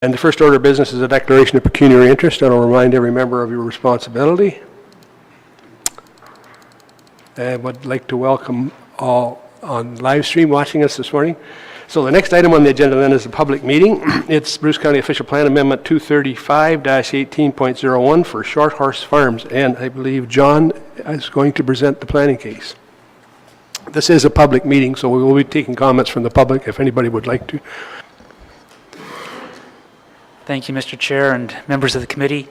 And the first order of business is a declaration of pecuniary interest, and I'll remind every member of your responsibility. I would like to welcome all on live stream watching us this morning. So the next item on the agenda then is a public meeting. It's Bruce County Official Plan Amendment 235-18.01 for Short Horse Farms, and I believe John is going to present the planning case. This is a public meeting, so we will be taking comments from the public if anybody would like to. Thank you, Mr. Chair and members of the committee.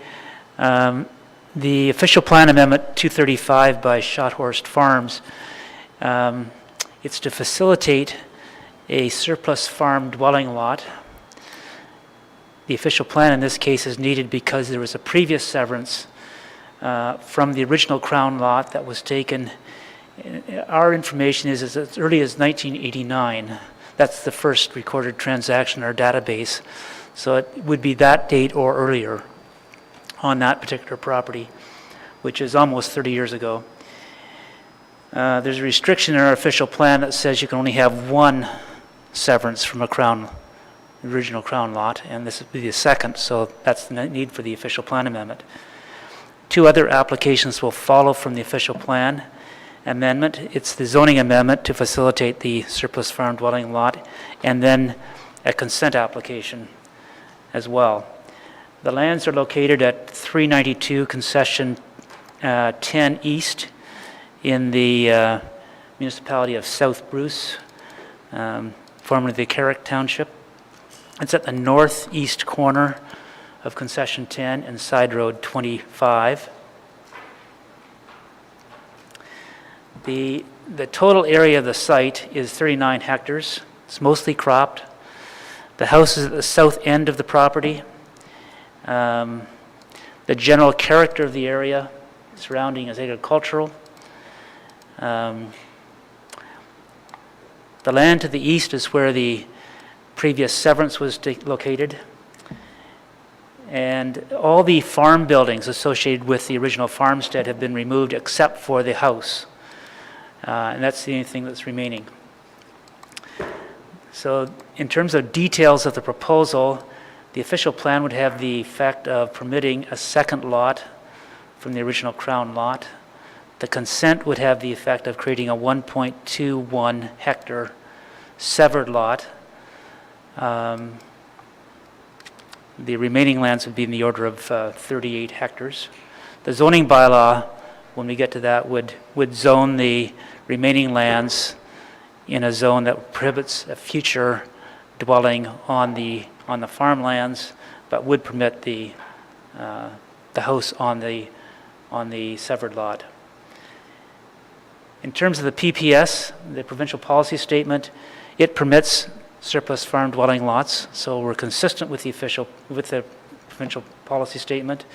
The official plan amendment 235 by Shothorst Farms, it's to facilitate a surplus farm dwelling lot. The official plan in this case is needed because there was a previous severance from the original Crown lot that was taken. Our information is as early as 1989. That's the first recorded transaction in our database. So it would be that date or earlier on that particular property, which is almost 30 years ago. There's a restriction in our official plan that says you can only have one severance from a original Crown lot, and this would be the second, so that's the need for the official plan amendment. Two other applications will follow from the official plan amendment. It's the zoning amendment to facilitate the surplus farm dwelling lot, and then a consent application as well. The lands are located at 392 Concession 10 East in the municipality of South Bruce, formerly the Carrick Township. It's at the northeast corner of Concession 10 and Side Road 25. The total area of the site is 39 hectares. It's mostly cropped. The house is at the south end of the property. The general character of the area surrounding is agricultural. The land to the east is where the previous severance was located. And all the farm buildings associated with the original farmstead have been removed except for the house. And that's the only thing that's remaining. So in terms of details of the proposal, the official plan would have the effect of permitting a second lot from the original Crown lot. The consent would have the effect of creating a 1.21 hectare severed lot. The remaining lands would be in the order of 38 hectares. The zoning bylaw, when we get to that, would zone the remaining lands in a zone that prohibits a future dwelling on the farmlands, but would permit the house on the severed lot. In terms of the PPS, the provincial policy statement, it permits surplus farm dwelling lots, so we're consistent with the provincial policy statement.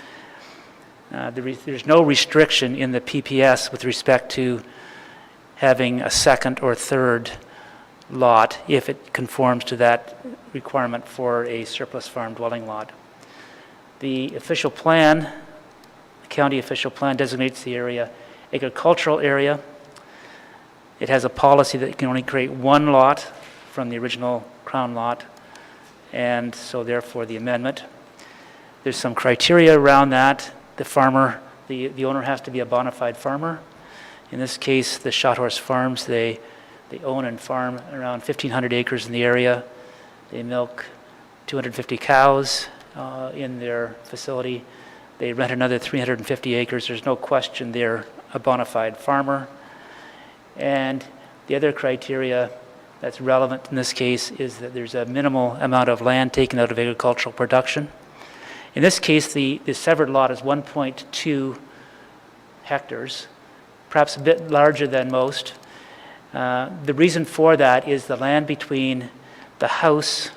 There's no restriction in the PPS with respect to having a second or third lot if it conforms to that requirement for a surplus farm dwelling lot. The official plan, the county official plan, designates the area agricultural area. It has a policy that you can only create one lot from the original Crown lot, and so therefore the amendment. There's some criteria around that. The farmer, the owner has to be a bona fide farmer. In this case, the Shothorst Farms, they own and farm around 1,500 acres in the area. They milk 250 cows in their facility. They rent another 350 acres. There's no question they're a bona fide farmer. And the other criteria that's relevant in this case is that there's a minimal amount of land taken out of agricultural production. In this case, the severed lot is 1.2 hectares, perhaps a bit larger than most. The reason for that is the land between the house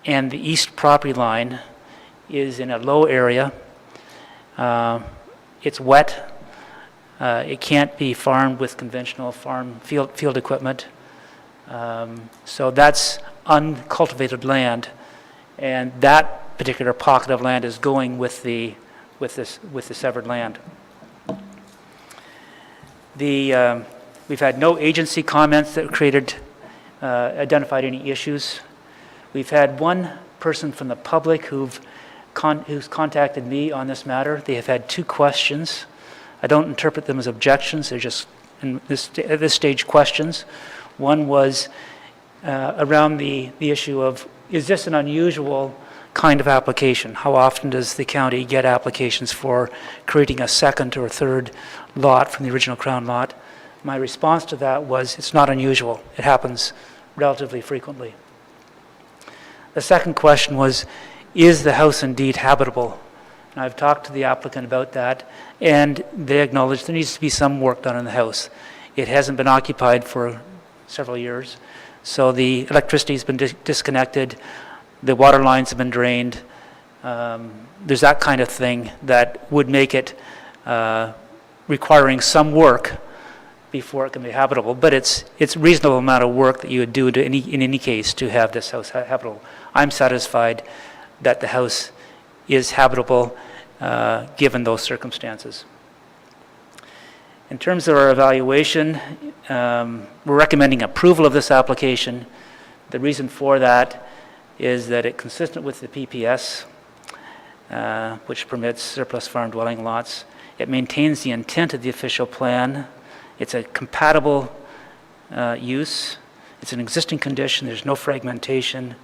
and the east property line is in a low area. It's wet. It can't be farmed with conventional field equipment. So that's uncultivated land, and that particular pocket of land is going with the severed land. We've had no agency comments that identified any issues. We've had one person from the public who's contacted me on this matter. They have had 2 questions. I don't interpret them as objections. They're just, at this stage, questions. One was around the issue of, is this an unusual kind of application? How often does the county get applications for creating a second or third lot from the original Crown lot? My response to that was, it's not unusual. It happens relatively frequently. The second question was, is the house indeed habitable? And I've talked to the applicant about that, and they acknowledge there needs to be some work done in the house. It hasn't been occupied for several years, so the electricity has been disconnected, the water lines have been drained. There's that kind of thing that would make it requiring some work before it can be habitable, but it's a reasonable amount of work that you would do in any case to have this house habitable. I'm satisfied that the house is habitable given those circumstances. In terms of our evaluation, we're recommending approval of this application. The reason for that is that it's consistent with the PPS, which permits surplus farm dwelling lots. It maintains the intent of the official plan. It's a compatible use. It's an existing condition. There's no fragmentation.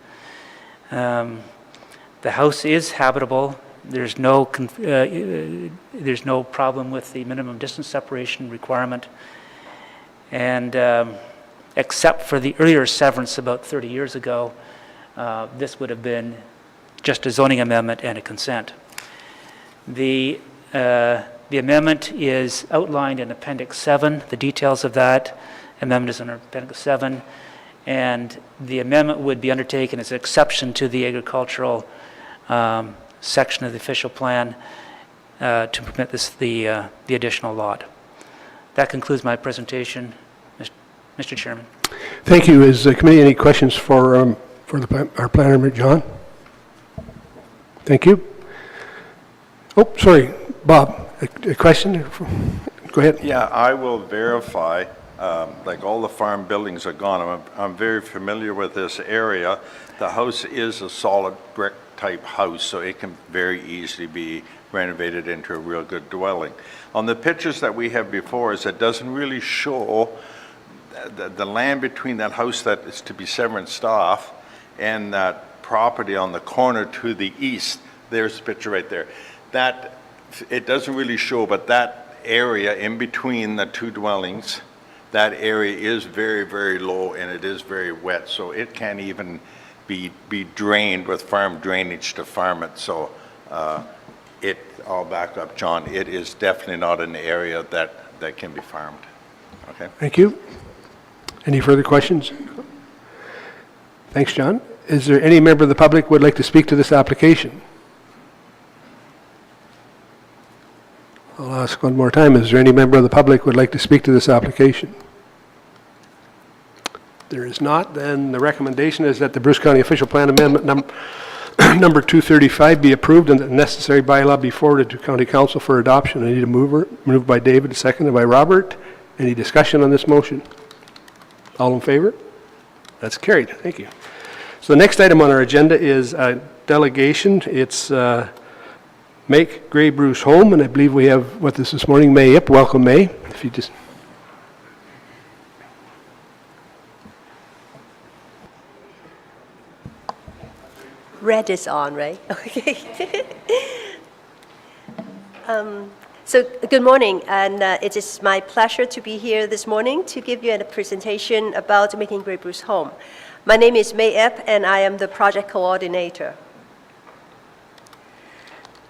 The house is habitable. There's no problem with the minimum distance separation requirement. And except for the earlier severance about 30 years ago, this would have been just a zoning amendment and a consent. The amendment is outlined in Appendix 7. The details of that amendment is in Appendix 7. And the amendment would be undertaken as an exception to the agricultural section of the official plan to permit the additional lot. That concludes my presentation, Mr. Chairman. Thank you. Is the committee any questions for our planner, John? Thank you. Oh, sorry, Bob, a question? Go ahead. Yeah, I will verify, like all the farm buildings are gone. I'm very familiar with this area. The house is a solid brick type house, so it can very easily be renovated into a real good dwelling. On the pictures that we have before us, it doesn't really show the land between that house that is to be severed off and that property on the corner to the east. There's the picture right there. That, it doesn't really show, but that area in between the 2 dwellings, that area is very, very low and it is very wet, so it can't even be drained with farm drainage to farm it. So I'll back up, John. It is definitely not an area that can be farmed. Okay. Thank you. Any further questions? Thanks, John. Is there any member of the public who would like to speak to this application? I'll ask one more time. Is there any member of the public who would like to speak to this application? There is not. Then the recommendation is that the Bruce County Official Plan Amendment number 235 be approved and that the necessary bylaw be forwarded to County Council for adoption. I need a mover. Moved by David, seconded by Robert. Any discussion on this motion? All in favor? That's carried. Thank you. So the next item on our agenda is a delegation. It's Make Grey Bruce Home, and I believe we have with us this morning May Ip. Welcome, May. If you just... Red is on, right? Okay. So good morning, and it is my pleasure to be here this morning to give you a presentation about Making Grey Bruce Home. My name is May Ip, and I am the project coordinator.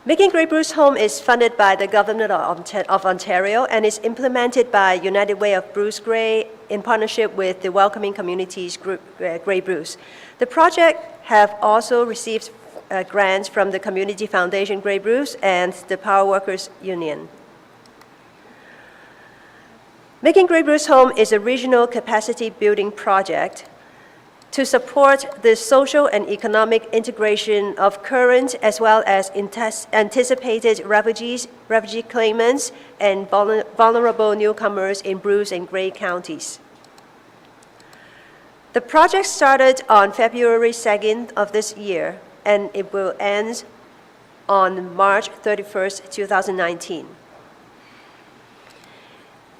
Making Grey Bruce Home is funded by the Government of Ontario and is implemented by United Way of Bruce Grey in partnership with the Welcoming Communities Group, Grey Bruce. The project have also received grants from the Community Foundation Grey Bruce and the Power Workers Union. Making Grey Bruce Home is a regional capacity building project to support the social and economic integration of current as well as anticipated refugee claimants, and vulnerable newcomers in Bruce and Grey counties. The project started on February 2nd of this year, and it will end on March 31st, 2019.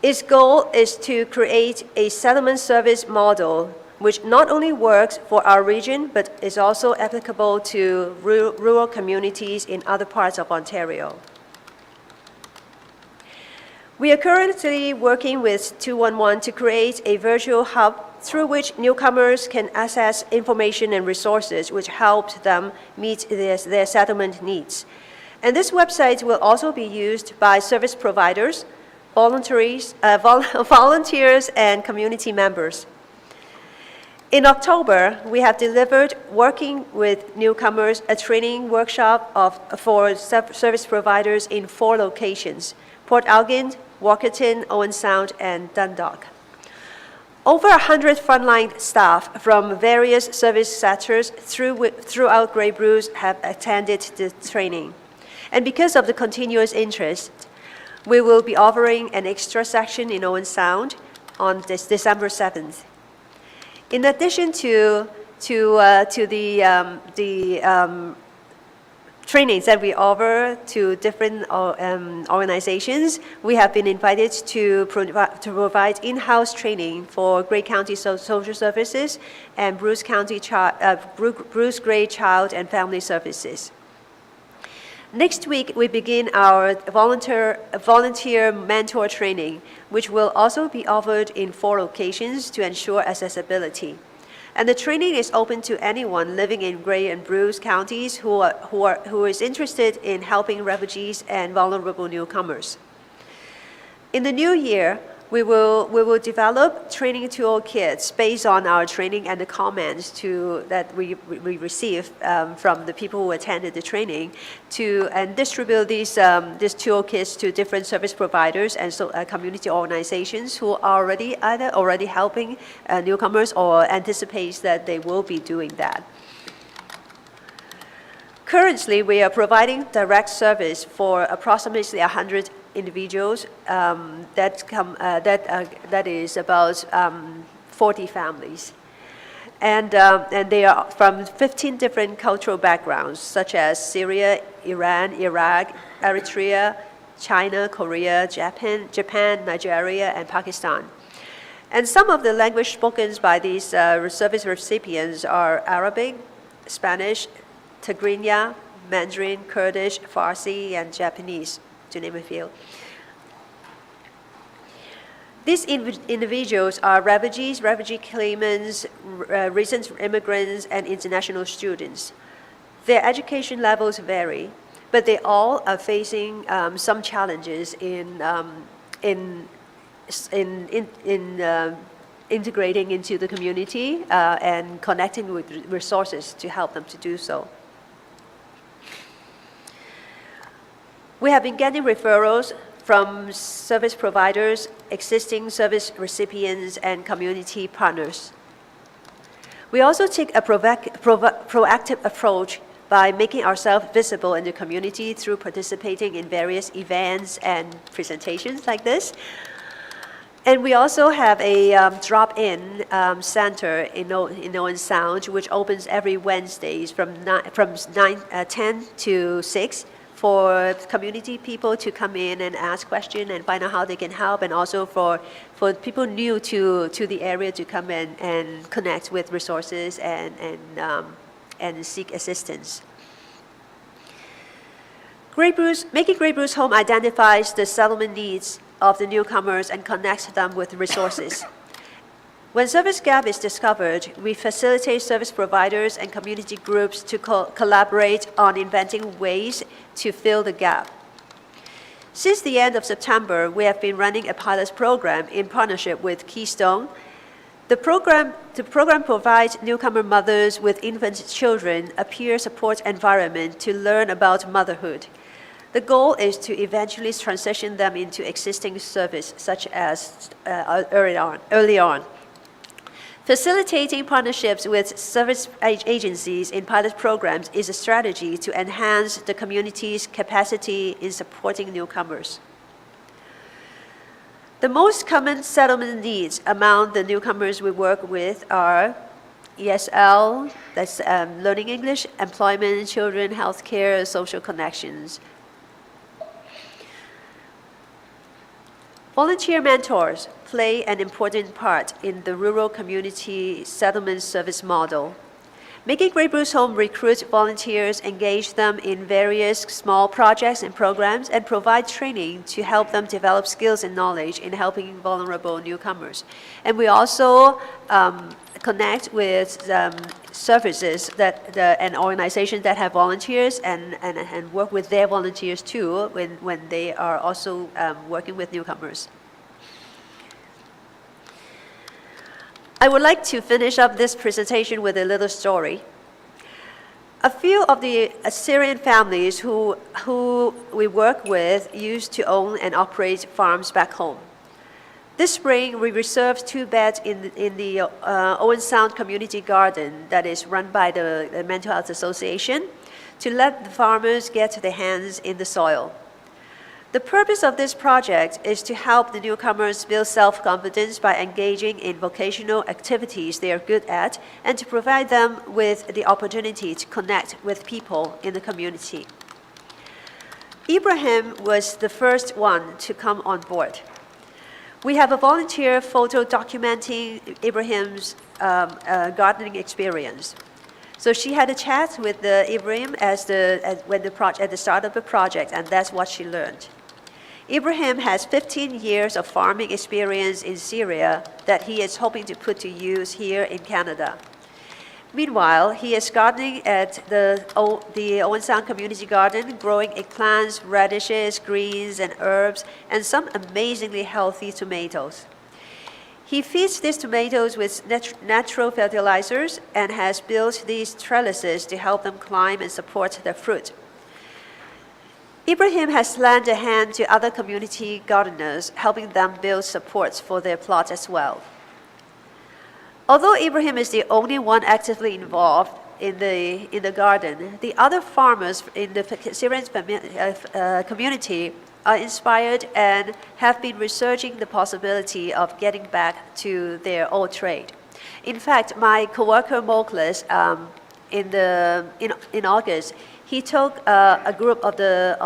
Its goal is to create a settlement service model which not only works for our region, but is also applicable to rural communities in other parts of Ontario. We are currently working with 211 to create a virtual hub through which newcomers can access information and resources which help them meet their settlement needs. And this website will also be used by service providers, volunteers, and community members. In October, we have delivered, working with newcomers, a training workshop for service providers in 4 locations: Port Elgin, Walkerton, Owen Sound, and Dundalk. Over 100 frontline staff from various service sectors throughout Grey Bruce have attended the training. And because of the continuous interest, we will be offering an extra section in Owen Sound on December 7th. In addition to the trainings that we offer to different organizations, we have been invited to provide in-house training for Grey County Social Services and Bruce Grey Child and Family Services. Next week, we begin our volunteer mentor training, which will also be offered in 4 locations to ensure accessibility. And the training is open to anyone living in Grey and Bruce counties who is interested in helping refugees and vulnerable newcomers. In the new year, we will develop training toolkits based on our training and the comments that we receive from the people who attended the training, and distribute these toolkits to different service providers and community organizations who are already helping newcomers or anticipates that they will be doing that. Currently, we are providing direct service for approximately 100 individuals. That is about 40 families. And they are from 15 different cultural backgrounds, such as Syria, Iran, Iraq, Eritrea, China, Korea, Japan, Nigeria, and Pakistan. And some of the language spoken by these service recipients are Arabic, Spanish, Tigrinya, Mandarin, Kurdish, Farsi, and Japanese, to name a few. These individuals are refugees, refugee claimants, recent immigrants, and international students. Their education levels vary, but they all are facing some challenges in integrating into the community and connecting with resources to help them to do so. We have been getting referrals from service providers, existing service recipients, and community partners. We also take a proactive approach by making ourselves visible in the community through participating in various events and presentations like this. And we also have a drop-in center in Owen Sound, which opens every Wednesdays from 10 to 6, for community people to come in and ask questions and find out how they can help, and also for people new to the area to come in and connect with resources and seek assistance. Making Grey Bruce Home identifies the settlement needs of the newcomers and connects them with resources. When service gap is discovered, we facilitate service providers and community groups to collaborate on inventing ways to fill the gap. Since the end of September, we have been running a pilot program in partnership with Keystone. The program provides newcomer mothers with infant children a peer support environment to learn about motherhood. The goal is to eventually transition them into existing service, such as early on. Facilitating partnerships with service agencies in pilot programs is a strategy to enhance the community's capacity in supporting newcomers. The most common settlement needs among the newcomers we work with are ESL, that's learning English, employment, children, healthcare, social connections. Volunteer mentors play an important part in the rural community settlement service model. Making Grey Bruce Home recruits volunteers, engage them in various small projects and programs, and provide training to help them develop skills and knowledge in helping vulnerable newcomers. And we also connect with services and organizations that have volunteers and work with their volunteers too when they are also working with newcomers. I would like to finish up this presentation with a little story. A few of the Assyrian families who we work with used to own and operate farms back home. This spring, we reserved 2 beds in the Owen Sound Community Garden that is run by the Mental Health Association to let the farmers get their hands in the soil. The purpose of this project is to help the newcomers build self-confidence by engaging in vocational activities they are good at and to provide them with the opportunity to connect with people in the community. Ibrahim was the first one to come on board. We have a volunteer photo documenting Ibrahim's gardening experience. So she had a chat with Ibrahim at the start of the project, and that's what she learned. Ibrahim has 15 years of farming experience in Syria that he is hoping to put to use here in Canada. Meanwhile, he is gardening at the Owen Sound Community Garden, growing eggplants, radishes, greens, and herbs, and some amazingly healthy tomatoes. He feeds these tomatoes with natural fertilizers and has built these trellises to help them climb and support their fruit. Ibrahim has lent a hand to other community gardeners, helping them build supports for their plots as well. Although Ibrahim is the only one actively involved in the garden, the other farmers in the Syrian community are inspired and have been researching the possibility of getting back to their old trade. In fact, my coworker Mokles, in August, he took a group of the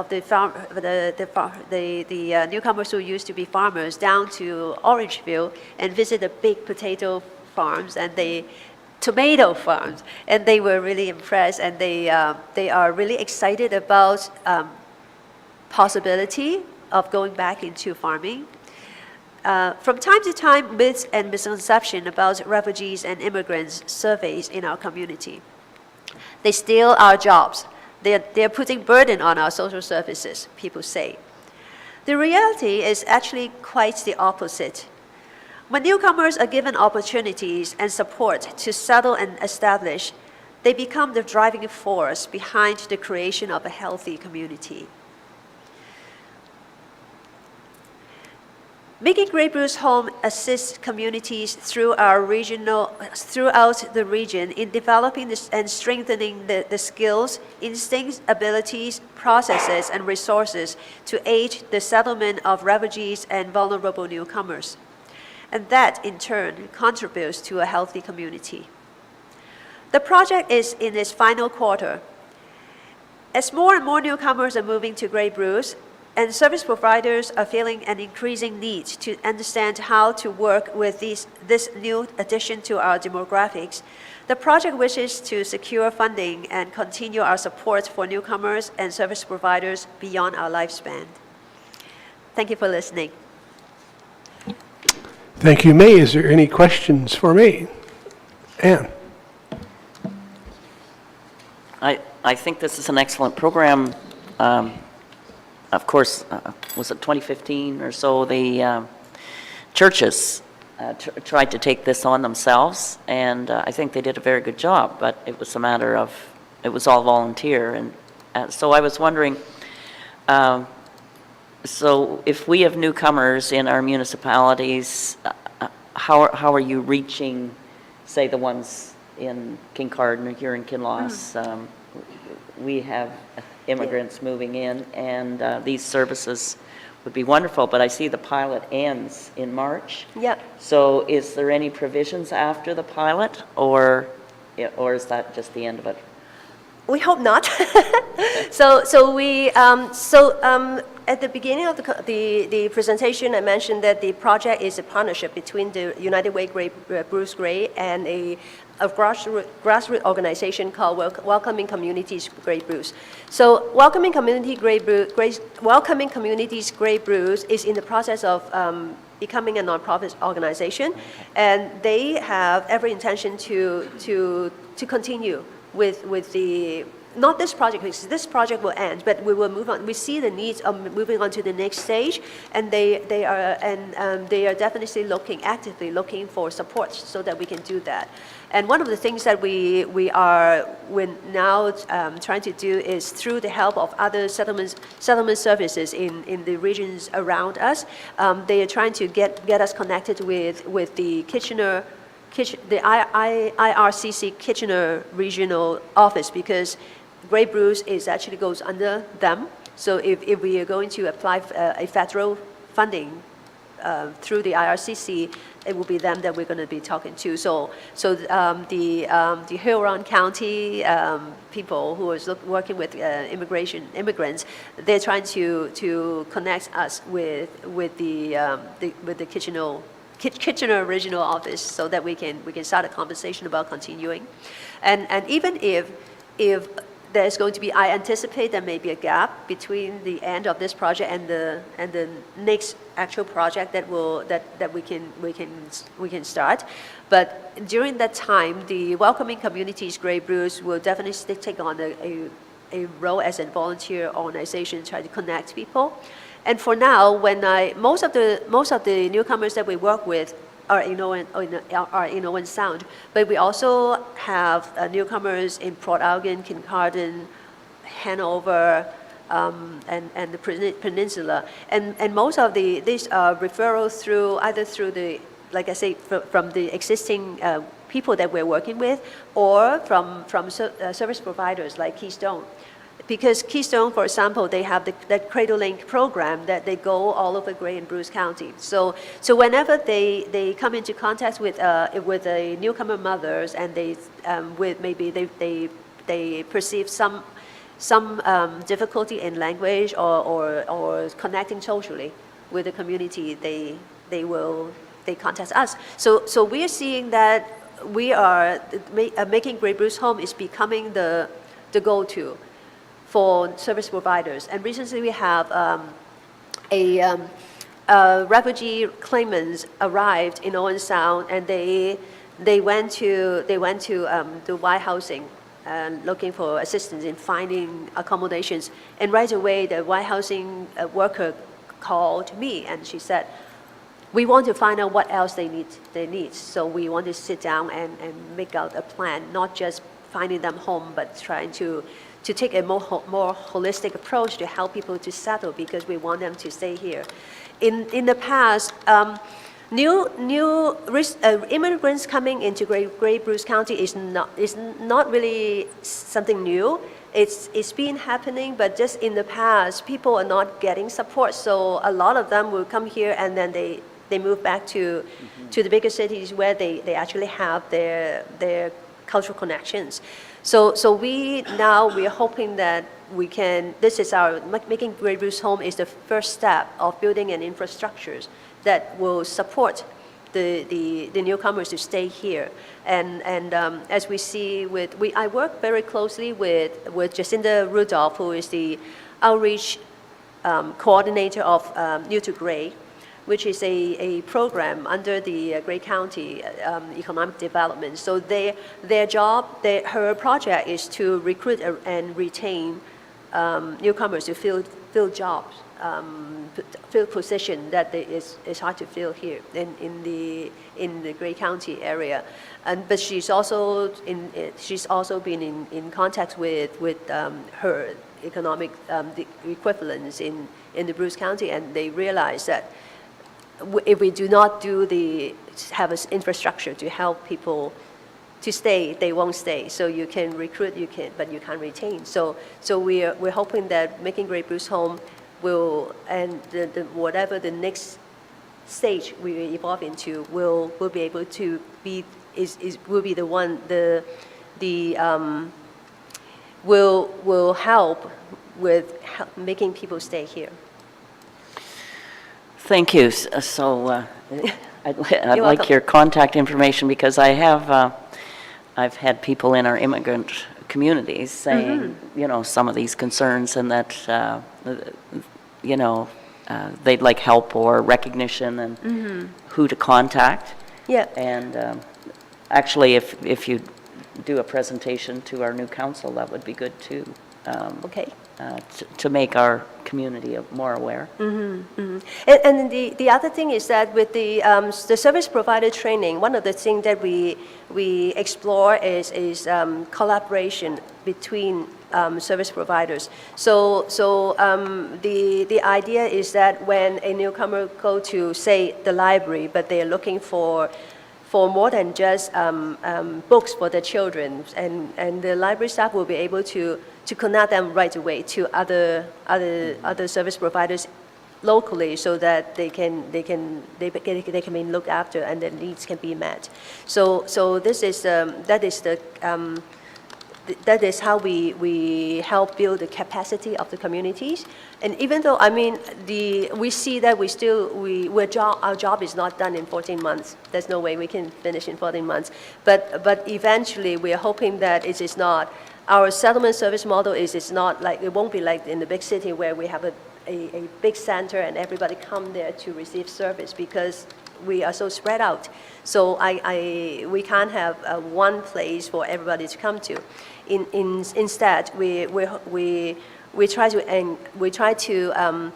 newcomers who used to be farmers down to Orangeville and visited big potato farms and tomato farms, and they were really impressed, and they are really excited about possibility of going back into farming. From time to time, myths and misconceptions about refugees and immigrants surface in our community. They steal our jobs. They're putting burden on our social services, people say. The reality is actually quite the opposite. When newcomers are given opportunities and support to settle and establish, they become the driving force behind the creation of a healthy community. Making Grey Bruce Home assists communities throughout the region in developing and strengthening the skills, instincts, abilities, processes, and resources to aid the settlement of refugees and vulnerable newcomers. And that, in turn, contributes to a healthy community. The project is in its final quarter. As more and more newcomers are moving to Grey Bruce, and service providers are feeling an increasing need to understand how to work with this new addition to our demographics, the project wishes to secure funding and continue our support for newcomers and service providers beyond our lifespan. Thank you for listening. Thank you, May. Is there any questions for me? Ann? I think this is an excellent program. Of course, was it 2015 or so, the churches tried to take this on themselves, and I think they did a very good job, but it was a matter of, it was all volunteer. And so I was wondering, so if we have newcomers in our municipalities, how are you reaching, say, the ones in Kincardine or here in Kinloss? We have immigrants moving in, and these services would be wonderful, but I see the pilot ends in March. Yep. So is there any provisions after the pilot, or Or is that just the end of it? We hope not. At the beginning of the presentation, I mentioned that the project is a partnership between the United Way Bruce Gray and a grassroots organization called Welcoming Communities Gray Bruce. So Welcoming Communities Gray Bruce is in the process of becoming a nonprofit organization, and they have every intention to continue with the, not this project, because this project will end, but we will move on. We see the needs of moving on to the next stage, and they are definitely actively looking for support so that we can do that. And one of the things that we're now trying to do is through the help of other settlement services in the regions around us. They are trying to get us connected with the the IRCC Kitchener Regional Office, because Gray Bruce actually goes under them. So if we are going to apply a federal funding through the IRCC, it will be them that we're going to be talking to. So the Huron County people who is working with immigrants, they're trying to connect us with the Kitchener Regional Office so that we can start a conversation about continuing, and even if there's going to be, I anticipate there may be a gap between the end of this project and the next actual project that we can start. But during that time, the Welcoming Communities Gray Bruce will definitely take on a role as a volunteer organization, try to connect people. And for now, most of the newcomers that we work with are in Owen Sound, but we also have newcomers in Port Algon, Kincardine, Hanover, and the peninsula. And most of these referrals through the, like I say, from the existing people that we're working with, or from service providers like Keystone. Because Keystone, for example, they have that Cradle Link program that they go all over Gray and Bruce County. So whenever they come into contact with the newcomer mothers, and they perceive some difficulty in language or connecting socially with the community, they contact us. So we are seeing that we are making Gray Bruce Home is becoming the go-to for service providers. And recently we have refugee claimants arrived in Owen Sound, and they went to the White Housing looking for assistance in finding accommodations. And right away, the White Housing worker called me, and she said, we want to find out what else they need. So we want to sit down and make out a plan, not just finding them home, but trying to take a more holistic approach to help people to settle, because we want them to stay here. In the past, new immigrants coming into Gray Bruce County is not really something new. It's been happening, but just in the past, people are not getting support. So a lot of them will come here, and then they move back to the bigger cities where they actually have their cultural connections. So we are hoping that we can, this is making Gray Bruce Home is the first step of building an infrastructure that will support the newcomers to stay here. And as we see I work very closely with Jacinda Rudolph, who is the outreach coordinator of New to Gray, which is a program under the Gray County Economic Development. So her project is to recruit and retain newcomers to fill jobs, fill position that is hard to fill here in the Gray County area. But she's also been in contact with her economic equivalents in the Bruce County, and they realize that if we do not have an infrastructure to help people to stay, they won't stay. So you can recruit, but you can't retain. So we're hoping that making Gray Bruce Home will, and whatever the next stage we evolve into, will be able to be will be the will help with making people stay here. Thank you. So I'd like welcome. your contact information because I've had people in our immigrant communities saying, you know, some of these concerns and that, you know, they'd like help or recognition and who to contact. Yeah. And actually, if you do a presentation to our new council, that would be good too. Okay. To make our community more aware. And the other thing is that with the service provider training, one of the things that we explore is collaboration between service providers. So the idea is that when a newcomer go to, say, the library, but they are looking for more than just books for their children, and the library staff will be able to connect them right away to other service providers locally, so that they can be looked after and their needs can be met. So this is that is how we help build the capacity of the communities. And even though, I mean, we see that our job is not done in 14 months. There's no way we can finish in 14 months. But eventually, we are hoping that it is not, our settlement service model it's not like, it won't be like in the big city where we have a big center and everybody come there to receive service, because we are so spread out. So we can't have one place for everybody to come to. Instead, we try to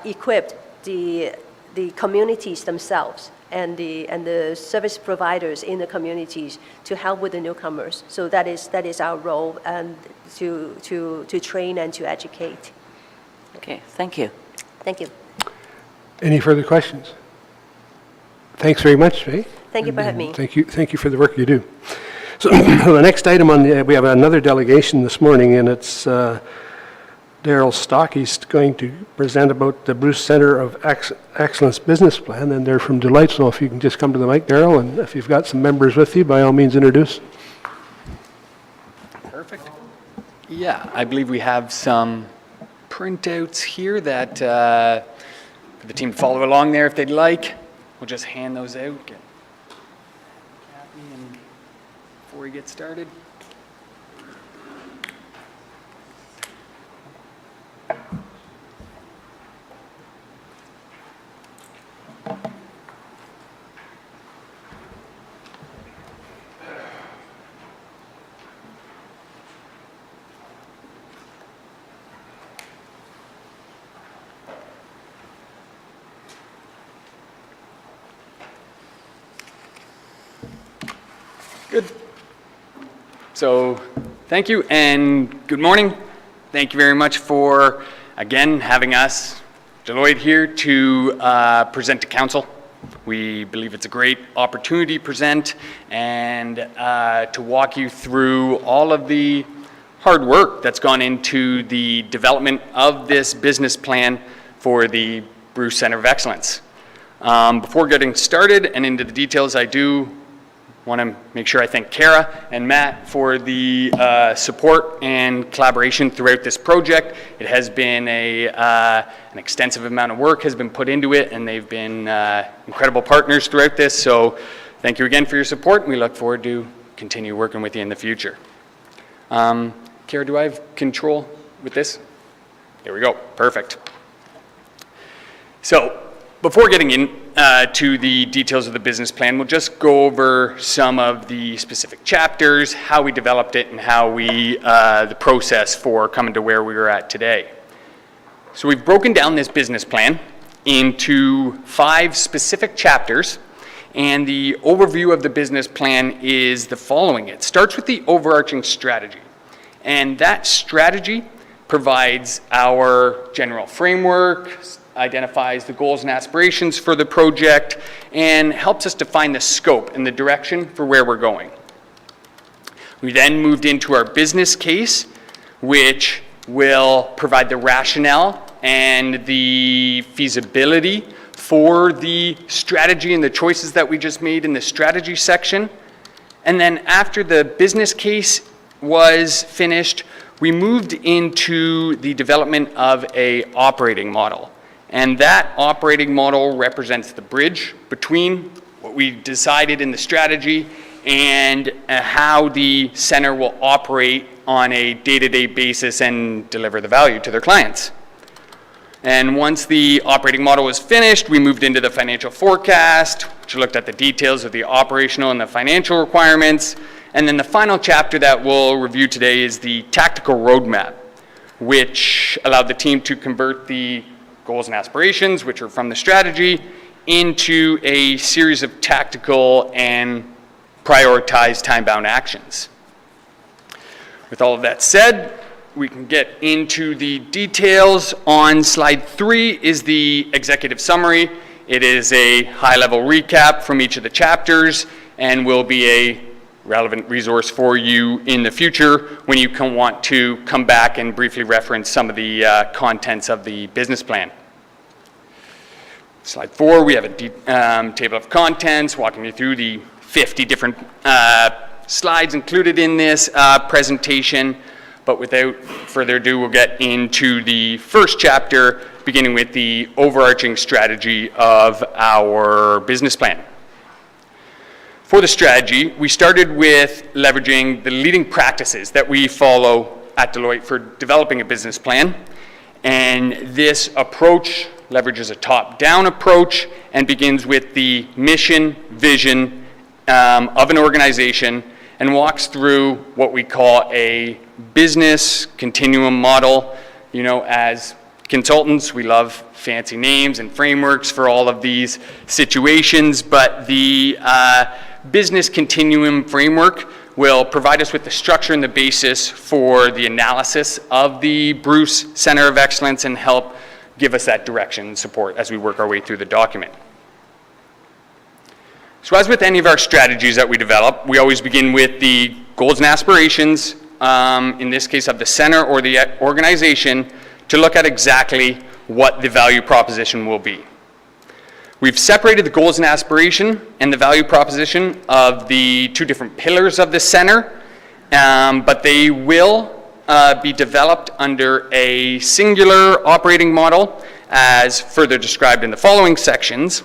equip the communities themselves and the service providers in the communities to help with the newcomers. So that is our role, and to train and to educate. Okay, thank you. Thank you. Any further questions? Thanks very much, Faye. Thank you for having me. Thank you for the work you do. So the next item we have another delegation this morning, and it's Daryl Stock. He's going to present about the Bruce Center of Excellence business plan, and they're from Delight. So if you can just come to the mic, Daryl, and if you've got some members with you, by all means introduce. Perfect. Yeah, I believe we have some printouts here that for the team to follow along there if they'd like. We'll just hand those out. Get Kathy and before we get started. Good. So thank you and good morning. Thank you very much for, again, having us, Deloitte, here to present to council. We believe it's a great opportunity to present and to walk you through all of the hard work that's gone into the development of this business plan for the Bruce Center of Excellence. Before getting started and into the details, I do want to make sure I thank Kara and Matt for the support and collaboration throughout this project. It has been an extensive amount of work has been put into it, and they've been incredible partners throughout this. So thank you again for your support, and we look forward to continue working with you in the future. Kara, do I have control with this? There we go. Perfect. So before getting in to the details of the business plan, we'll just go over some of the specific chapters, how we developed it, and how the process for coming to where we are at today. So we've broken down this business plan into 5 specific chapters, and the overview of the business plan is the following. It starts with the overarching strategy, and that strategy provides our general framework, identifies the goals and aspirations for the project, and helps us define the scope and the direction for where we're going. We then moved into our business case, which will provide the rationale and the feasibility for the strategy and the choices that we just made in the strategy section. And then after the business case was finished, we moved into the development of a operating model. And that operating model represents the bridge between what we decided in the strategy and how the center will operate on a day-to-day basis and deliver the value to their clients. And once the operating model was finished, we moved into the financial forecast, which looked at the details of the operational and the financial requirements. And then the final chapter that we'll review today is the tactical roadmap, which allowed the team to convert the goals and aspirations, which are from the strategy, into a series of tactical and prioritized time-bound actions. With all of that said, we can get into the details. On slide 3 is the executive summary. It is a high-level recap from each of the chapters and will be a relevant resource for you in the future when you want to come back and briefly reference some of the contents of the business plan. Slide 4, we have a table of contents walking you through the 50 different slides included in this presentation. But without further ado, we'll get into the first chapter, beginning with the overarching strategy of our business plan. For the strategy, we started with leveraging the leading practices that we follow at Deloitte for developing a business plan. And this approach leverages a top-down approach and begins with the mission, vision of an organization and walks through what we call a business continuum model. You know, as consultants, we love fancy names and frameworks for all of these situations, but the business continuum framework will provide us with the structure and the basis for the analysis of the Bruce Center of Excellence and help give us that direction and support as we work our way through the document. So as with any of our strategies that we develop, we always begin with the goals and aspirations, in this case of the center or the organization, to look at exactly what the value proposition will be. We've separated the goals and aspiration and the value proposition of the two different pillars of the center, but they will be developed under a singular operating model as further described in the following sections.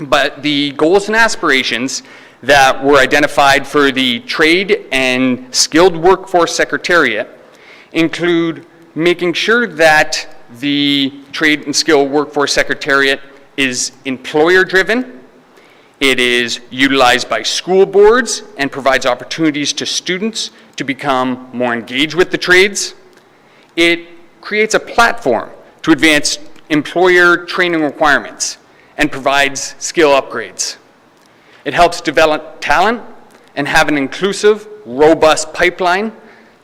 But the goals and aspirations that were identified for the Trade and Skilled Workforce Secretariat include making sure that the Trade and Skilled Workforce Secretariat is employer-driven, it is utilized by school boards and provides opportunities to students to become more engaged with the trades. It creates a platform to advance employer training requirements and provides skill upgrades. It helps develop talent and have an inclusive, robust pipeline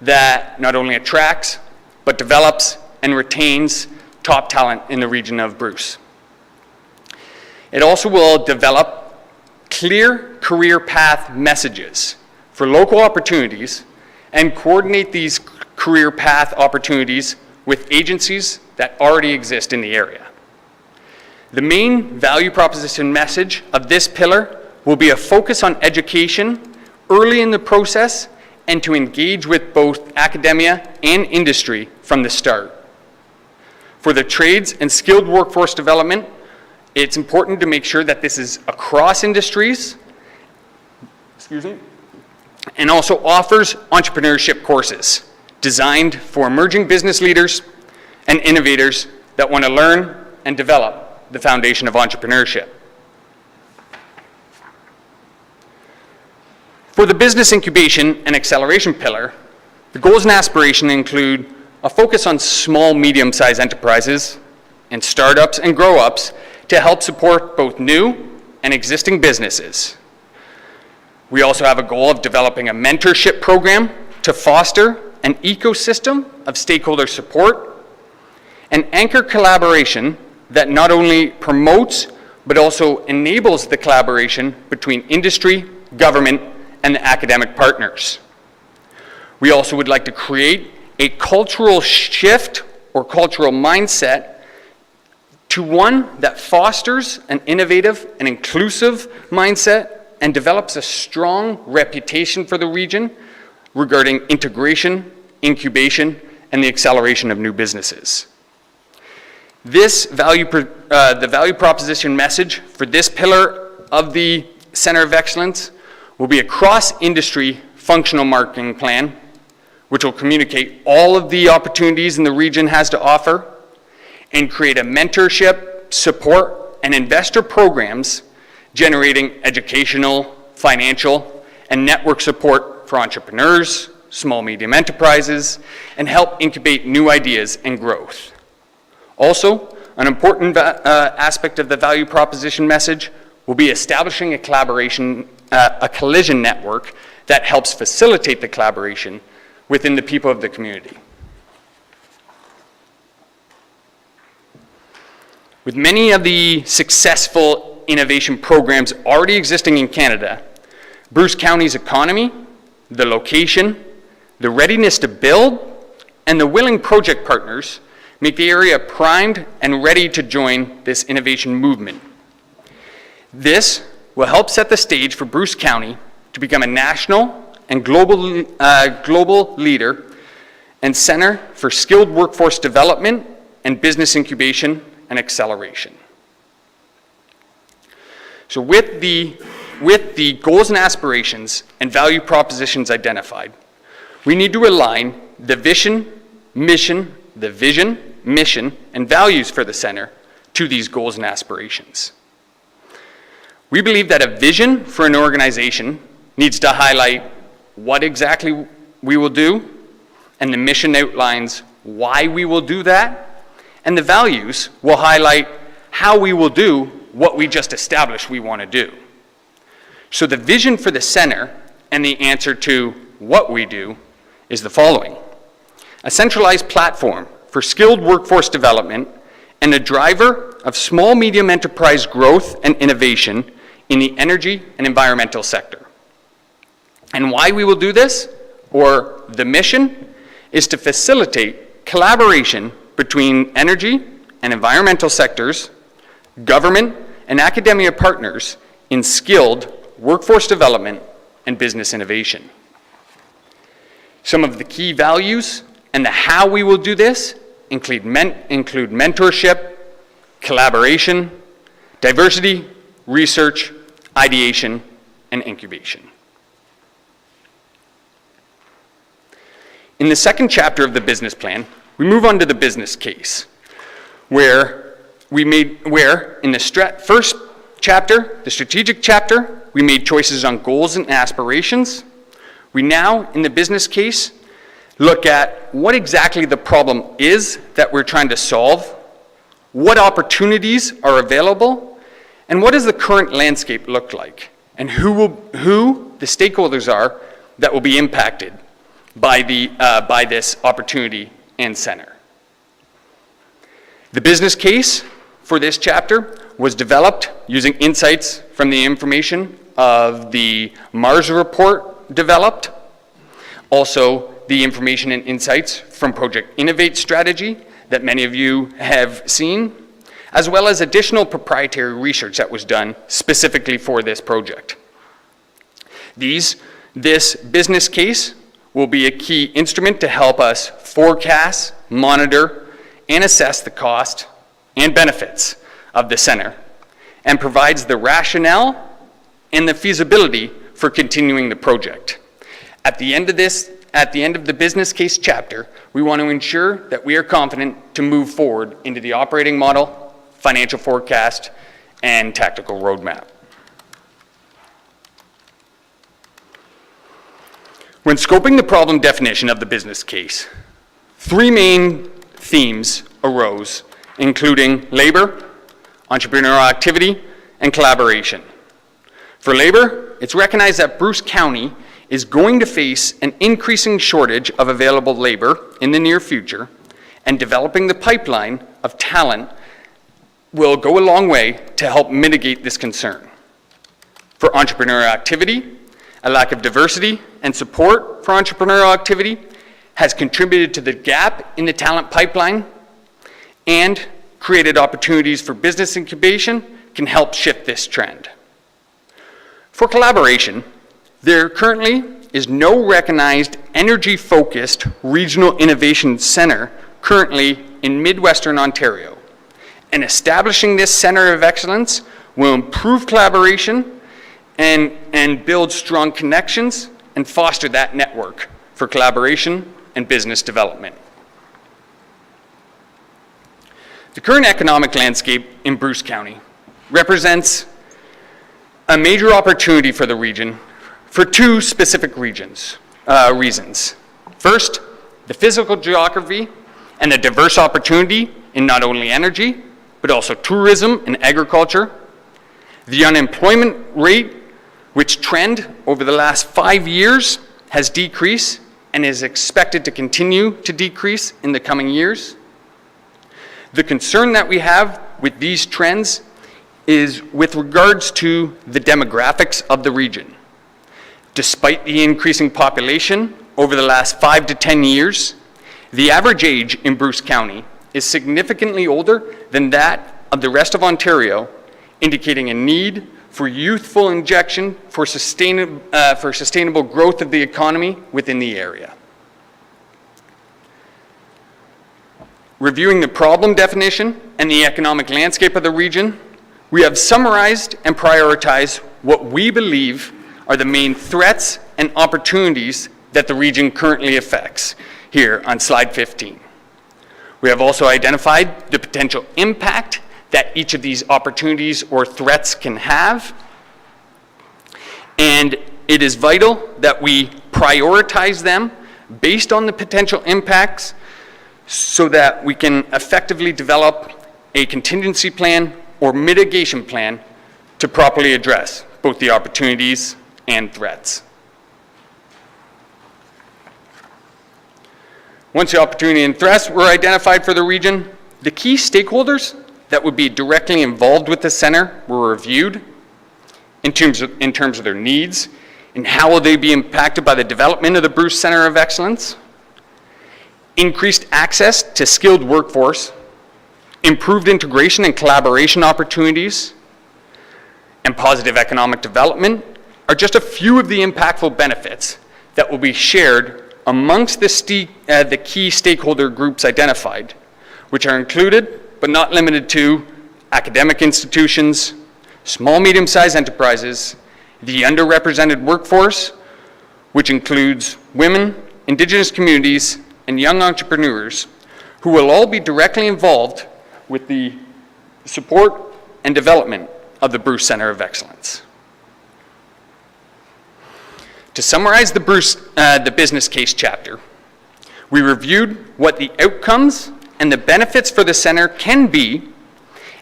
that not only attracts, but develops and retains top talent in the region of Bruce. It also will develop clear career path messages for local opportunities and coordinate these career path opportunities with agencies that already exist in the area. The main value proposition message of this pillar will be a focus on education early in the process and to engage with both academia and industry from the start. For the trades and skilled workforce development, it's important to make sure that this is across industries, and also offers entrepreneurship courses designed for emerging business leaders and innovators that want to learn and develop the foundation of entrepreneurship. For the business incubation and acceleration pillar, the goals and aspirations include a focus on small, medium-sized enterprises and startups and grow-ups to help support both new and existing businesses. We also have a goal of developing a mentorship program to foster an ecosystem of stakeholder support and anchor collaboration that not only promotes but also enables the collaboration between industry, government, and the academic partners. We also would like to create a cultural shift or cultural mindset to one that fosters an innovative and inclusive mindset and develops a strong reputation for the region regarding integration, incubation, and the acceleration of new businesses. The value proposition message for this pillar of the Center of Excellence will be a cross-industry functional marketing plan, which will communicate all of the opportunities in the region has to offer and create a mentorship, support, and investor programs generating educational, financial, and network support for entrepreneurs, small medium enterprises, and help incubate new ideas and growth. Also, an important aspect of the value proposition message will be establishing a collision network that helps facilitate the collaboration within the people of the community. With many of the successful innovation programs already existing in Canada, Bruce County's economy, the location, the readiness to build, and the willing project partners make the area primed and ready to join this innovation movement. This will help set the stage for Bruce County to become a national and global leader and center for skilled workforce development and business incubation and acceleration. So with the goals and aspirations and value propositions identified, we need to align the vision, mission, and values for the center to these goals and aspirations. We believe that a vision for an organization needs to highlight what exactly we will do, and the mission outlines why we will do that, and the values will highlight how we will do what we just established we want to do. So the vision for the center and the answer to what we do is the following: a centralized platform for skilled workforce development and a driver of small medium enterprise growth and innovation in the energy and environmental sector. And why we will do this, or the mission, is to facilitate collaboration between energy and environmental sectors, government and academia partners in skilled workforce development and business innovation. Some of the key values and the how we will do this include mentorship, collaboration, diversity, research, ideation, and incubation. In the second chapter of the business plan, we move on to the business case, where in the first chapter, the strategic chapter, we made choices on goals and aspirations. We now, in the business case, look at what exactly the problem is that we're trying to solve, what opportunities are available, and what does the current landscape look like, and who the stakeholders are that will be impacted by this opportunity and center. The business case for this chapter was developed using insights from the information of the Mars report developed, also the information and insights from Project Innovate strategy that many of you have seen, as well as additional proprietary research that was done specifically for this project. This business case will be a key instrument to help us forecast, monitor, and assess the cost and benefits of the center, and provides the rationale and the feasibility for continuing the project. At the end of the business case chapter, we want to ensure that we are confident to move forward into the operating model, financial forecast, and tactical roadmap. When scoping the problem definition of the business case, three main themes arose, including labor, entrepreneurial activity, and collaboration. For labor, it's recognized that Bruce County is going to face an increasing shortage of available labor in the near future, and developing the pipeline of talent will go a long way to help mitigate this concern. For entrepreneurial activity, a lack of diversity and support for entrepreneurial activity has contributed to the gap in the talent pipeline, and created opportunities for business incubation can help shift this trend. For collaboration, there currently is no recognized energy-focused regional innovation center currently in Midwestern Ontario. And establishing this center of excellence will improve collaboration and build strong connections and foster that network for collaboration and business development. The current economic landscape in Bruce County represents a major opportunity for the region for two specific reasons. First, the physical geography and the diverse opportunity in not only energy, but also tourism and agriculture. The unemployment rate, which trend over the last 5 years has decreased and is expected to continue to decrease in the coming years. The concern that we have with these trends is with regards to the demographics of the region. Despite the increasing population over the last 5 to 10 years, the average age in Bruce County is significantly older than that of the rest of Ontario, indicating a need for youthful injection for sustainable growth of the economy within the area. Reviewing the problem definition and the economic landscape of the region, we have summarized and prioritized what we believe are the main threats and opportunities that the region currently affects here on slide 15. We have also identified the potential impact that each of these opportunities or threats can have. And it is vital that we prioritize them based on the potential impacts so that we can effectively develop a contingency plan or mitigation plan to properly address both the opportunities and threats. Once the opportunity and threats were identified for the region, the key stakeholders that would be directly involved with the center were reviewed in terms of their needs and how will they be impacted by the development of the Bruce Center of Excellence, increased access to skilled workforce, improved integration and collaboration opportunities, and positive economic development are just a few of the impactful benefits that will be shared amongst the key stakeholder groups identified, which are included but not limited to academic institutions, small, medium-sized enterprises, the underrepresented workforce, which includes women, Indigenous communities, and young entrepreneurs, who will all be directly involved with the support and development of the Bruce Center of Excellence. To summarize the business case chapter, we reviewed what the outcomes and the benefits for the center can be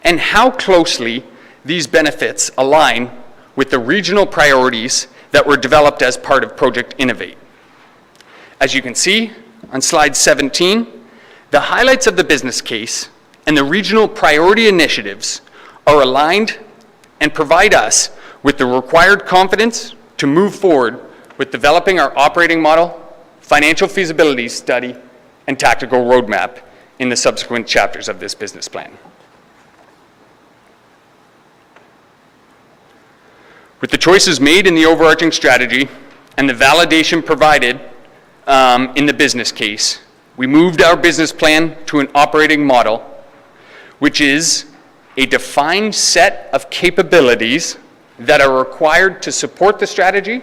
and how closely these benefits align with the regional priorities that were developed as part of Project Innovate. As you can see on slide 17, the highlights of the business case and the regional priority initiatives are aligned and provide us with the required confidence to move forward with developing our operating model, financial feasibility study, and tactical roadmap in the subsequent chapters of this business plan. With the choices made in the overarching strategy and the validation provided in the business case, we moved our business plan to an operating model, which is a defined set of capabilities that are required to support the strategy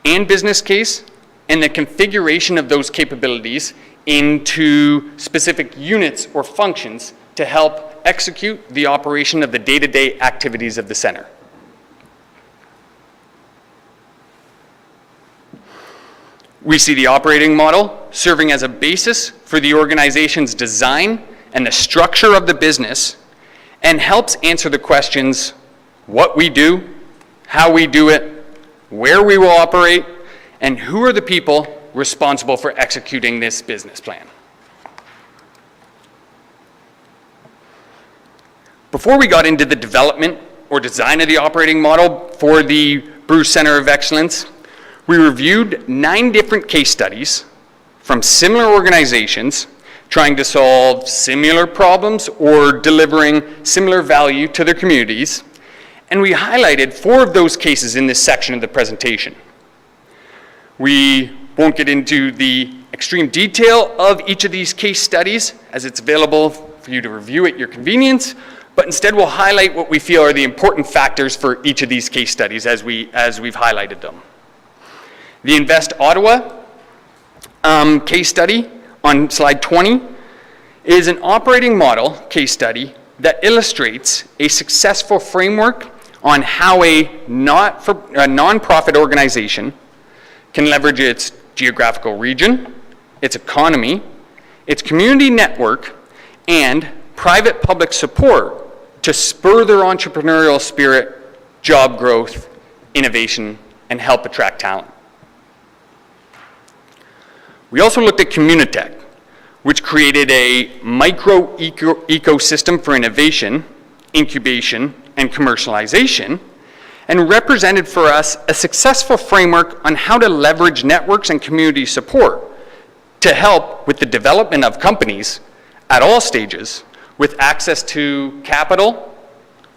and business case, and the configuration of those capabilities into specific units or functions to help execute the operation of the day-to-day activities of the center. We see the operating model serving as a basis for the organization's design and the structure of the business, and helps answer the questions, what we do, how we do it, where we will operate, and who are the people responsible for executing this business plan. Before we got into the development or design of the operating model for the Bruce Center of Excellence, we reviewed 9 different case studies from similar organizations trying to solve similar problems or delivering similar value to their communities, And we highlighted 4 of those cases in this section of the presentation. We won't get into the extreme detail of each of these case studies, as it's available for you to review at your convenience, but instead we'll highlight what we feel are the important factors for each of these case studies as we've highlighted them. The Invest Ottawa case study on slide 20 is an operating model case study that illustrates a successful framework on how a nonprofit organization can leverage its geographical region, its economy, its community network, and private-public support to spur their entrepreneurial spirit, job growth, innovation, and help attract talent. We also looked at Communitech, which created a micro-ecosystem for innovation, incubation, and commercialization, and represented for us a successful framework on how to leverage networks and community support to help with the development of companies at all stages with access to capital,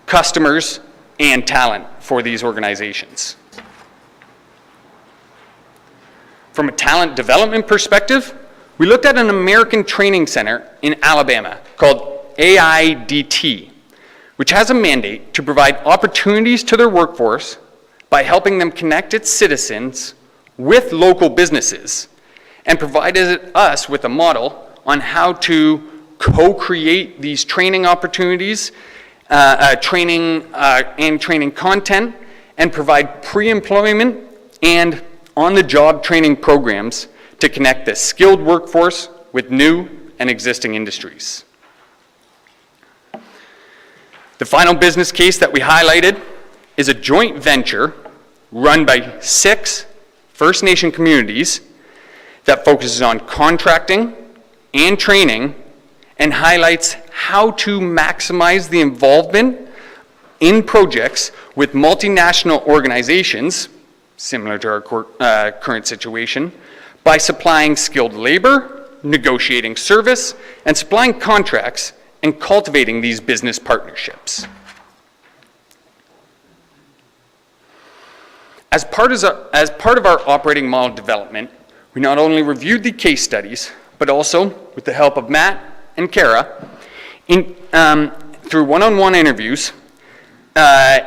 customers, and talent for these organizations. From a talent development perspective, we looked at an American training center in Alabama called AIDT, which has a mandate to provide opportunities to their workforce by helping them connect its citizens with local businesses, and provided us with a model on how to co-create these training opportunities, training content, and provide pre-employment and on-the-job training programs to connect the skilled workforce with new and existing industries. The final business case that we highlighted is a joint venture run by 6 First Nation communities that focuses on contracting and training and highlights how to maximize the involvement in projects with multinational organizations, similar to our current situation, by supplying skilled labor, negotiating service, and supplying contracts and cultivating these business partnerships. As part of our operating model development, we not only reviewed the case studies, but also, with the help of Matt and Kara, through one-on-one interviews,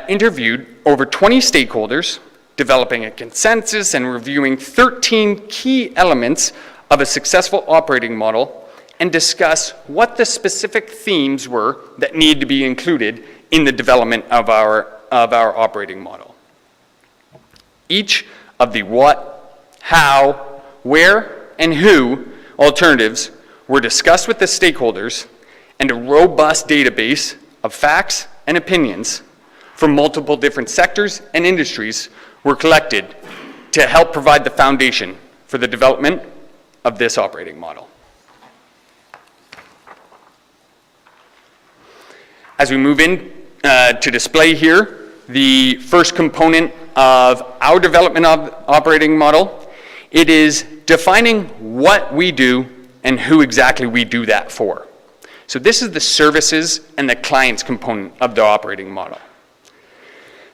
interviewed over 20 stakeholders, developing a consensus and reviewing 13 key elements of a successful operating model, and discuss what the specific themes were that need to be included in the development of our operating model. Each of the what, how, where, and who alternatives were discussed with the stakeholders, and a robust database of facts and opinions from multiple different sectors and industries were collected to help provide the foundation for the development of this operating model. As we move in to display here, the first component of our development of operating model, it is defining what we do and who exactly we do that for. So this is the services and the clients component of the operating model.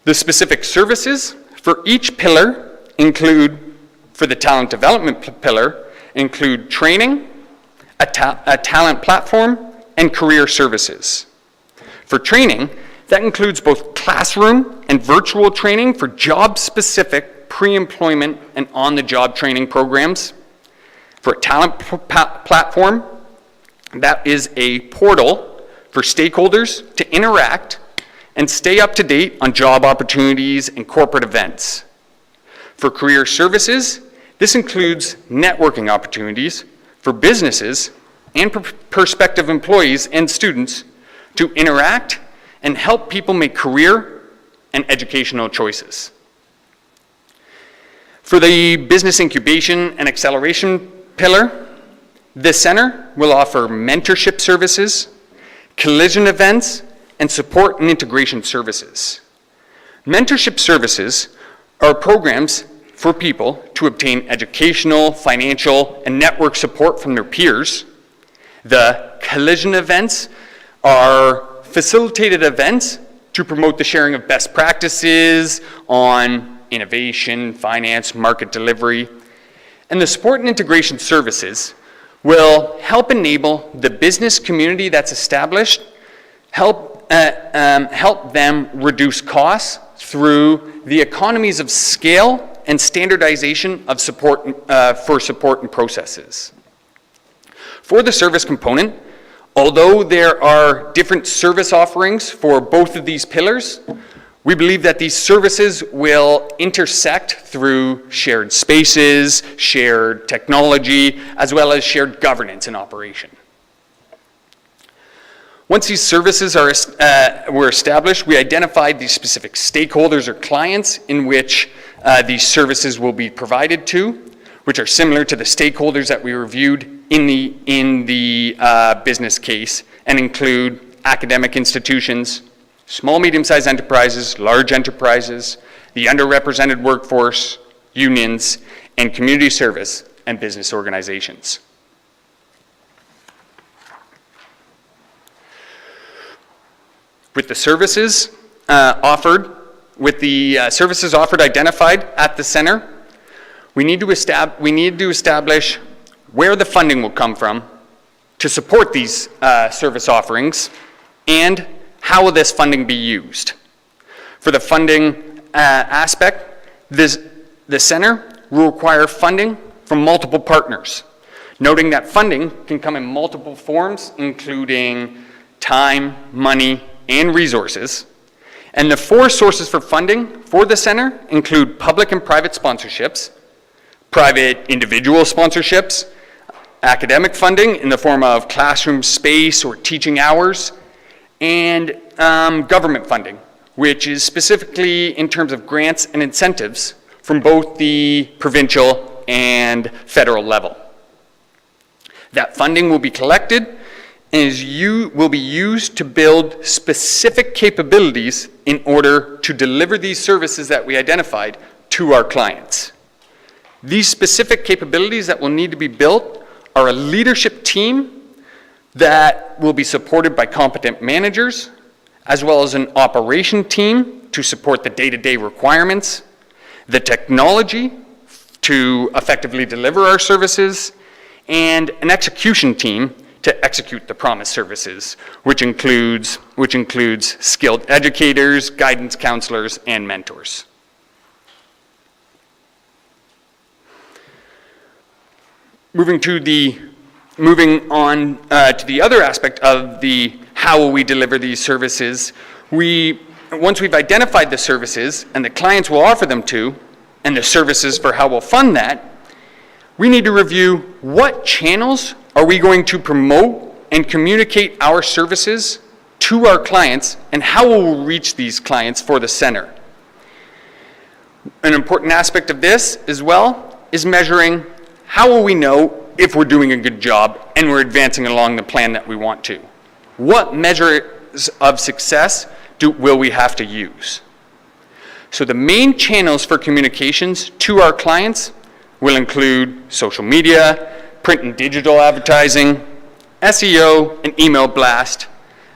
The specific services for each pillar include, for the talent development pillar, include training, a talent platform, and career services. For training, that includes both classroom and virtual training for job-specific pre-employment and on-the-job training programs. For a talent platform, that is a portal for stakeholders to interact and stay up to date on job opportunities and corporate events. For career services, this includes networking opportunities for businesses and prospective employees and students to interact and help people make career and educational choices. For the business incubation and acceleration pillar, this center will offer mentorship services, collision events, and support and integration services. Mentorship services are programs for people to obtain educational, financial, and network support from their peers. The collision events are facilitated events to promote the sharing of best practices on innovation, finance, market delivery. And the support and integration services will help enable the business community that's established, help them reduce costs through the economies of scale and standardization of support for support and processes. For the service component, although there are different service offerings for both of these pillars, we believe that these services will intersect through shared spaces, shared technology, as well as shared governance and operation. Once these services were established, we identified the specific stakeholders or clients in which these services will be provided to, which are similar to the stakeholders that we reviewed in the business case, and include academic institutions, small, medium-sized enterprises, large enterprises, the underrepresented workforce, unions, and community service and business organizations. With the services offered identified at the center, we need to establish where the funding will come from to support these service offerings, and how will this funding be used. For the funding aspect, the center will require funding from multiple partners, noting that funding can come in multiple forms, including time, money, and resources. And the 4 sources for funding for the center include public and private sponsorships, private individual sponsorships, academic funding in the form of classroom space or teaching hours, and government funding, which is specifically in terms of grants and incentives from both the provincial and federal level. That funding will be collected and will be used to build specific capabilities in order to deliver these services that we identified to our clients. These specific capabilities that will need to be built are a leadership team that will be supported by competent managers, as well as an operation team to support the day-to-day requirements, the technology to effectively deliver our services, and an execution team to execute the promised services, which includes skilled educators, guidance counselors, and mentors. Moving on to the other aspect of the how will we deliver these services, once we've identified the services and the clients we'll offer them to, and the services for how we'll fund that, we need to review what channels are we going to promote and communicate our services to our clients, and how will we reach these clients for the center. An important aspect of this as well is measuring how will we know if we're doing a good job and we're advancing along the plan that we want to. What measures of success will we have to use? So the main channels for communications to our clients will include social media, print and digital advertising, SEO and email blast,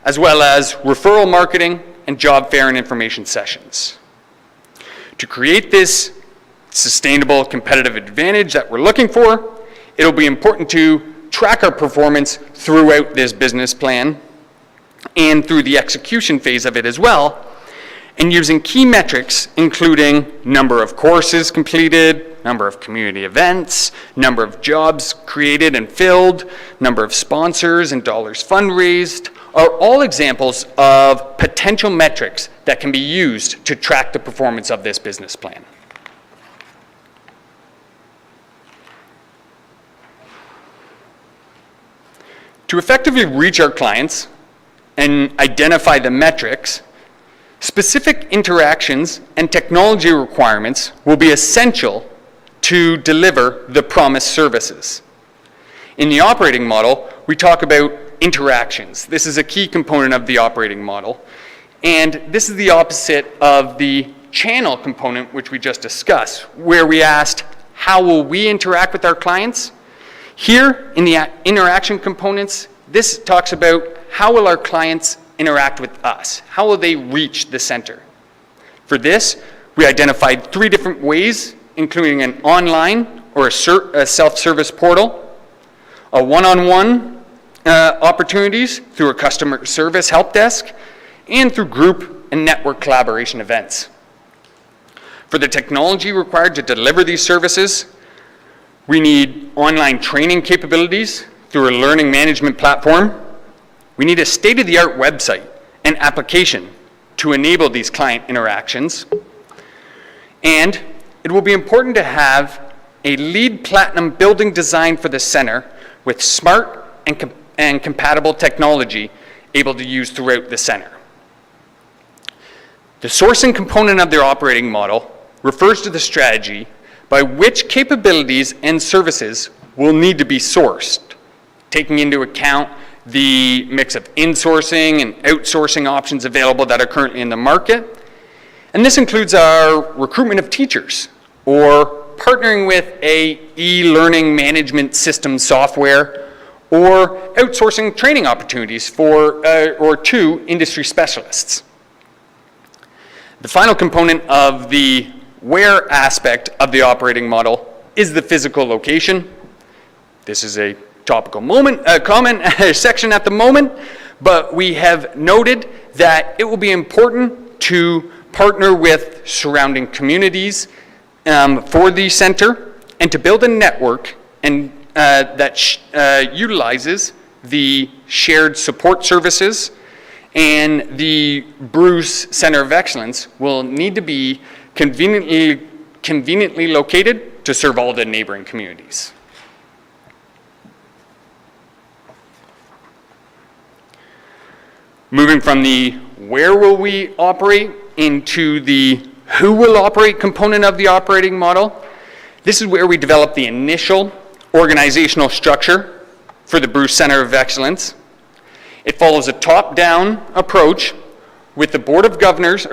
as well as referral marketing and job fair and information sessions. To create this sustainable competitive advantage that we're looking for, it'll be important to track our performance throughout this business plan and through the execution phase of it as well, and using key metrics including number of courses completed, number of community events, number of jobs created and filled, number of sponsors and dollars fundraised, are all examples of potential metrics that can be used to track the performance of this business plan. To effectively reach our clients and identify the metrics, specific interactions and technology requirements will be essential to deliver the promised services. In the operating model, we talk about interactions. This is a key component of the operating model. And this is the opposite of the channel component, which we just discussed, where we asked, how will we interact with our clients? Here, in the interaction components, this talks about how will our clients interact with us? How will they reach the center? For this, we identified 3 different ways, including an online or a self-service portal, a one-on-one opportunities through a customer service help desk, and through group and network collaboration events. For the technology required to deliver these services, we need online training capabilities through a learning management platform. We need a state-of-the-art website and application to enable these client interactions. And it will be important to have a LEED Platinum building design for the center with smart and compatible technology able to use throughout the center. The sourcing component of their operating model refers to the strategy by which capabilities and services will need to be sourced, taking into account the mix of insourcing and outsourcing options available that are currently in the market. And this includes our recruitment of teachers or partnering with a e-learning management system software or outsourcing training opportunities for or to industry specialists. The final component of the where aspect of the operating model is the physical location. This is a topical comment section at the moment, but we have noted that it will be important to partner with surrounding communities for the center and to build a network that utilizes the shared support services, and the Bruce Center of Excellence will need to be conveniently located to serve all the neighboring communities. Moving from the where will we operate into the who will operate component of the operating model, this is where we develop the initial organizational structure for the Bruce Center of Excellence. It follows a top-down approach with the Board of Directors,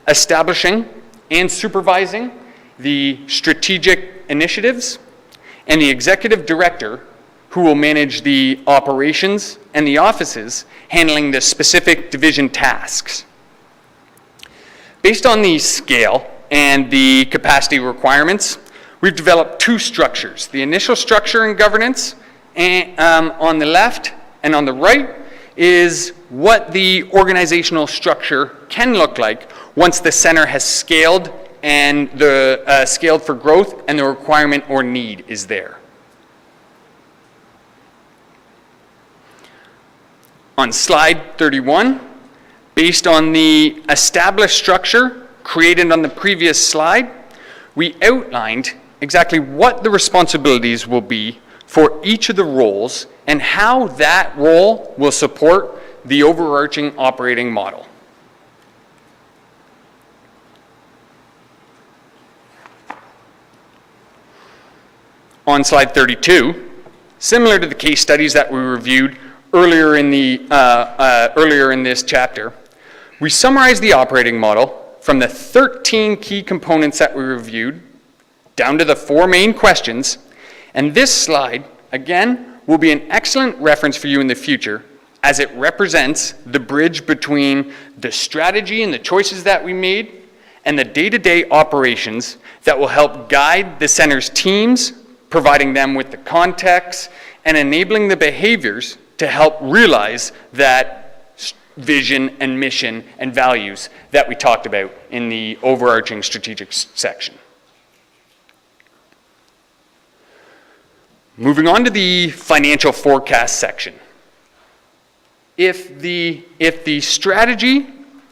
establishing and supervising the strategic initiatives, and the Executive Director, who will manage the operations and the offices handling the specific division tasks. Based on the scale and the capacity requirements, we've developed 2 structures: the initial structure and governance on the left, and on the right is what the organizational structure can look like once the center has scaled and scaled for growth and the requirement or need is there. On slide 31, based on the established structure created on the previous slide, we outlined exactly what the responsibilities will be for each of the roles and how that role will support the overarching operating model. On slide 32, similar to the case studies that we reviewed earlier in this chapter, we summarize the operating model from the 13 key components that we reviewed down to the 4 main questions, and this slide, again, will be an excellent reference for you in the future as it represents the bridge between the strategy and the choices that we made and the day-to-day operations that will help guide the center's teams, providing them with the context and enabling the behaviors to help realize that vision and mission and values that we talked about in the overarching strategic section. Moving on to the financial forecast section. If the strategy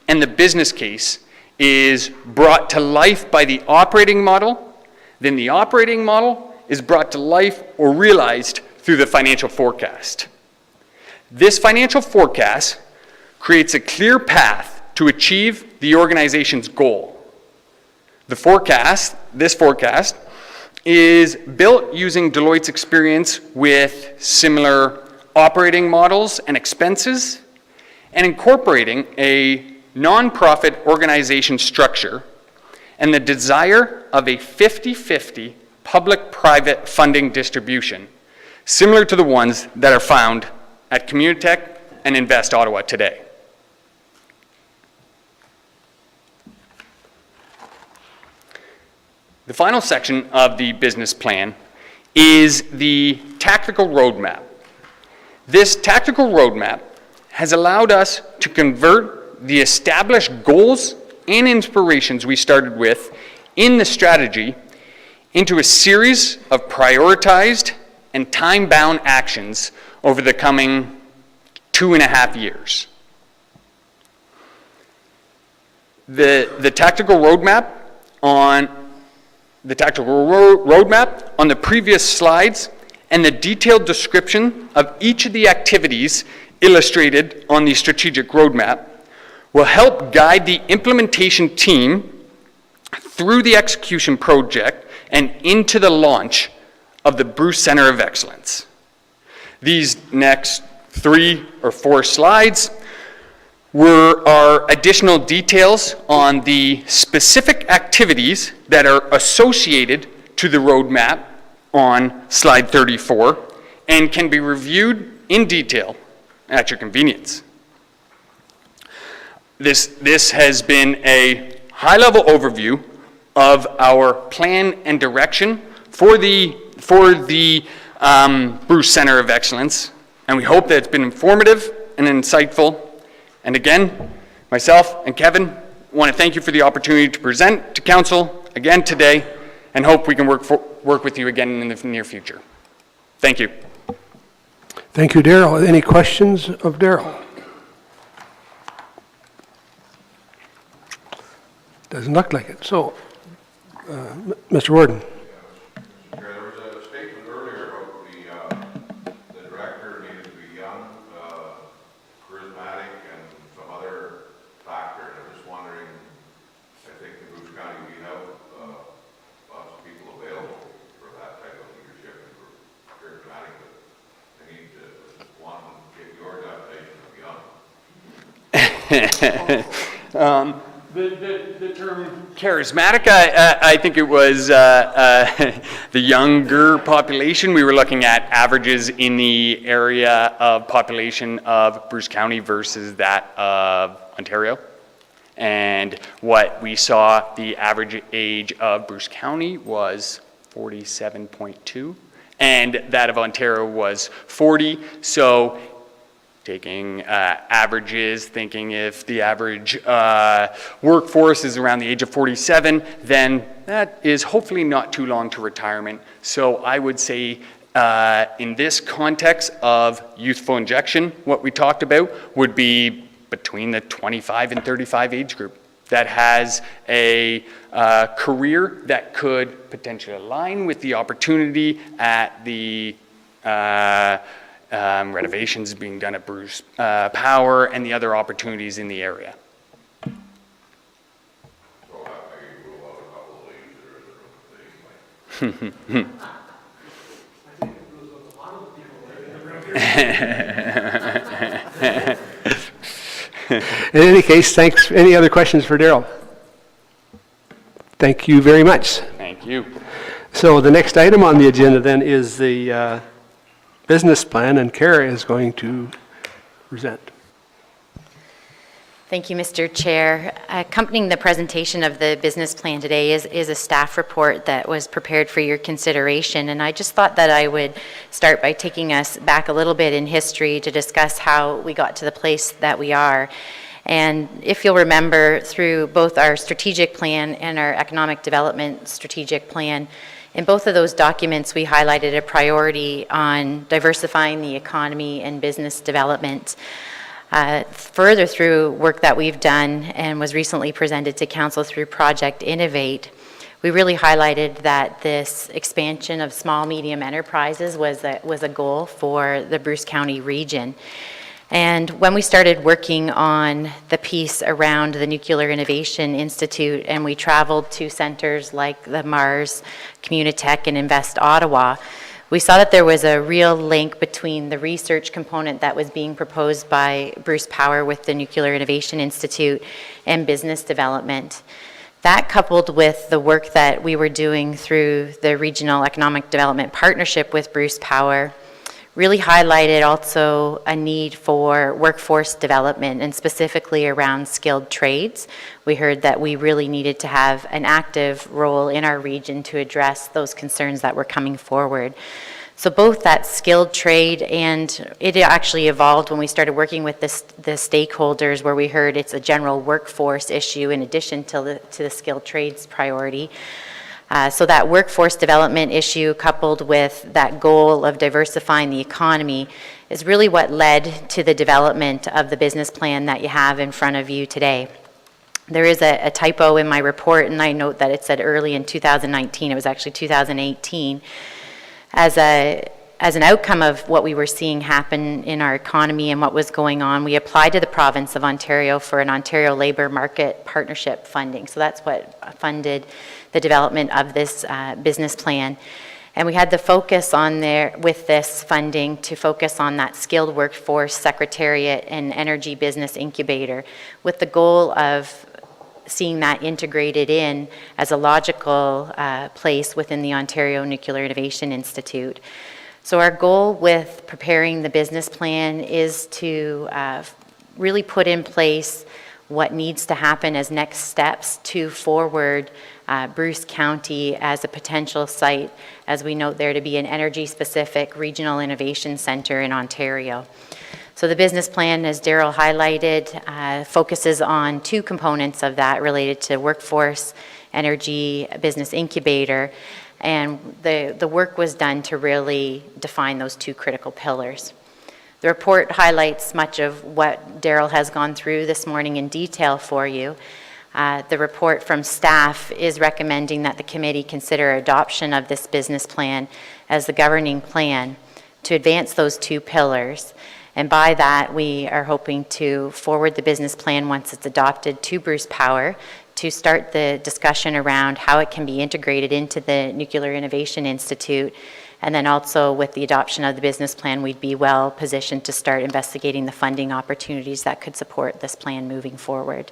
and the business case is brought to life by the operating model, then the operating model is brought to life or realized through the financial forecast. This financial forecast creates a clear path to achieve the organization's goal. This forecast is built using Deloitte's experience with similar operating models and expenses, and incorporating a nonprofit organization structure and the desire of a 50-50 public-private funding distribution, similar to the ones that are found at Communitech and Invest Ottawa today. The final section of the business plan is the tactical roadmap. This tactical roadmap has allowed us to convert the established goals and inspirations we started with in the strategy into a series of prioritized and time-bound actions over the coming 2.5 years. The tactical roadmap on the previous slides and the detailed description of each of the activities illustrated on the strategic roadmap will help guide the implementation team through the execution project and into the launch of the Bruce Center of Excellence. These next 3 or 4 slides are additional details on the specific activities that are associated to the roadmap on slide 34 and can be reviewed in detail at your convenience. This has been a high-level overview of our plan and direction for the Bruce Center of Excellence, and we hope that it's been informative and insightful. And again, myself and Kevin want to thank you for the opportunity to present to Council again today, and hope we can work with you again in the near future. Thank you. Thank you, Darrell. Any questions of Darrell? Doesn't look like it. So, Mr. Warden. There was a statement earlier about the director needed to be young, charismatic, and some other factors. I'm just wondering, I think in Bruce County we have lots of people available for that type of leadership and charismatic, but I need to get your definition of young. The term charismatic, I think it was the younger population. We were looking at averages in the area of population of Bruce County versus that of Ontario. And what we saw, the average age of Bruce County was 47.2, and that of Ontario was 40. So taking averages, thinking if the average workforce is around the age of 47, then that is hopefully not too long to retirement. So I would say in this context of youthful injection, what we talked about would be between the 25 and 35 age group that has a career that could potentially align with the opportunity at the renovations being done at Bruce Power and the other opportunities in the area. So that may rule out a couple of leagues that are in the room. In any case, thanks. Any other questions for Darrell? Thank you very much. Thank you. So the next item on the agenda then is the business plan, and Kara is going to present. Thank you, Mr. Chair. Accompanying the presentation of the business plan today is a staff report that was prepared for your consideration, and I just thought that I would start by taking us back a little bit in history to discuss how we got to the place that we are. And if you'll remember, through both our strategic plan and our economic development strategic plan, in both of those documents, we highlighted a priority on diversifying the economy and business development. Further, through work that we've done and was recently presented to Council through Project Innovate, we really highlighted that this expansion of small, medium enterprises was a goal for the Bruce County region. And when we started working on the piece around the Nuclear Innovation Institute, and we traveled to centers like the Mars, Communitech, and Invest Ottawa, we saw that there was a real link between the research component that was being proposed by Bruce Power with the Nuclear Innovation Institute and business development. That, coupled with the work that we were doing through the Regional Economic Development Partnership with Bruce Power, really highlighted also a need for workforce development, and specifically around skilled trades. We heard that we really needed to have an active role in our region to address those concerns that were coming forward. So both that skilled trade, and it actually evolved when we started working with the stakeholders, where we heard it's a general workforce issue in addition to the skilled trades priority. So that workforce development issue, coupled with that goal of diversifying the economy, is really what led to the development of the business plan that you have in front of you today. There is a typo in my report, and I note that it said early in 2019. It was actually 2018. As an outcome of what we were seeing happen in our economy and what was going on, we applied to the province of Ontario for an Ontario Labour Market Partnership funding. So that's what funded the development of this business plan. And we had the focus on there, with this funding, to focus on that skilled workforce secretariat and energy business incubator, with the goal of seeing that integrated in as a logical place within the Ontario Nuclear Innovation Institute. So our goal with preparing the business plan is to really put in place what needs to happen as next steps to forward Bruce County as a potential site, as we note there to be an energy-specific regional innovation centre in Ontario. So the business plan, as Daryl highlighted, focuses on two components of that related to workforce, energy, business incubator, and the work was done to really define those two critical pillars. The report highlights much of what Daryl has gone through this morning in detail for you. The report from staff is recommending that the committee consider adoption of this business plan as the governing plan to advance those two pillars. And by that, we are hoping to forward the business plan once it's adopted to Bruce Power to start the discussion around how it can be integrated into the Nuclear Innovation Institute. And then also with the adoption of the business plan, we'd be well positioned to start investigating the funding opportunities that could support this plan moving forward.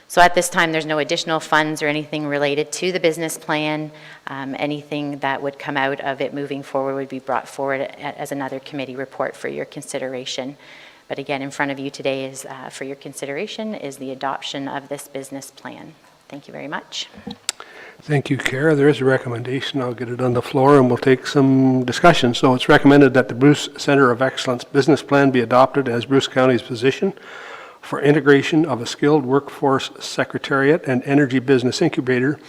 So at this time, there's no additional funds or anything related to the business plan. Anything that would come out of it moving forward would be brought forward as another committee report for your consideration. But again, in front of you today is, for your consideration, is the adoption of this business plan. Thank you very much. Thank you, Kara. There is a recommendation. I'll get it on the floor and we'll take some discussion. So it's recommended that the Bruce Centre of Excellence business plan be adopted as Bruce County's position for integration of a skilled workforce secretariat and energy business incubator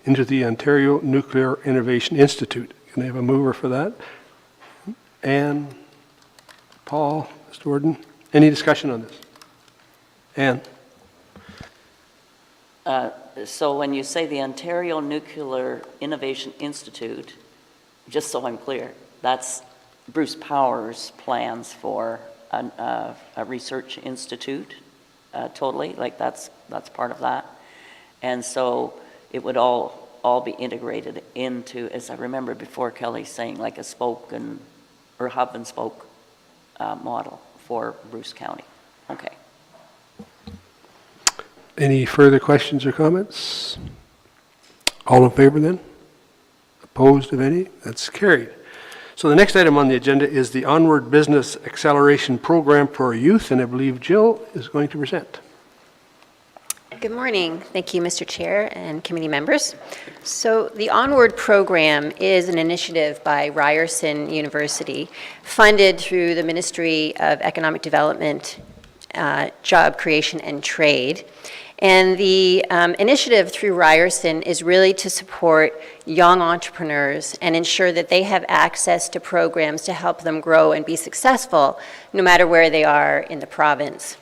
into the Ontario Nuclear Innovation Institute. Can I have a mover for that? Anne, Paul, Mr. Warden, any discussion on this? Anne? So when you say the Ontario Nuclear Innovation Institute, just so I'm clear, that's Bruce Power's plans for a research institute, totally, like that's part of that. And so it would all be integrated into, as I remember before Kelly saying, like a spoke or hub and spoke model for Bruce County. Okay. Any further questions or comments? All in favor then? Opposed, if any? That's carried. So the next item on the agenda is the Onward Business Acceleration Program for Youth, and I believe Jill is going to present. Good morning. Thank you, Mr. Chair and committee members. So the Onward program is an initiative by Ryerson University, funded through the Ministry of Economic Development, Job Creation and Trade. And the initiative through Ryerson is really to support young entrepreneurs and ensure that they have access to programs to help them grow and be successful no matter where they are in the province.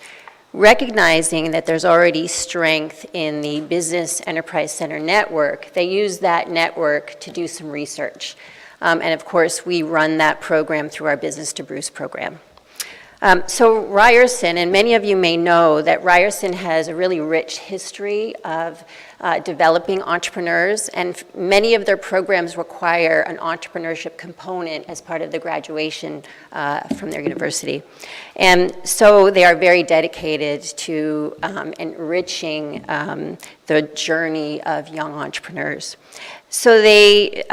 Recognizing that there's already strength in the Business Enterprise Center network, they use that network to do some research. And of course, we run that program through our Business to Bruce program. So Ryerson, and many of you may know that Ryerson has a really rich history of developing entrepreneurs, and many of their programs require an entrepreneurship component as part of the graduation from their university. And so they are very dedicated to enriching the journey of young entrepreneurs. So they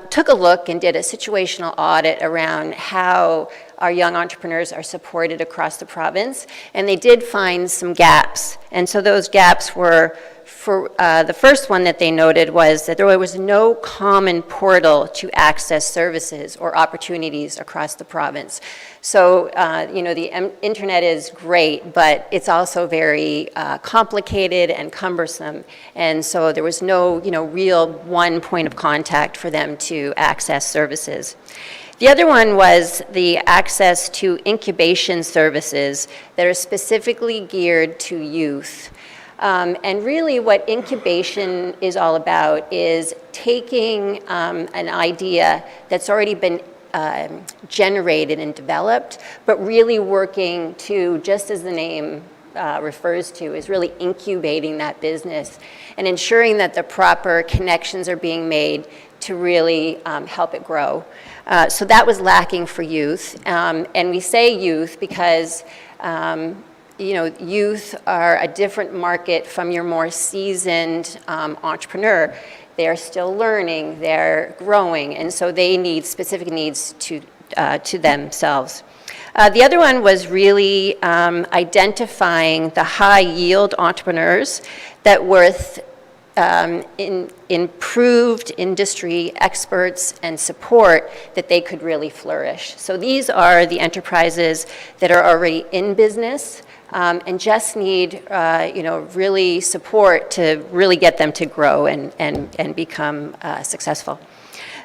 took a look and did a situational audit around how our young entrepreneurs are supported across the province. And they did find some gaps. And so those gaps were, for the first one that they noted was that there was no common portal to access services or opportunities across the province. So, the internet is great, but it's also very complicated and cumbersome. And so there was no, real one point of contact for them to access services. The other one was the access to incubation services that are specifically geared to youth. And really what incubation is all about is taking an idea that's already been generated and developed, but really working to, just as the name refers to, is really incubating that business and ensuring that the proper connections are being made to really help it grow. So that was lacking for youth. And we say youth because youth are a different market from your more seasoned entrepreneur. They're still learning, they're growing, and so they need specific needs to themselves. The other one was really identifying the high-yield entrepreneurs that with improved industry experts and support that they could really flourish. So these are the enterprises that are already in business and just need, really support to really get them to grow and become successful.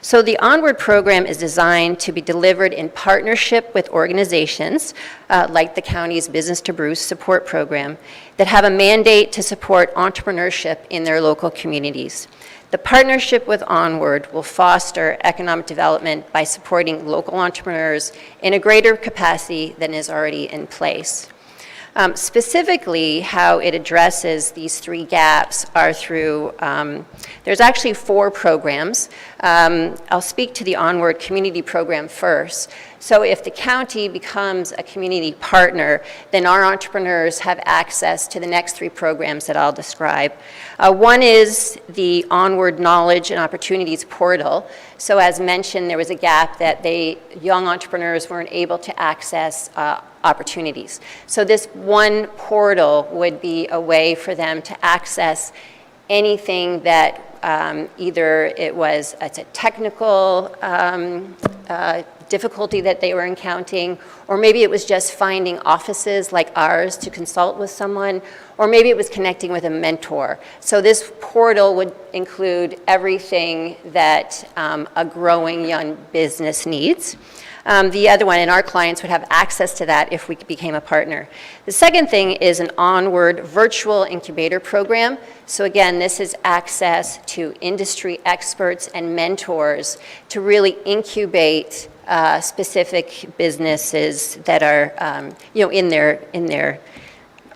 So the Onward program is designed to be delivered in partnership with organizations like the county's Business to Bruce support program that have a mandate to support entrepreneurship in their local communities. The partnership with Onward will foster economic development by supporting local entrepreneurs in a greater capacity than is already in place. Specifically, how it addresses these three gaps are through, there's actually 4 programs. I'll speak to the Onward Community Program first. So if the county becomes a community partner, then our entrepreneurs have access to the next 3 programs that I'll describe. One is the Onward Knowledge and Opportunities Portal. So as mentioned, there was a gap that young entrepreneurs weren't able to access opportunities. So this one portal would be a way for them to access anything that either it's a technical difficulty that they were encountering, or maybe it was just finding offices like ours to consult with someone, or maybe it was connecting with a mentor. So this portal would include everything that a growing young business needs. The other one, and our clients would have access to that if we became a partner. The second thing is an Onward virtual incubator program. So again, this is access to industry experts and mentors to really incubate specific businesses that are, in their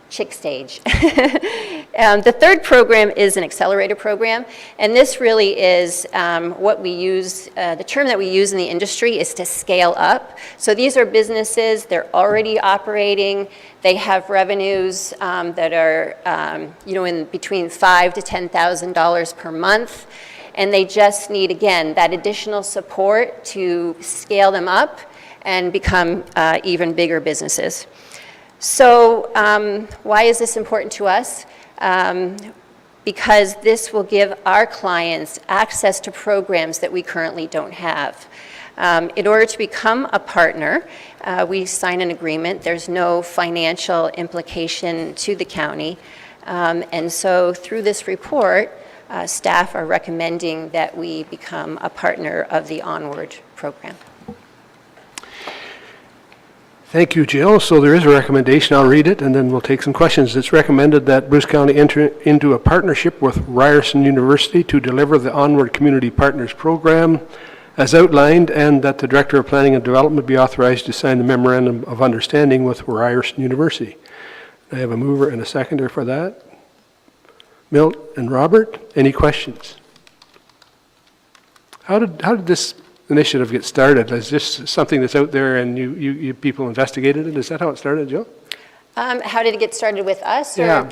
chick stage. The third program is an accelerator program, and this really is what we use, the term that we use in the industry is to scale up. So these are businesses, they're already operating, they have revenues that are, in between $5,000 to $10,000 per month, and they just need, again, that additional support to scale them up and become even bigger businesses. So why is this important to us? Because this will give our clients access to programs that we currently don't have. In order to become a partner, we sign an agreement. There's no financial implication to the county. And so through this report, staff are recommending that we become a partner of the Onward program. Thank you, Jill. So there is a recommendation. I'll read it, and then we'll take some questions. It's recommended that Bruce County enter into a partnership with Ryerson University to deliver the Onward Community Partners Program as outlined, and that the Director of Planning and Development be authorized to sign the Memorandum of Understanding with Ryerson University. I have a mover and a seconder for that. Milt and Robert, any questions? How did this initiative get started? Is this something that's out there and you people investigated it? Is that how it started, Jill? How did it get started with us? Yeah.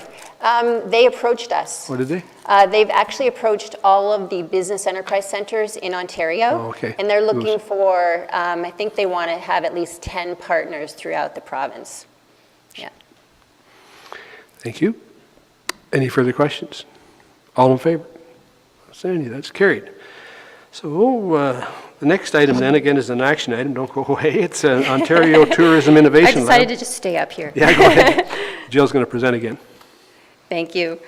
They approached us. What did they? They've actually approached all of the business enterprise centers in Ontario. Oh, okay. And they're looking for, I think they want to have at least 10 partners throughout the province. Yeah. Thank you. Any further questions? All in favor? Sandy, that's carried. So the next item then, again, is an action item. Don't go away. It's an Ontario Tourism I Innovation Lab. decided to just stay up here. Yeah, go ahead. Jill's going to present again. Thank you.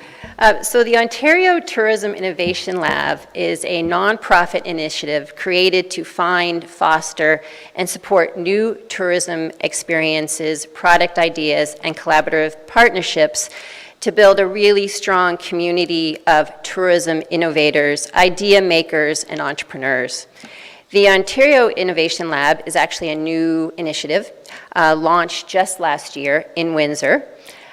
So the Ontario Tourism Innovation Lab is a nonprofit initiative created to find, foster, and support new tourism experiences, product ideas, and collaborative partnerships to build a really strong community of tourism innovators, idea makers, and entrepreneurs. The Ontario Innovation Lab is actually a new initiative launched just last year in Windsor.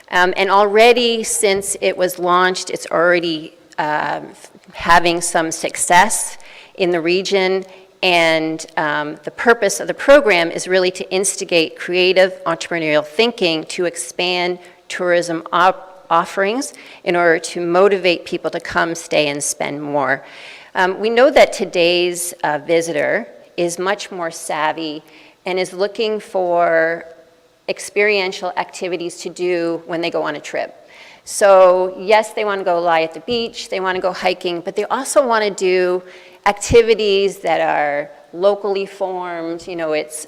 And already since it was launched, it's already having some success in the region. And the purpose of the program is really to instigate creative entrepreneurial thinking to expand tourism offerings in order to motivate people to come, stay, and spend more. We know that today's visitor is much more savvy and is looking for experiential activities to do when they go on a trip. So yes, they want to go lie at the beach, they want to go hiking, but they also want to do activities that are locally formed. You know, it's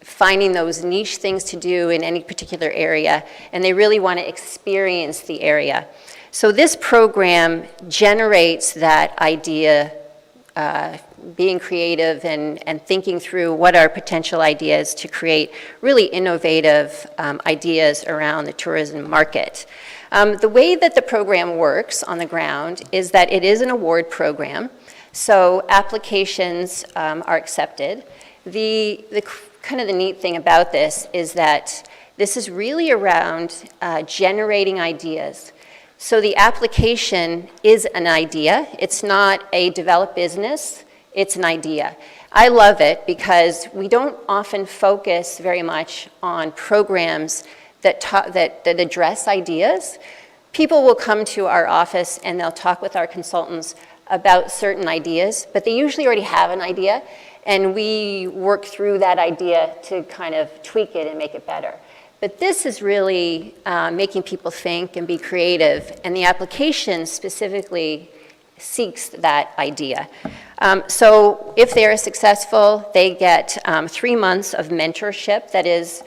finding those niche things to do in any particular area, and they really want to experience the area. So this program generates that idea, being creative and thinking through what are potential ideas to create really innovative ideas around the tourism market. The way that the program works on the ground is that it is an award program, so applications are accepted. The kind of the neat thing about this is that this is really around generating ideas. So the application is an idea. It's not a developed business. It's an idea. I love it because we don't often focus very much on programs that address ideas. People will come to our office and they'll talk with our consultants about certain ideas, but they usually already have an idea, and we work through that idea to kind of tweak it and make it better. But this is really making people think and be creative, and the application specifically seeks that idea. So if they are successful, they get 3 months of mentorship that is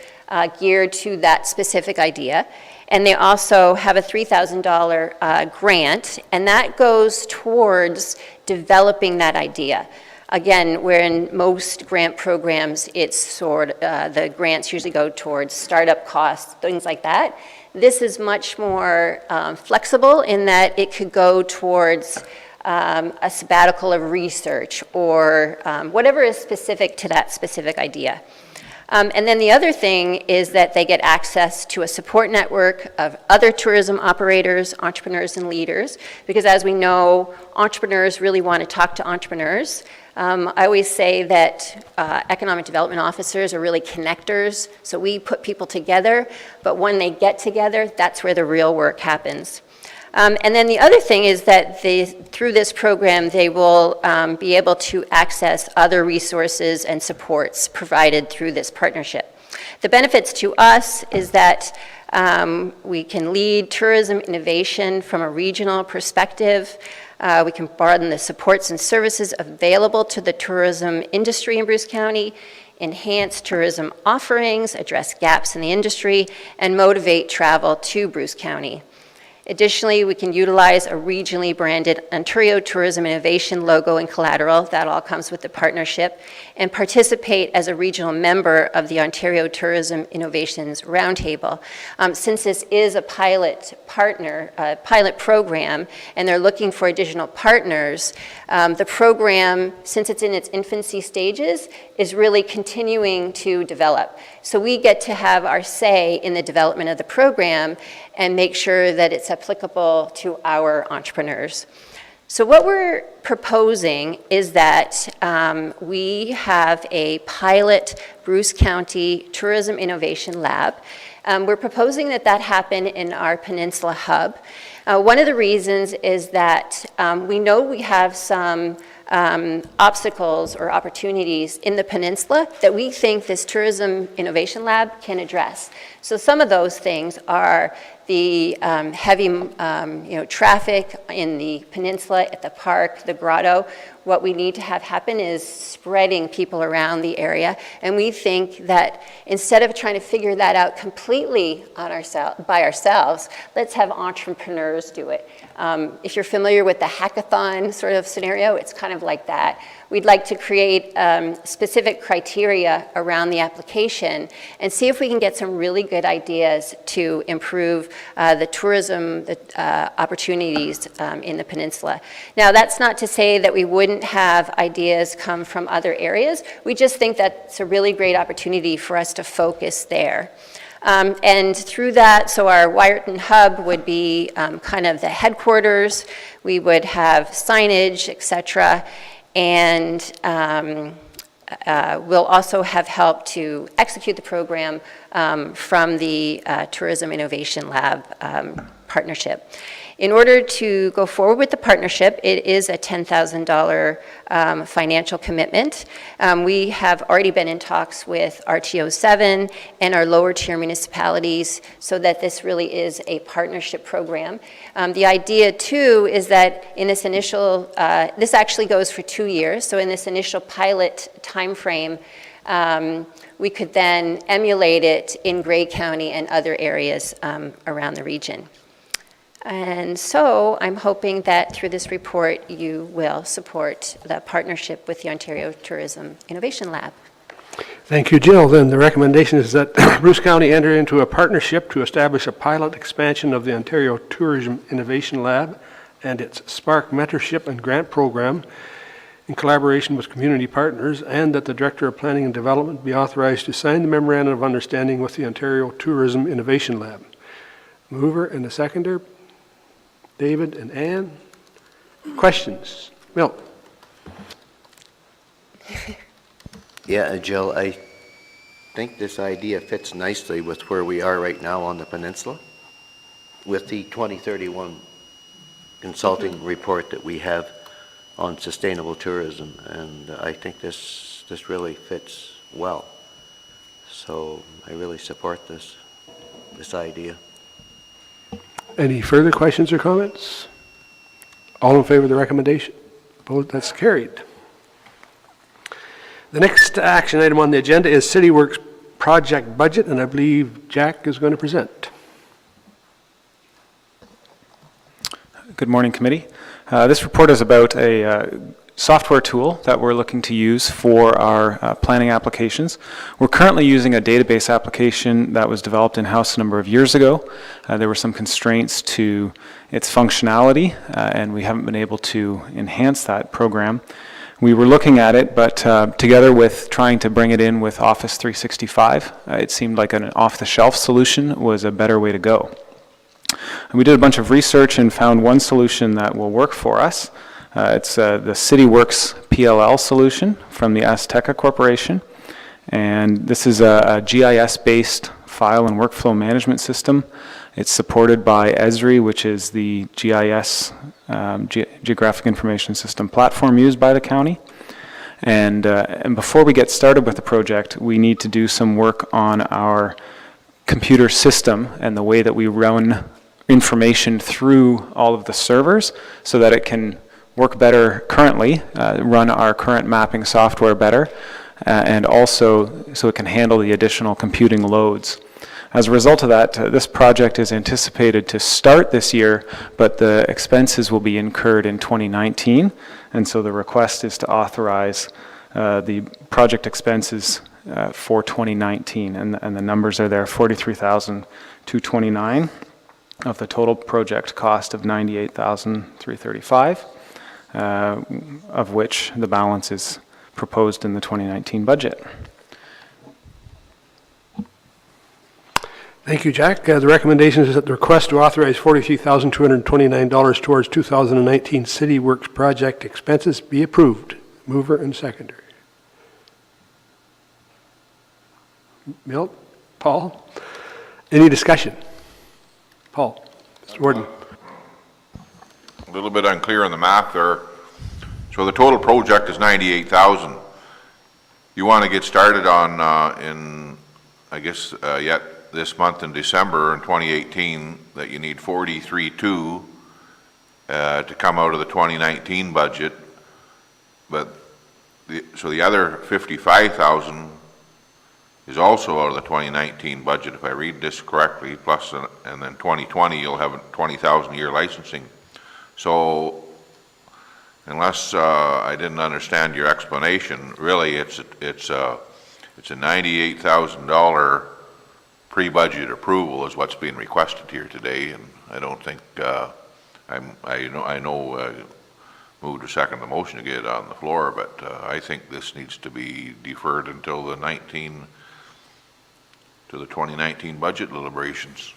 geared to that specific idea. And they also have a $3,000 grant, and that goes towards developing that idea. Again, where in most grant programs, it's the grants usually go towards startup costs, things like that. This is much more flexible in that it could go towards a sabbatical of research or whatever is specific to that specific idea. And then the other thing is that they get access to a support network of other tourism operators, entrepreneurs, and leaders, because as we know, entrepreneurs really want to talk to entrepreneurs. I always say that economic development officers are really connectors, so we put people together, but when they get together, that's where the real work happens. And then the other thing is that through this program, they will be able to access other resources and supports provided through this partnership. The benefits to us is that we can lead tourism innovation from a regional perspective. We can broaden the supports and services available to the tourism industry in Bruce County, enhance tourism offerings, address gaps in the industry, and motivate travel to Bruce County. Additionally, we can utilize a regionally branded Ontario Tourism Innovation logo and collateral, that all comes with the partnership, and participate as a regional member of the Ontario Tourism Innovations Roundtable. Since this is a pilot program, and they're looking for additional partners, the program, since it's in its infancy stages, is really continuing to develop. So we get to have our say in the development of the program and make sure that it's applicable to our entrepreneurs. So what we're proposing is that we have a pilot Bruce County Tourism Innovation Lab. We're proposing that that happen in our Peninsula Hub. One of the reasons is that we know we have some obstacles or opportunities in the peninsula that we think this Tourism Innovation Lab can address. So some of those things are the heavy traffic in the peninsula, at the park, the grotto. What we need to have happen is spreading people around the area. And we think that instead of trying to figure that out completely by ourselves, let's have entrepreneurs do it. If you're familiar with the hackathon sort of scenario, it's kind of like that. We'd like to create specific criteria around the application and see if we can get some really good ideas to improve the tourism opportunities in the peninsula. Now, that's not to say that we wouldn't have ideas come from other areas. We just think that's a really great opportunity for us to focus there. And through that, so our Wyerton Hub would be kind of the headquarters. We would have signage, et cetera. And we'll also have help to execute the program from the Tourism Innovation Lab partnership. In order to go forward with the partnership, it is a $10,000 financial commitment. We have already been in talks with RTO 7 and our lower tier municipalities so that this really is a partnership program. The idea too is that in this initial, this actually goes for 2 years, so in this initial pilot timeframe, we could then emulate it in Grey County and other areas around the region. And so I'm hoping that through this report, you will support the partnership with the Ontario Tourism Innovation Lab. Thank you, Jill. Then the recommendation is that Bruce County enter into a partnership to establish a pilot expansion of the Ontario Tourism Innovation Lab and its Spark Mentorship and Grant Program in collaboration with community partners, and that the Director of Planning and Development be authorized to sign the Memorandum of Understanding with the Ontario Tourism Innovation Lab. Mover and a seconder, David and Ann. Questions? Milt? Yeah, Jill, I think this idea fits nicely with where we are right now on the peninsula with the 2031 consulting report that we have on sustainable tourism, and I think this really fits well. So I really support this idea. Any further questions or comments? All in favor of the recommendation? Opposed? That's carried. The next action item on the agenda is City Works project budget, and I believe Jack is going to present. Good morning, committee. This report is about a software tool that we're looking to use for our planning applications. We're currently using a database application that was developed in-house a number of years ago. There were some constraints to its functionality, and we haven't been able to enhance that program. We were looking at it, but together with trying to bring it in with Office 365, it seemed like an off-the-shelf solution was a better way to go. And we did a bunch of research and found one solution that will work for us. It's the CityWorks PLL solution from the Azteca Corporation. And this is a GIS-based file and workflow management system. It's supported by Esri, which is the GIS, Geographic Information System platform used by the county. And before we get started with the project, we need to do some work on our computer system and the way that we run information through all of the servers so that it can work better currently, run our current mapping software better, and also so it can handle the additional computing loads. As a result of that, this project is anticipated to start this year, but the expenses will be incurred in 2019, and so the request is to authorize the project expenses for 2019, and the numbers are there, $43,229 of the total project cost of $98,335. Of which the balance is proposed in the 2019 budget. Thank you, Jack. The recommendation is that the request to authorize $43,229 towards 2019 City Works project expenses be approved. Mover and seconder. Milt? Paul? Any discussion? Paul? Mr. Warden? A little bit unclear on the math there. So the total project is 98,000. You want to get started on, I guess, yet this month in December in 2018, that you need 43.2 to come out of the 2019 budget. But, so the other 55,000 is also out of the 2019 budget, if I read this correctly, plus, and then 2020, you'll have a 20,000 a year licensing. So, unless I didn't understand your explanation, really it's a $98,000 pre-budget approval is what's being requested here today, and I don't think I know moved to second the motion to get it on the floor, but I think this needs to be deferred until the 2019 budget deliberations.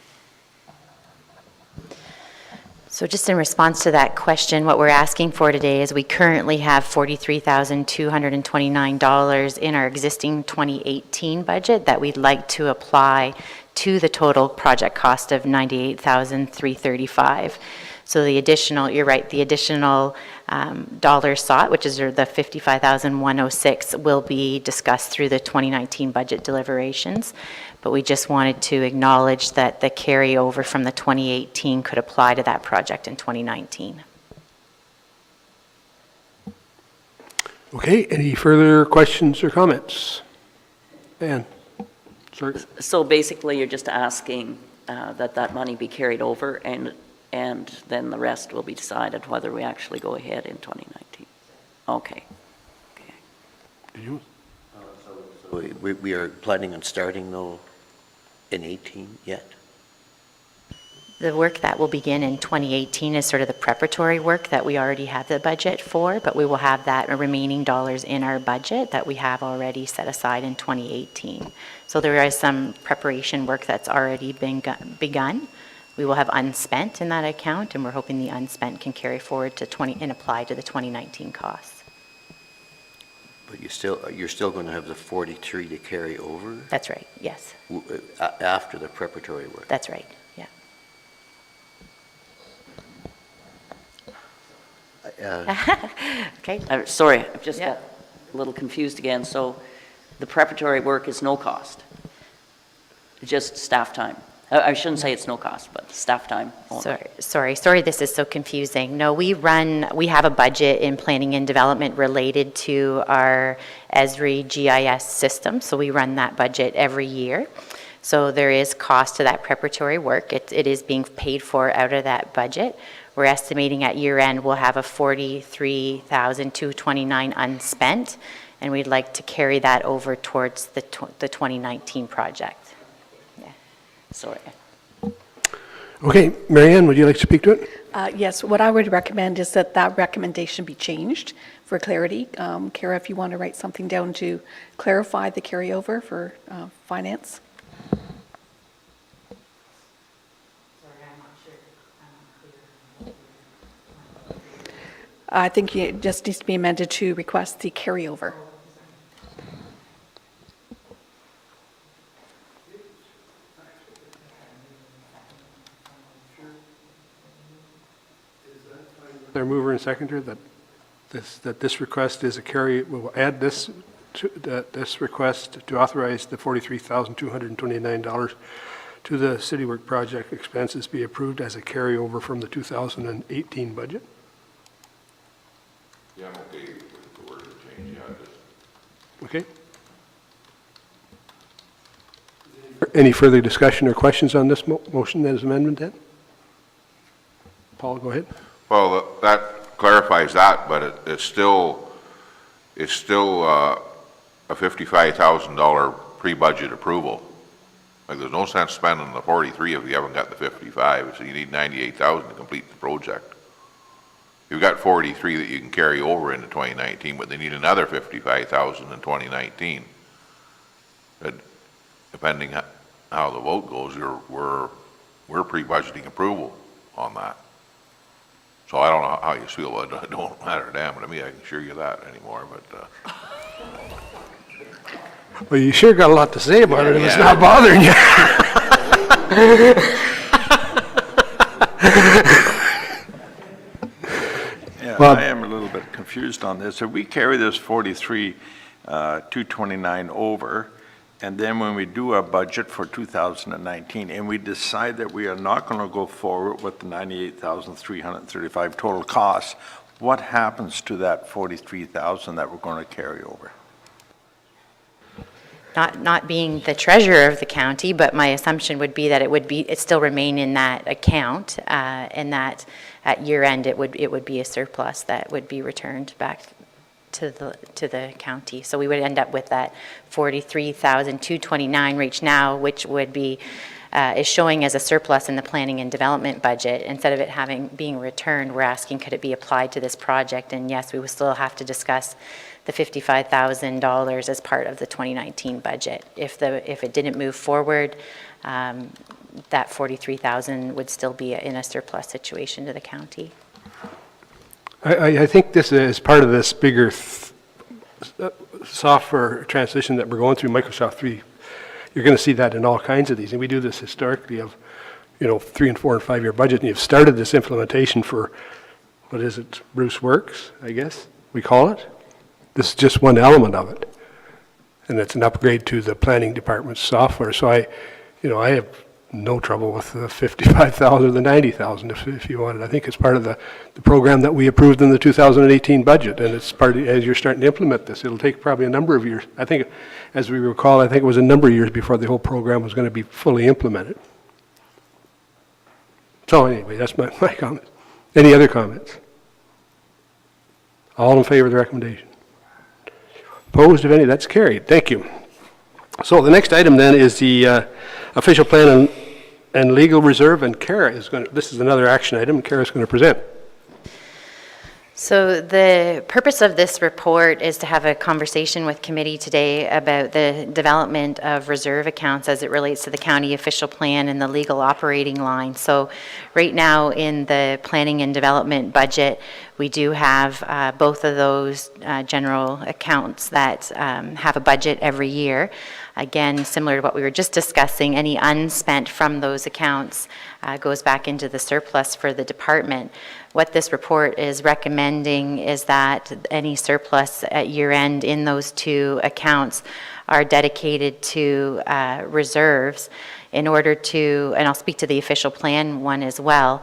So just in response to that question, what we're asking for today is we currently have $43,229 in our existing 2018 budget that we'd like to apply to the total project cost of $98,335. So the additional, you're right, the additional dollars sought, which is the $55,106, will be discussed through the 2019 budget deliberations. But we just wanted to acknowledge that the carryover from the 2018 could apply to that project in 2019. Okay, any further questions or comments? Ann? Sorry. So basically, you're just asking that money be carried over, and then the rest will be decided whether we actually go ahead in 2019. Okay. Did you? So we are planning on starting though in 18 yet? The work that will begin in 2018 is sort of the preparatory work that we already have the budget for, but we will have that remaining dollars in our budget that we have already set aside in 2018. So there is some preparation work that's already been begun. We will have unspent in that account, and we're hoping the unspent can carry forward to and apply to the 2019 costs. But you're still going to have the 43 to carry over? That's right, yes. After the preparatory work? That's right, yeah. Okay. Sorry, I've just got a little confused again. So the preparatory work is no cost? Just staff time? I shouldn't say it's no cost, but staff time only. Sorry, this is so confusing. No, we have a budget in planning and development related to our Esri GIS system, so we run that budget every year. So there is cost to that preparatory work. It is being paid for out of that budget. We're estimating at year end we'll have a $43,229 unspent, and we'd like to carry that over towards the 2019 project. Sorry. Okay, Marianne, would you like to speak to it? Yes, what I would recommend is that recommendation be changed for clarity. Kara, if you want to write something down to clarify the carryover for finance. I think it just needs to be amended to request the carryover. Their mover and seconder that this request is we'll add this request to authorize the $43,229 to the city work project expenses be approved as a carryover from the 2018 budget. Yeah, I'm okay with the word change, Okay. Any further discussion or questions on this motion as amendment then? Paul, go ahead. Well, that clarifies that, but it's still a $55,000 pre-budget approval. Like, there's no sense spending the 43 if you haven't got the 55, so you need 98,000 to complete the project. You've got 43 that you can carry over into 2019, but they need another 55,000 in 2019. But depending how the vote goes, we're pre-budgeting approval on that. So I don't know how you feel, but it don't matter damn to me, I can assure you that anymore, but, Well, you sure got a lot to say about it if it's Yeah. not bothering you. Yeah, Well- I am a little bit confused on this. If we carry this 43, 229 over, and then when we do our budget for 2019, and we decide that we are not going to go forward with the 98,335 total costs, what happens to that 43,000 that we're going to carry over? Not being the treasurer of the county, but my assumption would be that it still remain in that account, and that at year end, it would be a surplus that would be returned back to the county. So we would end up with that 43,229 right now, which would be, is showing as a surplus in the planning and development budget. Instead of it being returned, we're asking, could it be applied to this project? And yes, we will still have to discuss the $55,000 as part of the 2019 budget. If it didn't move forward, that 43,000 would still be in a surplus situation to the county. I think this is part of this bigger software transition that we're going through, Microsoft 3. You're going to see that in all kinds of these, and we do this historically of, 3 and 4 and 5 year budget, and you've started this implementation for, what is it, Bruce Works, I guess we call it. This is just one element of it, and it's an upgrade to the planning department's software. So I have no trouble with the 55,000 or the 90,000 if you want it. I think it's part of the program that we approved in the 2018 budget, and it's part of, as you're starting to implement this, it'll take probably a number of years. I think, as we recall, I think it was a number of years before the whole program was going to be fully implemented. So anyway, that's my comment. Any other comments? All in favor of the recommendation? Opposed, if any? That's carried. Thank you. So the next item then is the official plan and legal reserve, and Kara is going to, this is another action item, Kara is going to present. So the purpose of this report is to have a conversation with committee today about the development of reserve accounts as it relates to the county official plan and the legal operating line. So right now in the planning and development budget, we do have both of those general accounts that have a budget every year. Again, similar to what we were just discussing, any unspent from those accounts goes back into the surplus for the department. What this report is recommending is that any surplus at year end in those two accounts are dedicated to reserves in order to, and I'll speak to the official plan one as well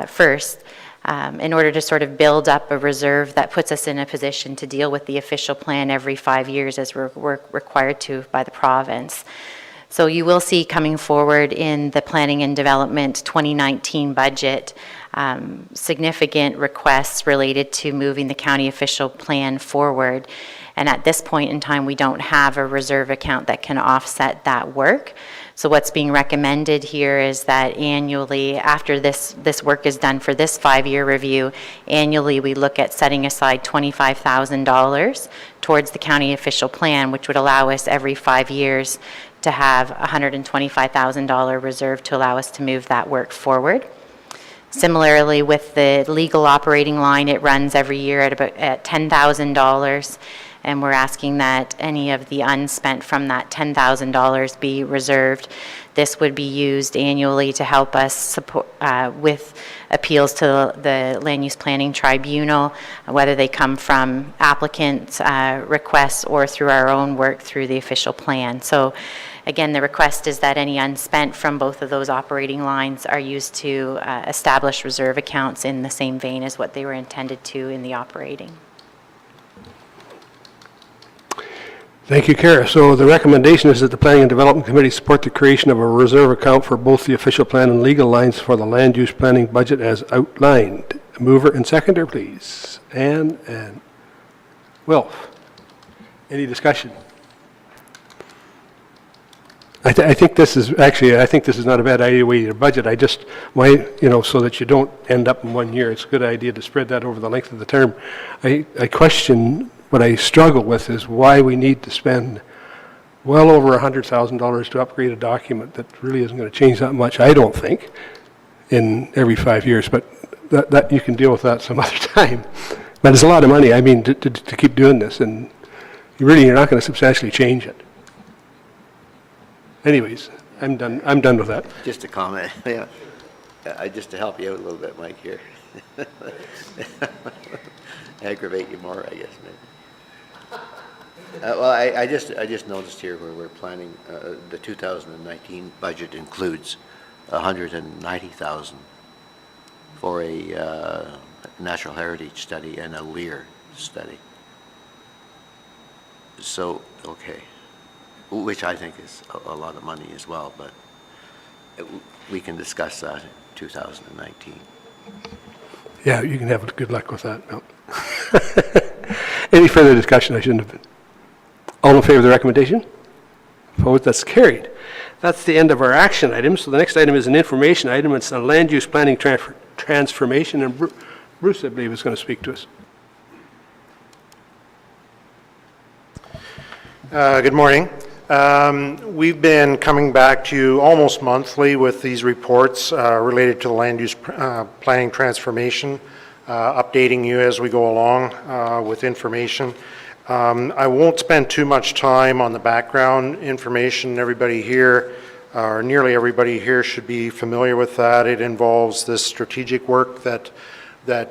first, in order to sort of build up a reserve that puts us in a position to deal with the official plan every 5 years as we're required to by the province. So you will see coming forward in the Planning and Development 2019 budget significant requests related to moving the county official plan forward. And at this point in time, we don't have a reserve account that can offset that work. So what's being recommended here is that annually, after this work is done for this 5-year review, annually we look at setting aside $25,000 towards the county official plan, which would allow us every 5 years to have a $125,000 reserve to allow us to move that work forward. Similarly, with the legal operating line, it runs every year at $10,000, and we're asking that any of the unspent from that $10,000 be reserved. This would be used annually to help us support with appeals to the Land Use Planning Tribunal, whether they come from applicants' requests or through our own work through the official plan. So again, the request is that any unspent from both of those operating lines are used to establish reserve accounts in the same vein as what they were intended to in the operating. Thank you, Kara. So the recommendation is that the Planning and Development Committee support the creation of a reserve account for both the official plan and legal lines for the land use planning budget as outlined. Mover and seconder, please. Ann and Wilf. Any discussion? I think this is actually, I think this is not a bad idea way to budget. I just, so that you don't end up in 1 year, it's a good idea to spread that over the length of the term. I question, what I struggle with is why we need to spend well over $100,000 to upgrade a document that really isn't going to change that much, I don't think, in every 5 years, but that you can deal with that some other time. But it's a lot of money, I mean, to keep doing this, and you're not going to substantially change it. Anyways, I'm done with that. Just a comment, yeah. Just to help you out a little bit, Mike, here. Aggravate you more, I guess, maybe. Well, I just noticed here where we're planning, the 2019 budget includes $190,000 for a natural heritage study and a Lear study. So, okay, which I think is a lot of money as well, but we can discuss that in 2019. Yeah, you can have good luck with that. No. Any further discussion? I shouldn't have been. All in favor of the recommendation? Opposed? That's carried. That's the end of our action items. So the next item is an information item. It's a land use planning transformation, and Bruce, I believe, is going to speak to us. Good morning. We've been coming back to you almost monthly with these reports related to the land use planning transformation, updating you as we go along with information. I won't spend too much time on the background information. Everybody here, or nearly everybody here, should be familiar with that. It involves this strategic work that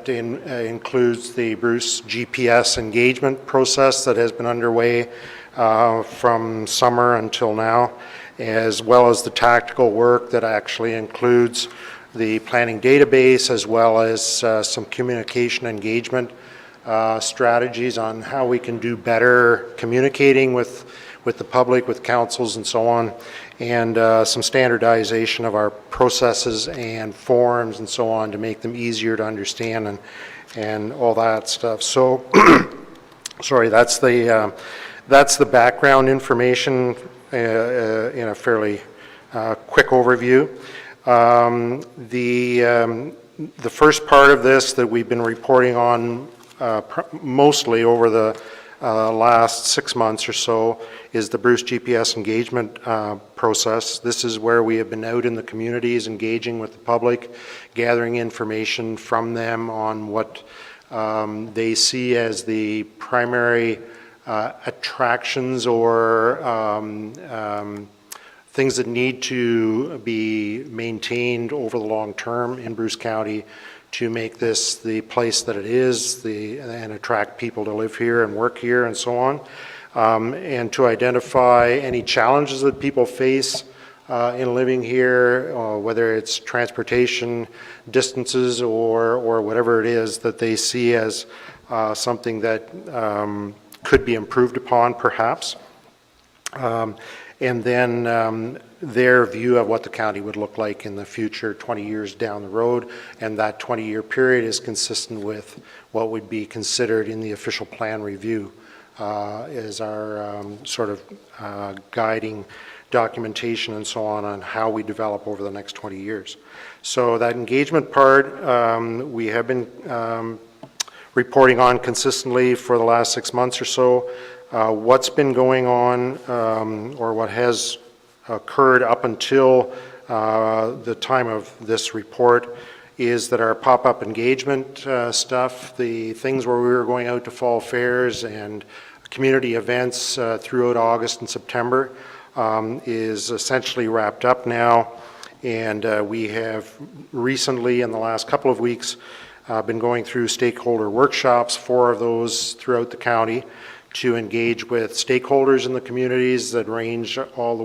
includes the Bruce GPS engagement process that has been underway from summer until now, as well as the tactical work that actually includes the planning database, as well as some communication engagement strategies on how we can do better communicating with the public, with councils and so on, and some standardization of our processes and forms and so on to make them easier to understand and all that stuff. So, sorry, that's the background information in a fairly quick overview. The first part of this that we've been reporting on mostly over the last 6 months or so is the Bruce GPS engagement process. This is where we have been out in the communities engaging with the public, gathering information from them on what they see as the primary attractions or things that need to be maintained over the long term in Bruce County to make this the place that it is, and attract people to live here and work here and so on, and to identify any challenges that people face in living here, whether it's transportation, distances, or whatever it is that they see as something that could be improved upon, perhaps. And then their view of what the county would look like in the future 20 years down the road, and that 20-year period is consistent with what would be considered in the official plan review as our sort of guiding documentation and so on how we develop over the next 20 years. So that engagement part we have been reporting on consistently for the last 6 months or so. What's been going on or what has occurred up until the time of this report is that our pop-up engagement stuff, the things where we were going out to fall fairs and community events throughout August and September is essentially wrapped up now, and we have recently in the last couple of weeks been going through stakeholder workshops, 4 of those throughout the county, to engage with stakeholders in the communities that range all the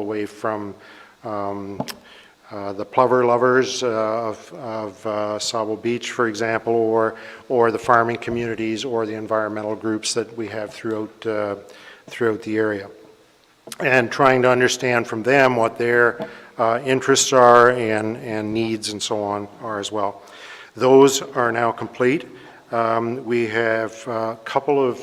way from the plover lovers of Sable Beach, for example, or the farming communities, or the environmental groups that we have throughout the area, and trying to understand from them what their interests are and needs and so on are as well. Those are now complete. We have a couple of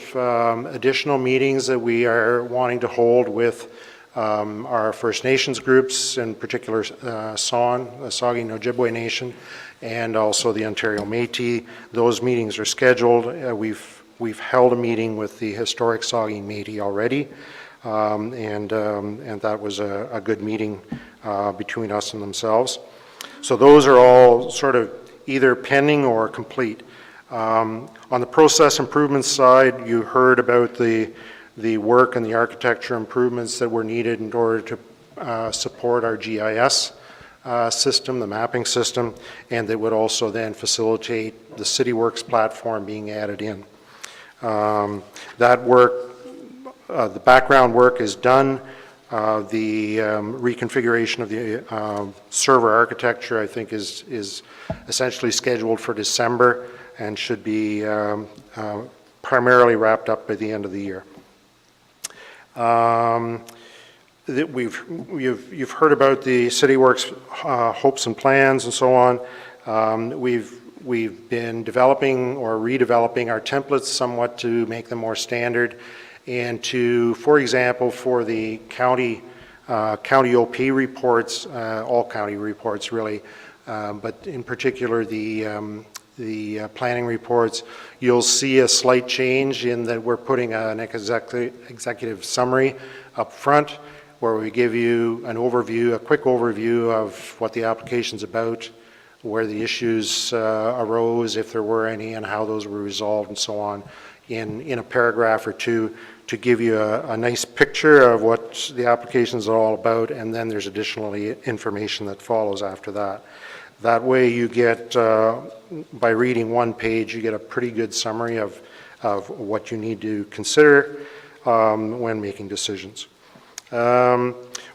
additional meetings that we are wanting to hold with our First Nations groups, in particular SON, the Saugeen Ojibwe Nation, and also the Ontario Métis. Those meetings are scheduled. We've held a meeting with the historic Saugeen Métis already. and that was a good meeting between us and themselves. So those are all sort of either pending or complete. On the process improvement side, you heard about the work and the architecture improvements that were needed in order to support our GIS system, the mapping system, and that would also then facilitate the CityWorks platform being added in. That work, the background work is done. The reconfiguration of the server architecture, I think, is essentially scheduled for December and should be primarily wrapped up by the end of the year. You've heard about the CityWorks hopes and plans and so on. We've been developing or redeveloping our templates somewhat to make them more standard, and to, for example, for the county OP reports, all county reports really, but in particular the planning reports, you'll see a slight change in that we're putting an executive summary up front where we give you an overview, a quick overview of what the application's about, where the issues arose, if there were any, and how those were resolved and so on, in a paragraph or two, to give you a nice picture of what the application is all about, and then there's additional information that follows after that. That way you get, by reading one page, you get a pretty good summary of what you need to consider when making decisions.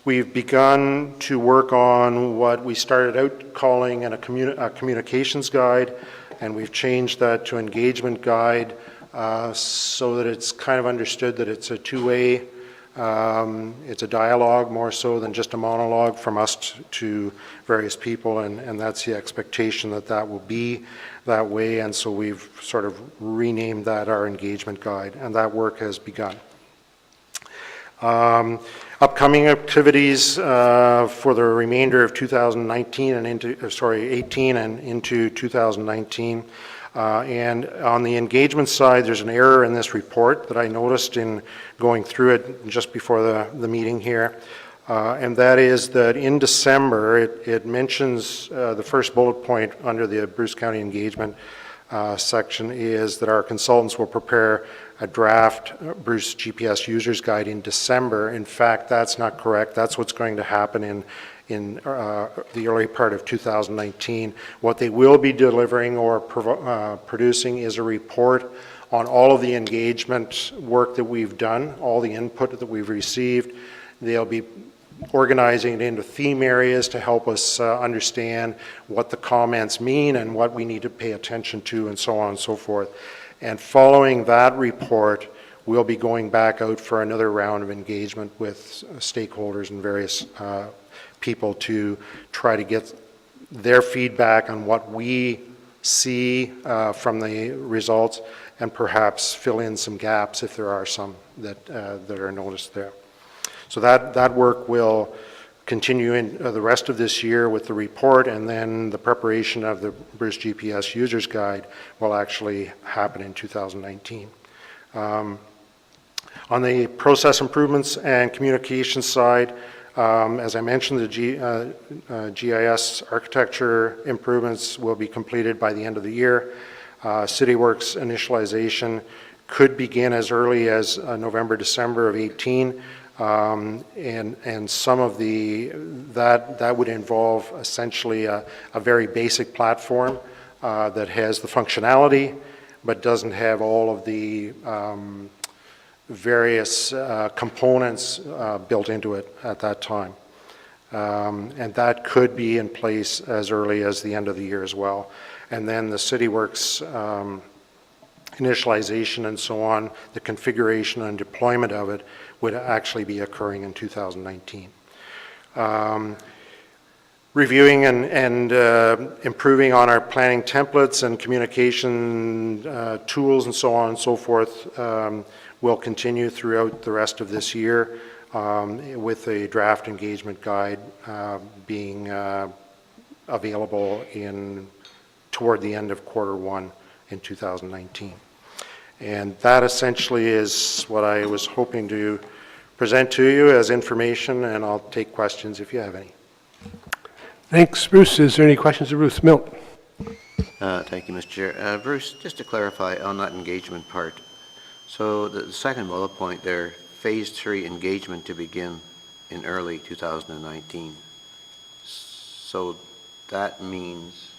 We've begun to work on what we started out calling a communications guide, and we've changed that to engagement guide so that it's kind of understood that it's a two-way, it's a dialogue more so than just a monologue from us to various people, and that's the expectation that that will be that way, and so we've sort of renamed that our engagement guide, and that work has begun. Upcoming activities for the remainder of 2019 and into, 18 and into 2019. And on the engagement side, there's an error in this report that I noticed in going through it just before the meeting here. And that is that in December, it mentions the first bullet point under the Bruce County engagement section is that our consultants will prepare a draft Bruce GPS Users Guide in December. In fact, that's not correct. That's what's going to happen in the early part of 2019. What they will be delivering or producing is a report on all of the engagement work that we've done, all the input that we've received. They'll be organizing it into theme areas to help us understand what the comments mean and what we need to pay attention to and so on and so forth. And following that report, we'll be going back out for another round of engagement with stakeholders and various people to try to get their feedback on what we see from the results and perhaps fill in some gaps if there are some that are noticed there. So that work will continue in the rest of this year with the report, and then the preparation of the Bruce GPS Users Guide will actually happen in 2019. On the process improvements and communication side, as I mentioned, the GIS architecture improvements will be completed by the end of the year. CityWorks initialization could begin as early as November, December of 18. And some of that would involve essentially a very basic platform that has the functionality but doesn't have all of the various components built into it at that time. And that could be in place as early as the end of the year as well. And then the CityWorks initialization and so on, the configuration and deployment of it would actually be occurring in 2019. Reviewing and improving on our planning templates and communication tools and so on and so forth will continue throughout the rest of this year with a draft engagement guide being available toward the end of Q1 in 2019. And that essentially is what I was hoping to present to you as information, and I'll take questions if you have any. Thanks, Bruce. Is there any questions of Bruce Milton? Thank you, Mr. Chair. Bruce, just to clarify on that engagement part, so the second bullet point there, Phase 3 engagement to begin in early 2019. So that means...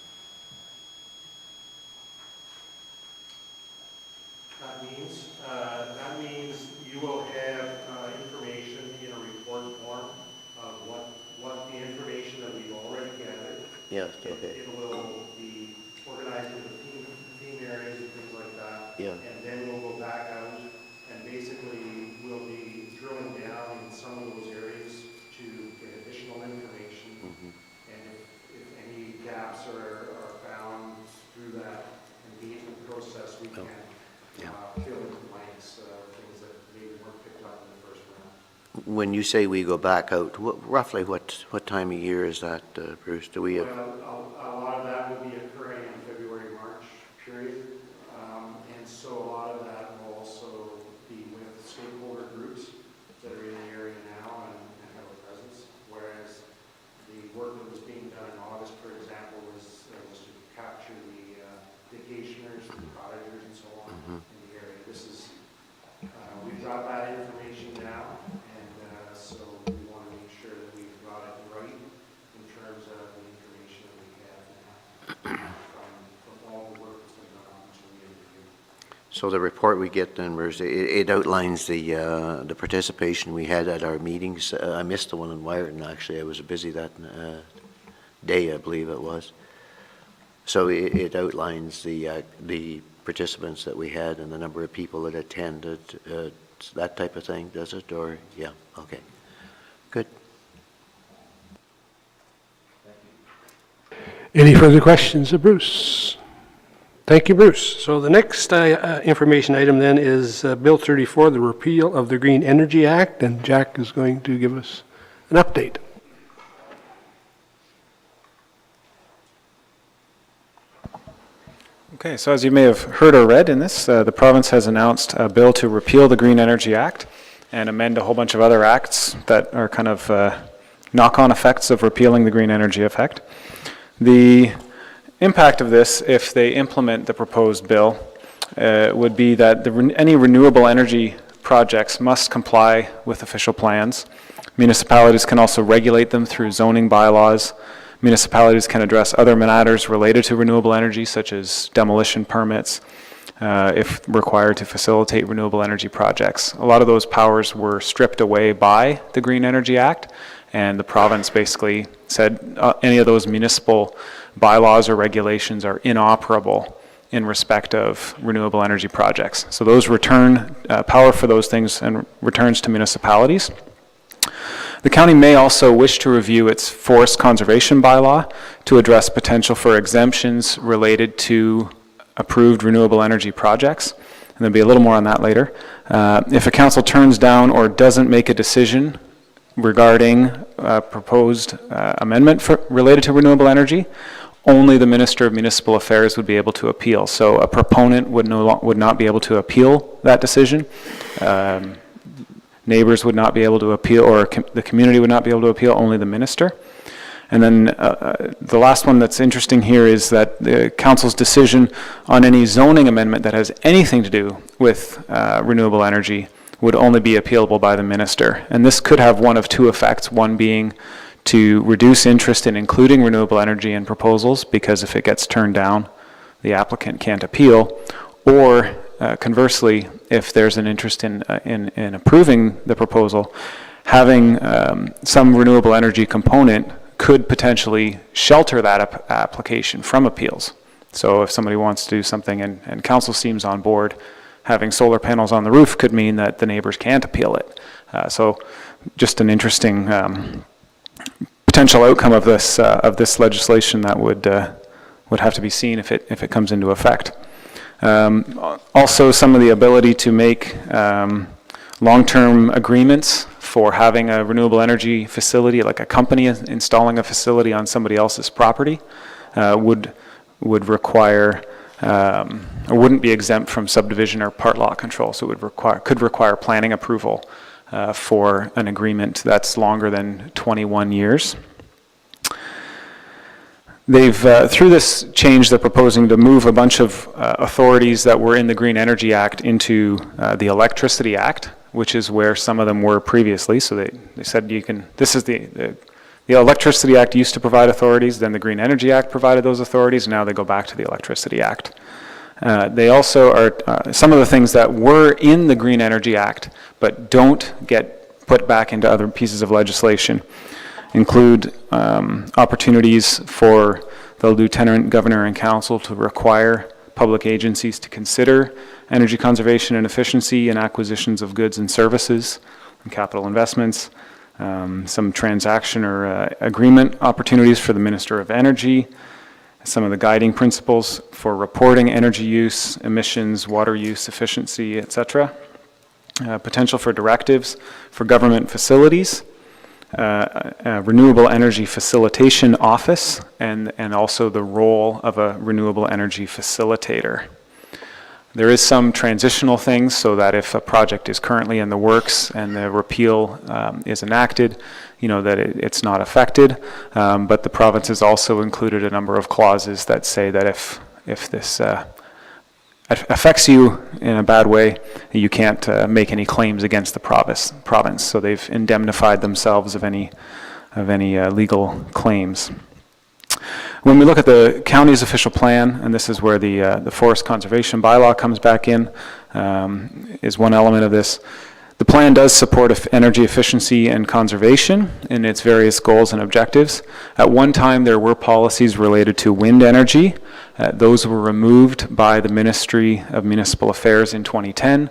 That means you will have information in a report form of what the information that we've already gathered. Yes, okay. It will be organized into theme areas and things like that. Yeah. And then we'll go back out and basically we'll be drilling down in some of those areas to get additional information. And if any gaps are found through that engagement process, we can fill in the blanks, things that maybe weren't picked up in the first round. When you say we go back out, roughly what time of year is that, Bruce? Do we have... Well, a lot of that will be occurring in February, March period. And so a lot of that will also be with stakeholder groups that are in the area now and have a presence. Whereas the work that was being done in August, for example, was to capture the vacationers, the cottagers, and so on in the area. This is, we've got that information now, and so we want to make sure that we've got it right in terms of the information that we have now from all the work that's been done on until the end of the year. So the report we get then, Bruce, it outlines the participation we had at our meetings. I missed the one in Wyerton, actually. I was busy that day, I believe it was. So it outlines the participants that we had and the number of people that attended, that type of thing, does it? Or, yeah, okay. Good. Any further questions of Bruce? Thank you, Bruce. So the next information item then is Bill 34, the repeal of the Green Energy Act, and Jack is going to give us an update. Okay, so as you may have heard or read in this, the province has announced a bill to repeal the Green Energy Act and amend a whole bunch of other acts that are kind of knock-on effects of repealing the Green Energy Act. The impact of this, if they implement the proposed bill, would be that any renewable energy projects must comply with official plans. Municipalities can also regulate them through zoning bylaws. Municipalities can address other matters related to renewable energy, such as demolition permits, if required to facilitate renewable energy projects. A lot of those powers were stripped away by the Green Energy Act, and the province basically said any of those municipal bylaws or regulations are inoperable in respect of renewable energy projects. So those return power for those things and returns to municipalities. The county may also wish to review its forest conservation bylaw to address potential for exemptions related to approved renewable energy projects. And there'll be a little more on that later. If a council turns down or doesn't make a decision regarding a proposed amendment related to renewable energy, only the Minister of Municipal Affairs would be able to appeal. So a proponent would not be able to appeal that decision. Neighbors would not be able to appeal, or the community would not be able to appeal, only the minister. And then the last one that's interesting here is that the council's decision on any zoning amendment that has anything to do with renewable energy would only be appealable by the minister. And this could have one of two effects, one being to reduce interest in including renewable energy in proposals, because if it gets turned down, the applicant can't appeal, or conversely, if there's an interest in approving the proposal, having some renewable energy component could potentially shelter that application from appeals. So if somebody wants to do something and council seems on board, having solar panels on the roof could mean that the neighbors can't appeal it. So just an interesting potential outcome of this legislation that would have to be seen if it comes into effect. Also, some of the ability to make long-term agreements for having a renewable energy facility, like a company installing a facility on somebody else's property, would require, or wouldn't be exempt from subdivision or part lot control. So it could require planning approval for an agreement that's longer than 21 years. They've, through this change, they're proposing to move a bunch of authorities that were in the Green Energy Act into the Electricity Act, which is where some of them were previously. So they said you can, this is the Electricity Act used to provide authorities, then the Green Energy Act provided those authorities, now they go back to the Electricity Act. They also are, some of the things that were in the Green Energy Act but don't get put back into other pieces of legislation include opportunities for the Lieutenant Governor and Council to require public agencies to consider energy conservation and efficiency in acquisitions of goods and services and capital investments, some transaction or agreement opportunities for the Minister of Energy, some of the guiding principles for reporting energy use, emissions, water use, efficiency, etc. Potential for directives for government facilities, a renewable energy facilitation office, and also the role of a renewable energy facilitator. There is some transitional things so that if a project is currently in the works and the repeal is enacted, you know, that it's not affected. But the province has also included a number of clauses that say that if this affects you in a bad way, you can't make any claims against the province. So they've indemnified themselves of any legal claims. When we look at the county's official plan, and this is where the forest conservation bylaw comes back in, is one element of this. The plan does support energy efficiency and conservation in its various goals and objectives. At one time, there were policies related to wind energy. Those were removed by the Ministry of Municipal Affairs in 2010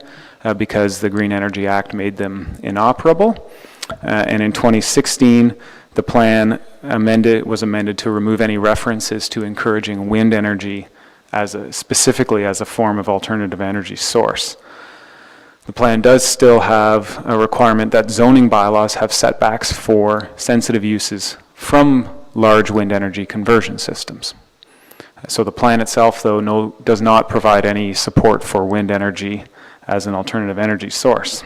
because the Green Energy Act made them inoperable. And in 2016, the plan was amended to remove any references to encouraging wind energy specifically as a form of alternative energy source. The plan does still have a requirement that zoning bylaws have setbacks for sensitive uses from large wind energy conversion systems. So the plan itself, though, does not provide any support for wind energy as an alternative energy source.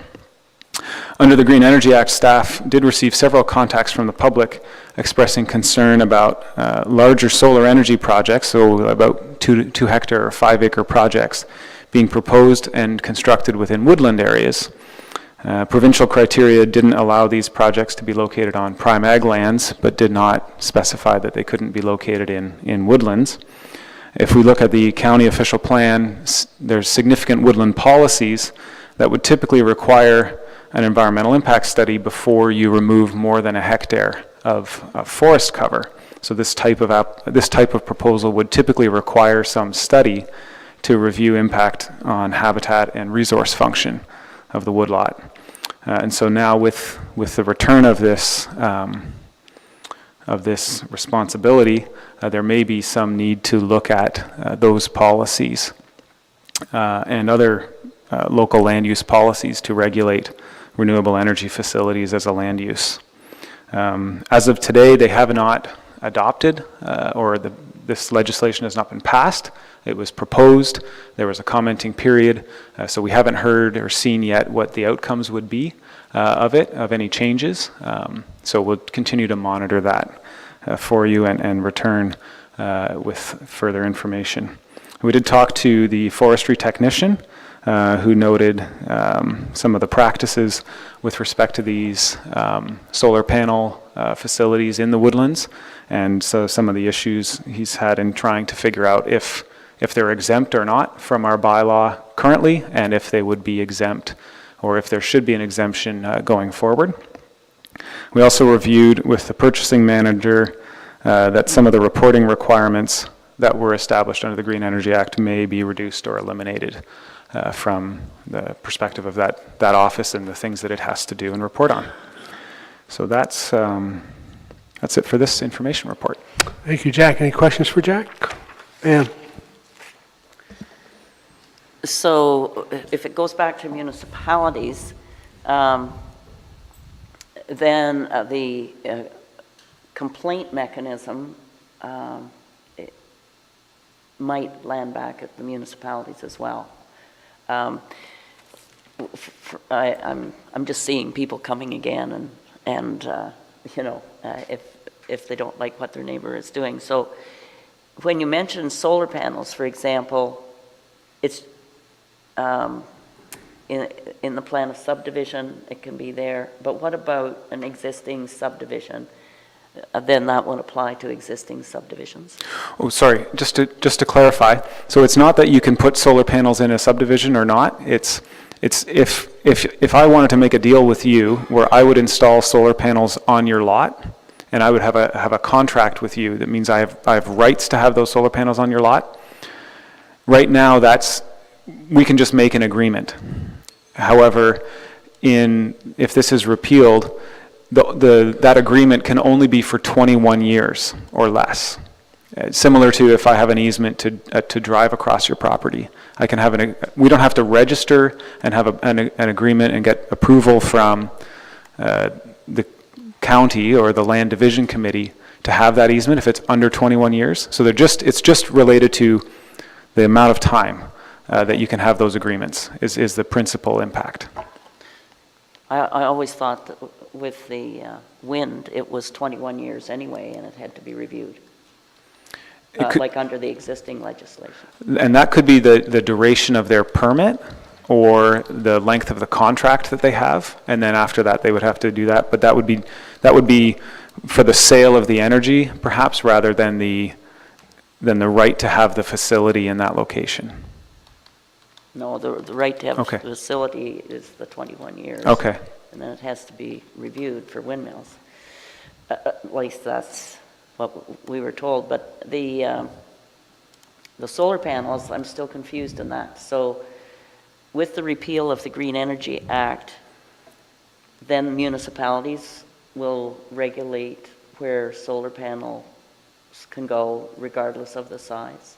Under the Green Energy Act, staff did receive several contacts from the public expressing concern about larger solar energy projects, so about 2 hectare or 5 acre projects being proposed and constructed within woodland areas. Provincial criteria didn't allow these projects to be located on prime ag lands, but did not specify that they couldn't be located in woodlands. If we look at the county official plan, there's significant woodland policies that would typically require an environmental impact study before you remove more than 1 hectare of forest cover. So this type of proposal would typically require some study to review impact on habitat and resource function of the woodlot. And so now with the return of this responsibility, there may be some need to look at those policies and other local land use policies to regulate renewable energy facilities as a land use. As of today, they have not adopted this legislation has not been passed. It was proposed. There was a commenting period. So we haven't heard or seen yet what the outcomes would be of any changes. So we'll continue to monitor that for you and return with further information. We did talk to the forestry technician who noted some of the practices with respect to these solar panel facilities in the woodlands, and so some of the issues he's had in trying to figure out if they're exempt or not from our bylaw currently, and if they would be exempt, or if there should be an exemption going forward. We also reviewed with the purchasing manager that some of the reporting requirements that were established under the Green Energy Act may be reduced or eliminated from the perspective of that office and the things that it has to do and report on. So that's it for this information report. Thank you, Jack. Any questions for Jack? Ann? So if it goes back to municipalities, then the complaint mechanism it might land back at the municipalities as well. I'm just seeing people coming again and if they don't like what their neighbor is doing. So when you mention solar panels, for example, it's in the plan of subdivision, it can be there. But what about an existing subdivision? Then that won't apply to existing subdivisions. Oh, sorry, just to clarify, so it's not that you can put solar panels in a subdivision or not, it's if I wanted to make a deal with you where I would install solar panels on your lot, and I would have a contract with you, that means I have rights to have those solar panels on your lot. Right now, we can just make an agreement. However, if this is repealed, that agreement can only be for 21 years or less. Similar to if I have an easement to drive across your property. I can have we don't have to register and have an agreement and get approval from the county or the land division committee to have that easement if it's under 21 years. So it's just related to the amount of time that you can have those agreements is the principal impact. I always thought that with the wind, it was 21 years anyway, and it had to be reviewed, like under the existing legislation. And that could be the duration of their permit or the length of the contract that they have, and then after that they would have to do that. But that would be for the sale of the energy, perhaps, rather than the right to have the facility in that location. No, the right to have Okay. the facility is the 21 years. Okay. And then it has to be reviewed for windmills. At least that's what we were told. But the solar panels, I'm still confused in that. So with the repeal of the Green Energy Act, then municipalities will regulate where solar panels can go regardless of the size.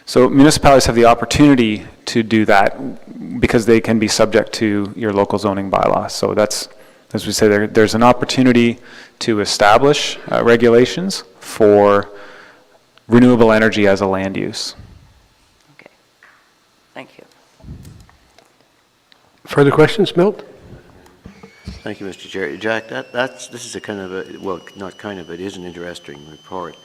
So municipalities have the opportunity to do that because they can be subject to your local zoning bylaw. So that's, as we say, there's an opportunity to establish regulations for renewable energy as a land use. Okay, thank you. Further questions, Milt? Thank you, Mr. Chair. Jack, this is a kind of a, well, not kind of, it is an interesting report,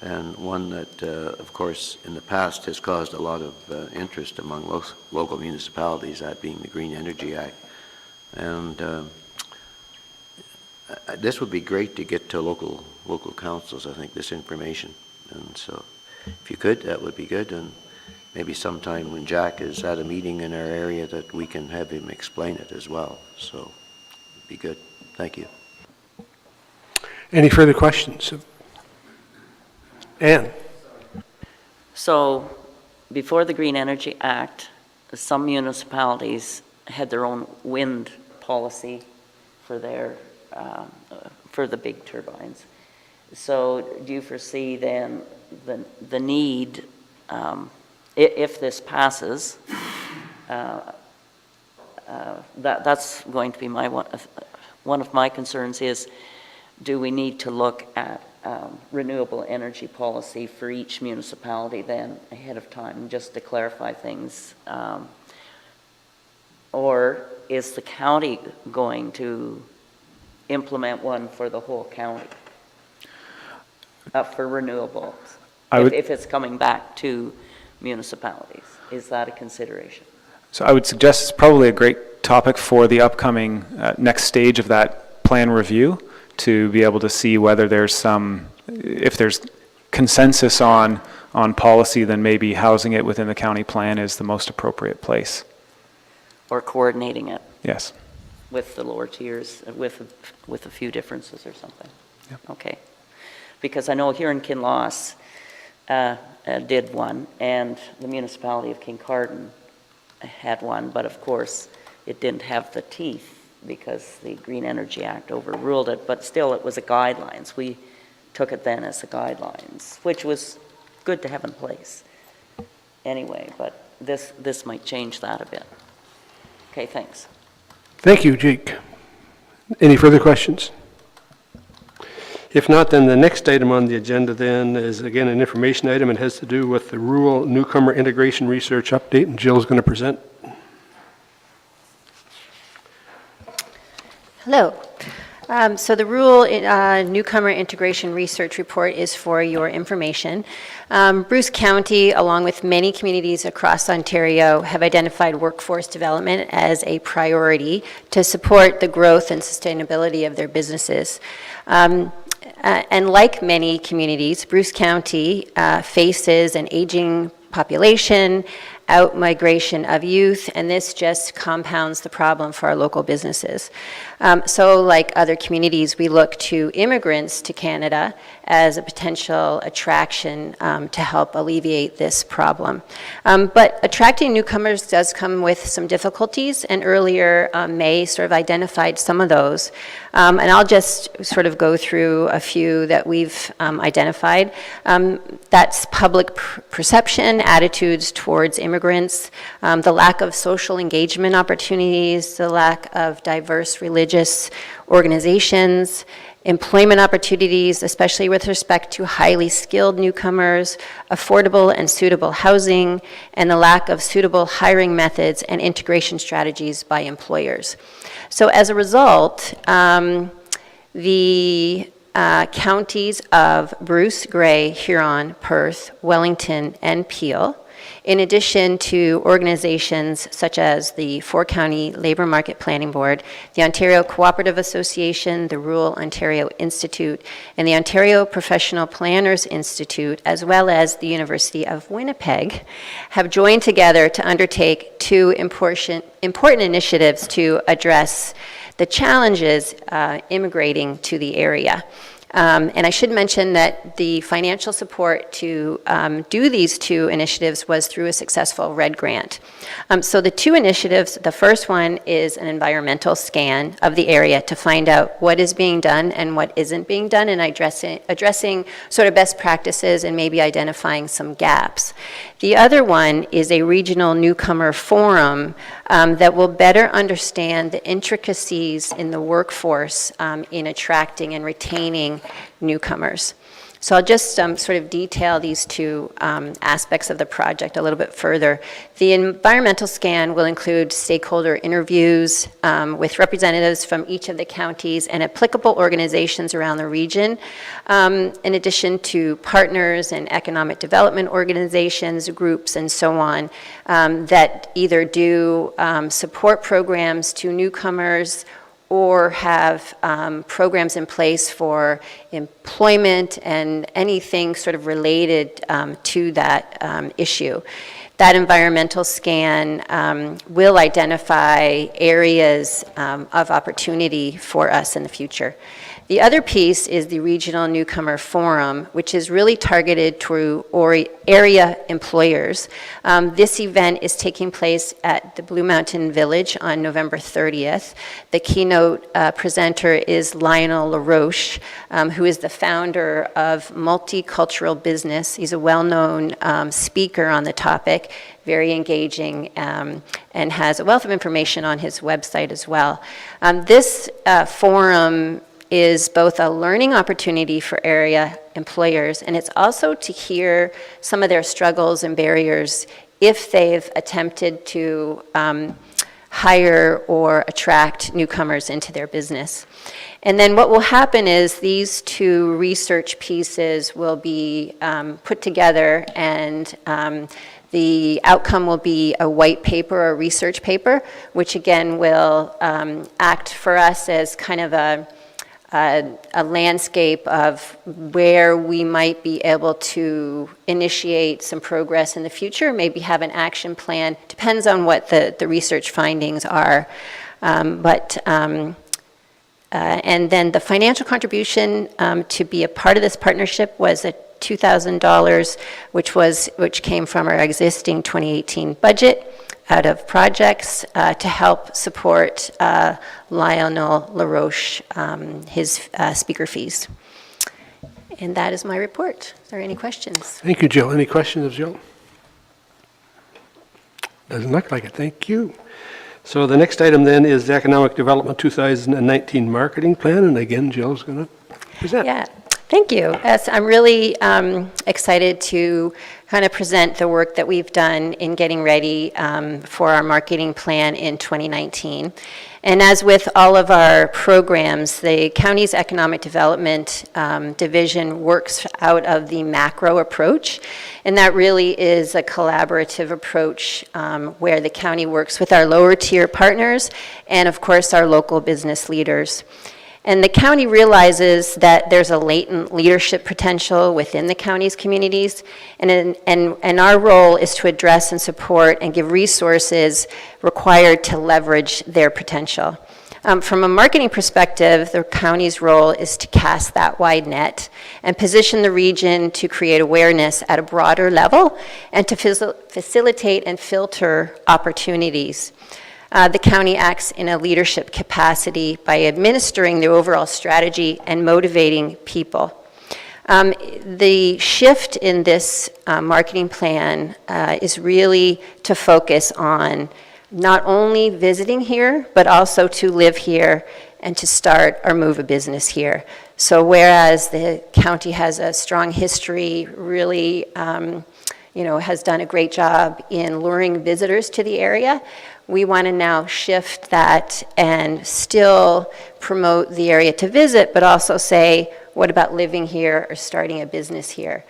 and one that, of course, in the past has caused a lot of interest among local municipalities, that being the Green Energy Act. And this would be great to get to local councils, I think, this information. And so if you could, that would be good. And maybe sometime when Jack is at a meeting in our area that we can have him explain it as well. So it'd be good. Thank you. Any further questions? Ann? So before the Green Energy Act, some municipalities had their own wind policy for their for the big turbines. So do you foresee then the need, if this passes, that's going to be one of my concerns is, do we need to look at renewable energy policy for each municipality then ahead of time, just to clarify things? Or is the county going to implement one for the whole county for renewables? If it's coming back to municipalities, is that a consideration? So I would suggest it's probably a great topic for the upcoming next stage of that plan review, to be able to see whether there's if there's consensus on policy, then maybe housing it within the county plan is the most appropriate place. Or coordinating it? Yes. With the lower tiers, with a few differences or something? Yep. Okay. Because I know here in Kinloss did one, and the municipality of Kincardine had one, but of course it didn't have the teeth because the Green Energy Act overruled it, but still it was a guidelines. We took it then as a guidelines, which was good to have in place anyway, but this might change that a bit. Okay, thanks. Thank you, Jake. Any further questions? If not, then the next item on the agenda then is again an information item. It has to do with the Rural Newcomer Integration Research Update, and Jill's going to present. Hello. So the rural newcomer integration research report is for your information. Bruce County, along with many communities across Ontario, have identified workforce development as a priority to support the growth and sustainability of their businesses. And like many communities, Bruce County faces an aging population, out-migration of youth, and this just compounds the problem for our local businesses. So like other communities, we look to immigrants to Canada as a potential attraction to help alleviate this problem. But attracting newcomers does come with some difficulties, and earlier May sort of identified some of those. And I'll just sort of go through a few that we've identified. That's public perception, attitudes towards immigrants, the lack of social engagement opportunities, the lack of diverse religious organizations, employment opportunities, especially with respect to highly skilled newcomers, affordable and suitable housing, and the lack of suitable hiring methods and integration strategies by employers. So as a result, the counties of Bruce, Grey, Huron, Perth, Wellington, and Peel, in addition to organizations such as the Four-County Labour Market Planning Board, the Ontario Cooperative Association, the Rural Ontario Institute, and the Ontario Professional Planners Institute, as well as the University of Winnipeg, have joined together to undertake two important initiatives to address the challenges immigrating to the area. And I should mention that the financial support to do these two initiatives was through a successful RED grant. So the two initiatives, the first one is an environmental scan of the area to find out what is being done and what isn't being done, and addressing sort of best practices and maybe identifying some gaps. The other one is a regional newcomer forum that will better understand the intricacies in the workforce in attracting and retaining newcomers. So I'll just sort of detail these two aspects of the project a little bit further. The environmental scan will include stakeholder interviews with representatives from each of the counties and applicable organizations around the region, in addition to partners and economic development organizations, groups, and so on, that either do support programs to newcomers or have programs in place for employment and anything sort of related to that issue. That environmental scan will identify areas of opportunity for us in the future. The other piece is the Regional Newcomer Forum, which is really targeted to area employers. This event is taking place at the Blue Mountain Village on November 30th. The keynote presenter is Lionel LaRoche, who is the founder of Multicultural Business. He's a well-known speaker on the topic, very engaging, and has a wealth of information on his website as well. This forum is both a learning opportunity for area employers, and it's also to hear some of their struggles and barriers if they've attempted to hire or attract newcomers into their business. And then what will happen is these two research pieces will be put together, and the outcome will be a white paper or research paper, which again will act for us as kind of a landscape of where we might be able to initiate some progress in the future, maybe have an action plan, depends on what the research findings are. And then the financial contribution to be a part of this partnership was a $2,000, which came from our existing 2018 budget out of projects to help support Lionel LaRoche, his speaker fees. And that is my report. Are there any questions? Thank you, Jill. Any questions of Jill? Doesn't look like it. Thank you. So the next item then is the Economic Development 2019 Marketing Plan, and again, Jill's going to present. Yeah. Thank you. Yes, I'm really excited to kind of present the work that we've done in getting ready for our marketing plan in 2019. And as with all of our programs, the county's economic development division works out of the macro approach. And that really is a collaborative approach where the county works with our lower tier partners and, of course, our local business leaders. And the county realizes that there's a latent leadership potential within the county's communities, and our role is to address and support and give resources required to leverage their potential. From a marketing perspective, the county's role is to cast that wide net and position the region to create awareness at a broader level and to facilitate and filter opportunities. The county acts in a leadership capacity by administering the overall strategy and motivating people. The shift in this marketing plan is really to focus on not only visiting here, but also to live here and to start or move a business here. So whereas the county has a strong history, really has done a great job in luring visitors to the area, we want to now shift that and still promote the area to visit, but also say, what about living here or starting a business here?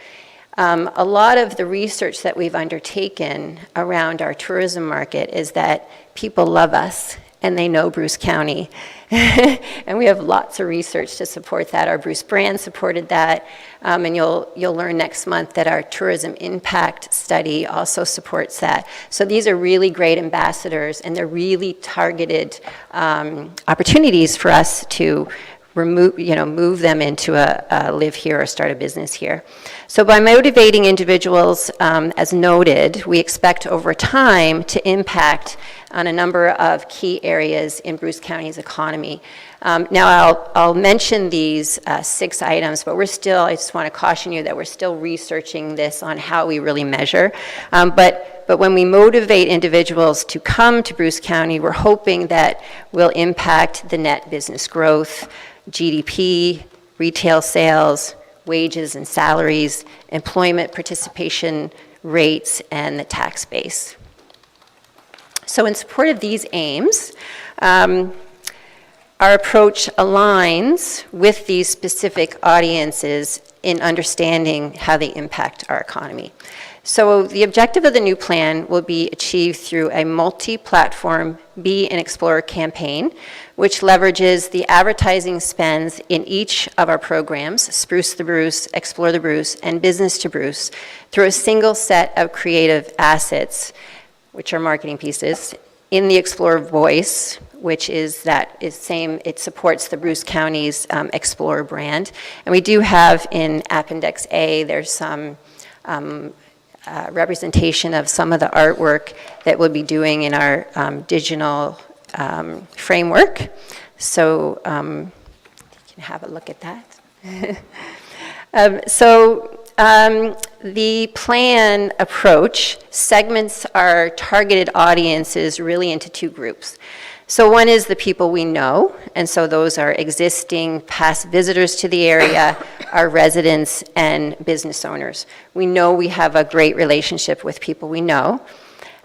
A lot of the research that we've undertaken around our tourism market is that people love us and they know Bruce County. And we have lots of research to support that. Our Bruce brand supported that. And you'll learn next month that our tourism impact study also supports that. So these are really great ambassadors, and they're really targeted opportunities for us to move them into a live here or start a business here. So by motivating individuals, as noted, we expect over time to impact on a number of key areas in Bruce County's economy. Now I'll mention these 6 items, but I just want to caution you that we're still researching this on how we really measure. But when we motivate individuals to come to Bruce County, we're hoping that we'll impact the net business growth, GDP, retail sales, wages and salaries, employment participation rates, and the tax base. So in support of these aims, our approach aligns with these specific audiences in understanding how they impact our economy. So the objective of the new plan will be achieved through a multi-platform Be an Explorer campaign, which leverages the advertising spends in each of our programs, Spruce the Bruce, Explore the Bruce, and Business to Bruce, through a single set of creative assets, which are marketing pieces, in the Explorer voice, which it supports the Bruce County's Explorer brand. And we do have in Appendix A, there's some representation of some of the artwork that we'll be doing in our digital framework. So you can have a look at that. The plan approach segments our targeted audiences really into 2 groups. So one is the people we know, and so those are existing past visitors to the area, our residents, and business owners. We know we have a great relationship with people we know.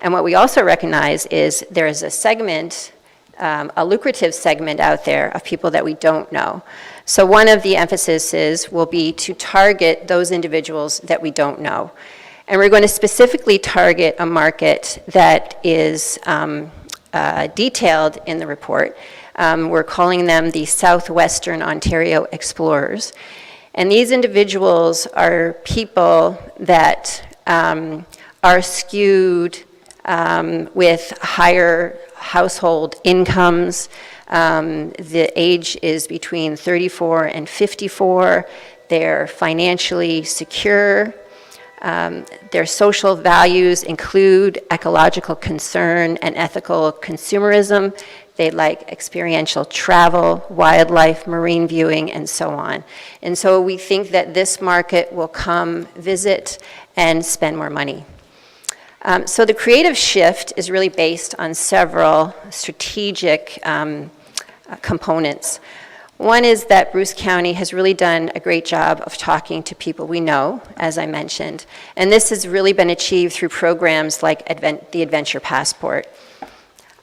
And what we also recognize is there is a segment, a lucrative segment out there of people that we don't know. So one of the emphases will be to target those individuals that we don't know. And we're going to specifically target a market that is detailed in the report. We're calling them the Southwestern Ontario Explorers. And these individuals are people that are skewed with higher household incomes. The age is between 34 and 54. They're financially secure. Their social values include ecological concern and ethical consumerism. They like experiential travel, wildlife, marine viewing, and so on. And so we think that this market will come visit and spend more money. So the creative shift is really based on several strategic components. One is that Bruce County has really done a great job of talking to people we know, as I mentioned. And this has really been achieved through programs like the Adventure Passport.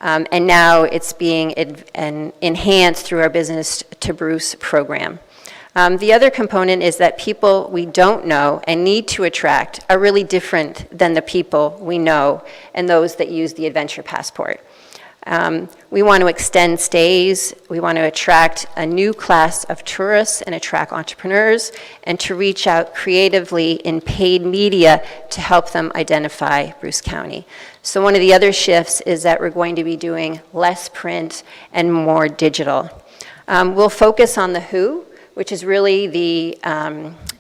And now it's being enhanced through our Business to Bruce program. The other component is that people we don't know and need to attract are really different than the people we know and those that use the Adventure Passport. We want to extend stays, we want to attract a new class of tourists and attract entrepreneurs, and to reach out creatively in paid media to help them identify Bruce County. So one of the other shifts is that we're going to be doing less print and more digital. We'll focus on the who, which is really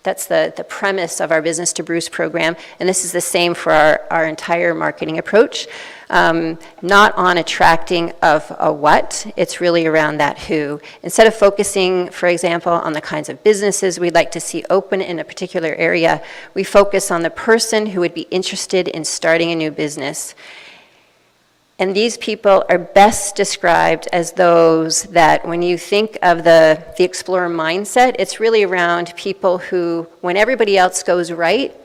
that's the premise of our Business to Bruce program, and this is the same for our entire marketing approach. Not on attracting of a what, it's really around that who. Instead of focusing, for example, on the kinds of businesses we'd like to see open in a particular area, we focus on the person who would be interested in starting a new business. And these people are best described as those that, when you think of the explorer mindset, it's really around people who, when everybody else goes right,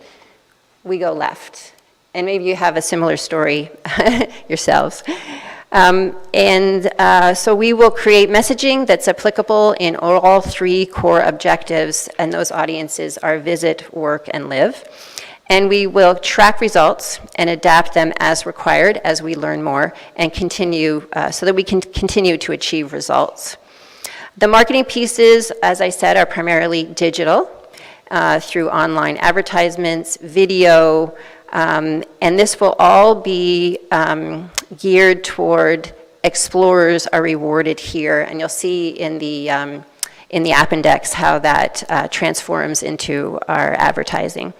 we go left. And maybe you have a similar story yourselves. So we will create messaging that's applicable in all three core objectives, and those audiences are visit, work, and live. And we will track results and adapt them as required as we learn more and continue so that we can continue to achieve results. The marketing pieces, as I said, are primarily digital through online advertisements, video, and this will all be geared toward explorers are rewarded here. And you'll see in the app index how that transforms into our advertising.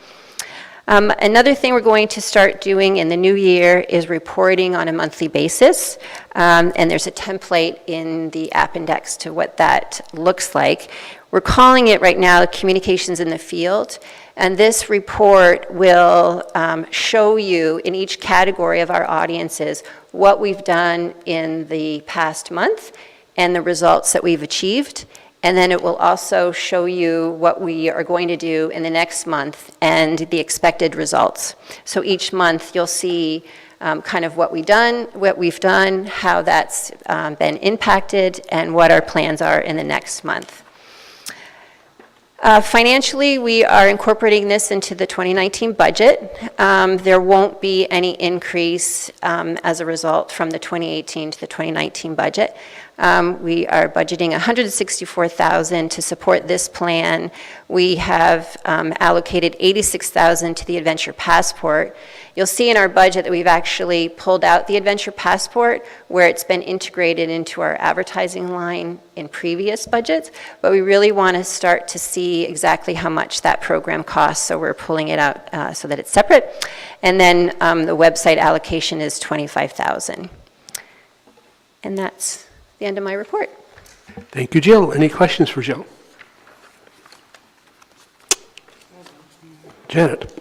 Another thing we're going to start doing in the new year is reporting on a monthly basis, and there's a template in the app index to what that looks like. We're calling it right now Communications in the Field, and this report will show you in each category of our audiences what we've done in the past month and the results that we've achieved. And then it will also show you what we are going to do in the next month and the expected results. So each month you'll see kind of what we've done, how that's been impacted, and what our plans are in the next month. Financially, we are incorporating this into the 2019 budget. There won't be any increase as a result from the 2018 to the 2019 budget. We are budgeting $164,000 to support this plan. We have allocated $86,000 to the Adventure Passport. You'll see in our budget that we've actually pulled out the Adventure Passport where it's been integrated into our advertising line in previous budgets, but we really want to start to see exactly how much that program costs, so we're pulling it out so that it's separate. And then the website allocation is $25,000. And that's the end of my report. Thank you, Jill. Any questions for Jill? Janet,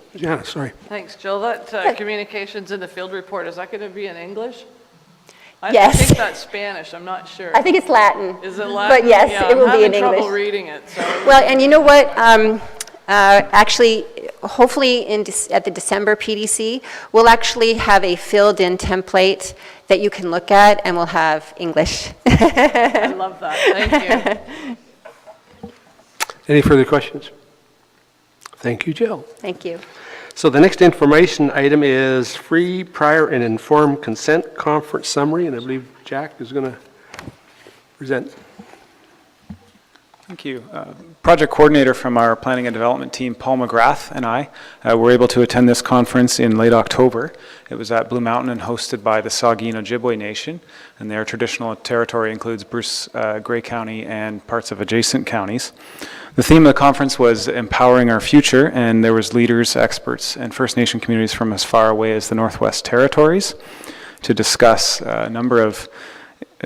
sorry. Thanks, Jill. That communications in the field report, is that going to be in English? Yes. I think that's Spanish, I'm not sure. I think it's Latin. Is it Latin? But yes, yeah, it will be in I'm having trouble English. reading it. So. Well, and you know what? Actually, hopefully at the December PDC, we'll actually have a filled-in template that you can look at, and we'll have English. I love that. Thank you. Any further questions? Thank you, Jill. Thank you. So the next information item is free, prior, and informed consent conference summary, and I believe Jack is going to present. Thank you. Project coordinator from our planning and development team, Paul McGrath, and I were able to attend this conference in late October. It was at Blue Mountain and hosted by the Saugeen Ojibwe Nation, and their traditional territory includes Bruce Grey County and parts of adjacent counties. The theme of the conference was empowering our future, and there was leaders, experts, and First Nation communities from as far away as the Northwest Territories to discuss a number of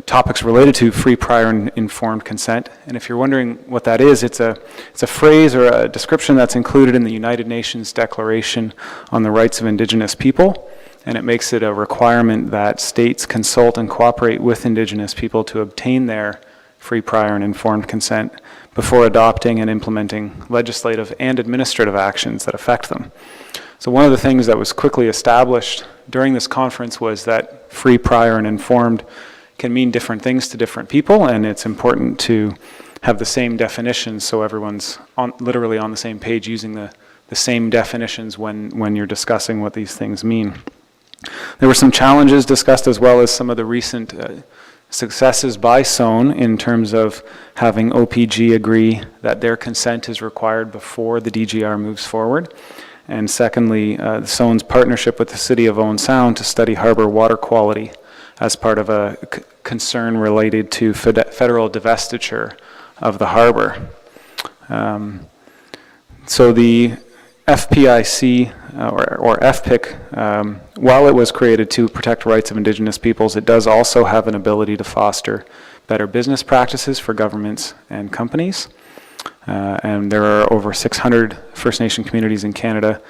topics related to free, prior, and informed consent. And if you're wondering what that is, it's a phrase or a description that's included in the United Nations Declaration on the Rights of Indigenous People, and it makes it a requirement that states consult and cooperate with Indigenous people to obtain their free, prior, and informed consent before adopting and implementing legislative and administrative actions that affect them. So one of the things that was quickly established during this conference was that free, prior, and informed can mean different things to different people, and it's important to have the same definitions so everyone's literally on the same page using the same definitions when you're discussing what these things mean. There were some challenges discussed as well as some of the recent successes by SOAN in terms of having OPG agree that their consent is required before the DGR moves forward. And secondly, SOAN's partnership with the City of Owen Sound to study harbor water quality as part of a concern related to federal divestiture of the harbor. So the FPIC, or FPIC, while it was created to protect rights of Indigenous peoples, it does also have an ability to foster better business practices for governments and companies. And there are over 600 First Nation communities in Canada,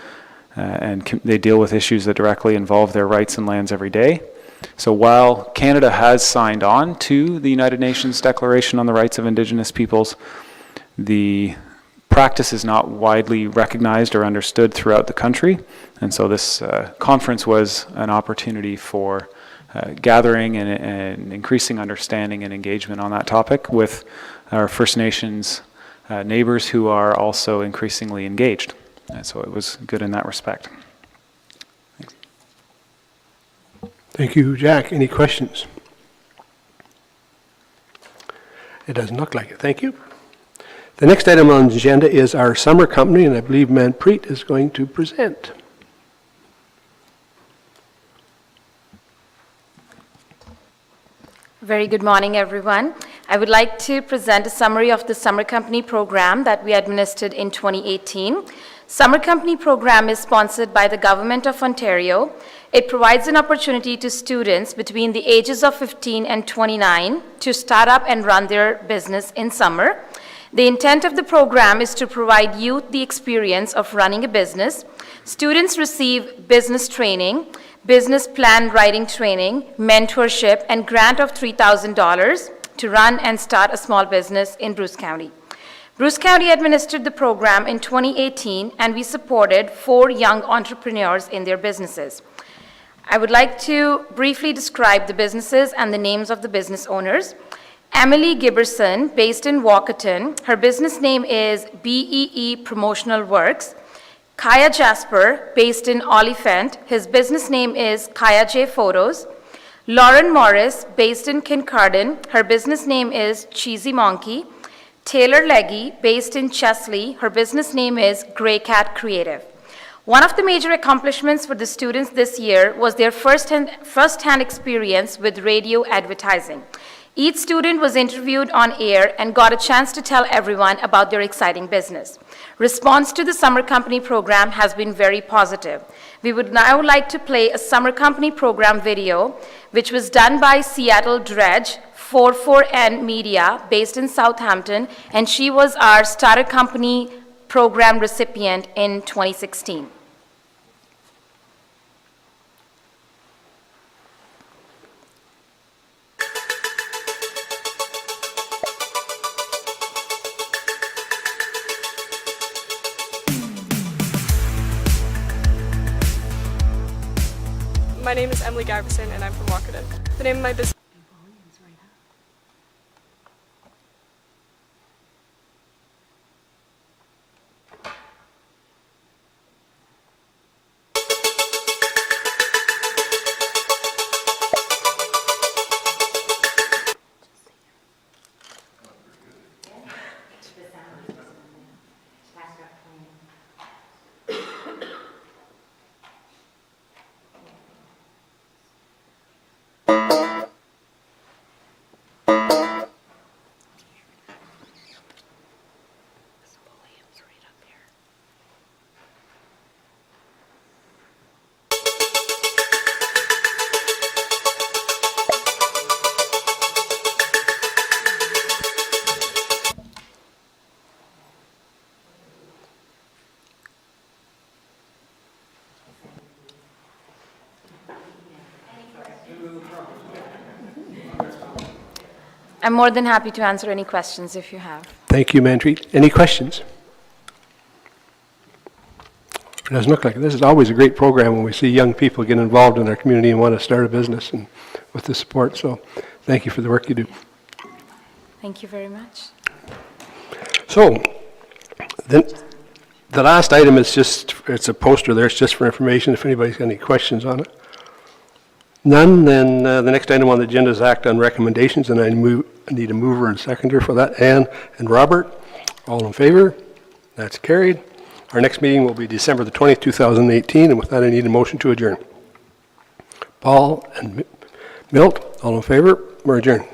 and they deal with issues that directly involve their rights and lands every day. So while Canada has signed on to the United Nations Declaration on the Rights of Indigenous Peoples, the practice is not widely recognized or understood throughout the country. And so this conference was an opportunity for gathering and increasing understanding and engagement on that topic with our First Nations neighbors who are also increasingly engaged. And so it was good in that respect. Thanks. Thank you, Jack. Any questions? It doesn't look like it. Thank you. The next item on the agenda is our summer company, and I believe Manpreet is going to present. Very good morning, everyone. I would like to present a summary of the Summer Company program that we administered in 2018. Summer Company program is sponsored by the Government of Ontario. It provides an opportunity to students between the ages of 15 and 29 to start up and run their business in summer. The intent of the program is to provide youth the experience of running a business. Students receive business training, business plan writing training, mentorship, and grant of $3,000 to run and start a small business in Bruce County. Bruce County administered the program in 2018, and we supported 4 young entrepreneurs in their businesses. I would like to briefly describe the businesses and the names of the business owners. Emily Giberson, based in Walkerton. Her business name is BEE Promotional Works. Kaya Jasper, based in Oliphant. His business name is Kaya J Photos. Lauren Morris, based in Kincardine. Her business name is Cheesy Monkey. Taylor Leggy, based in Chesley. Her business name is Grey Cat Creative. One of the major accomplishments for the students this year was their first-hand experience with radio advertising. Each student was interviewed on air and got a chance to tell everyone about their exciting business. Response to the Summer Company program has been very positive. We would now like to play a Summer Company program video, which was done by Seattle Dredge, 44N Media, based in Southampton, and she was our Starter Company program recipient in 2016. My name is Emily Giverson, and I'm from Walkerton. The name of my business I'm more than happy to answer any questions if you have. Thank you, Manpreet. Any questions? It doesn't look like it. This is always a great program when we see young people get involved in our community and want to start a business and with the support. So thank you for the work you do. Thank you very much. So then the last item is just, it's a poster there. It's just for information if anybody's got any questions on it. None, then the next item on the agenda is act on recommendations, and I need a mover and seconder for that. Ann and Robert, all in favor? That's carried. Our next meeting will be December the 20th, 2018, and with that I need a motion to adjourn. Paul and Milt, all in favor? We're adjourned.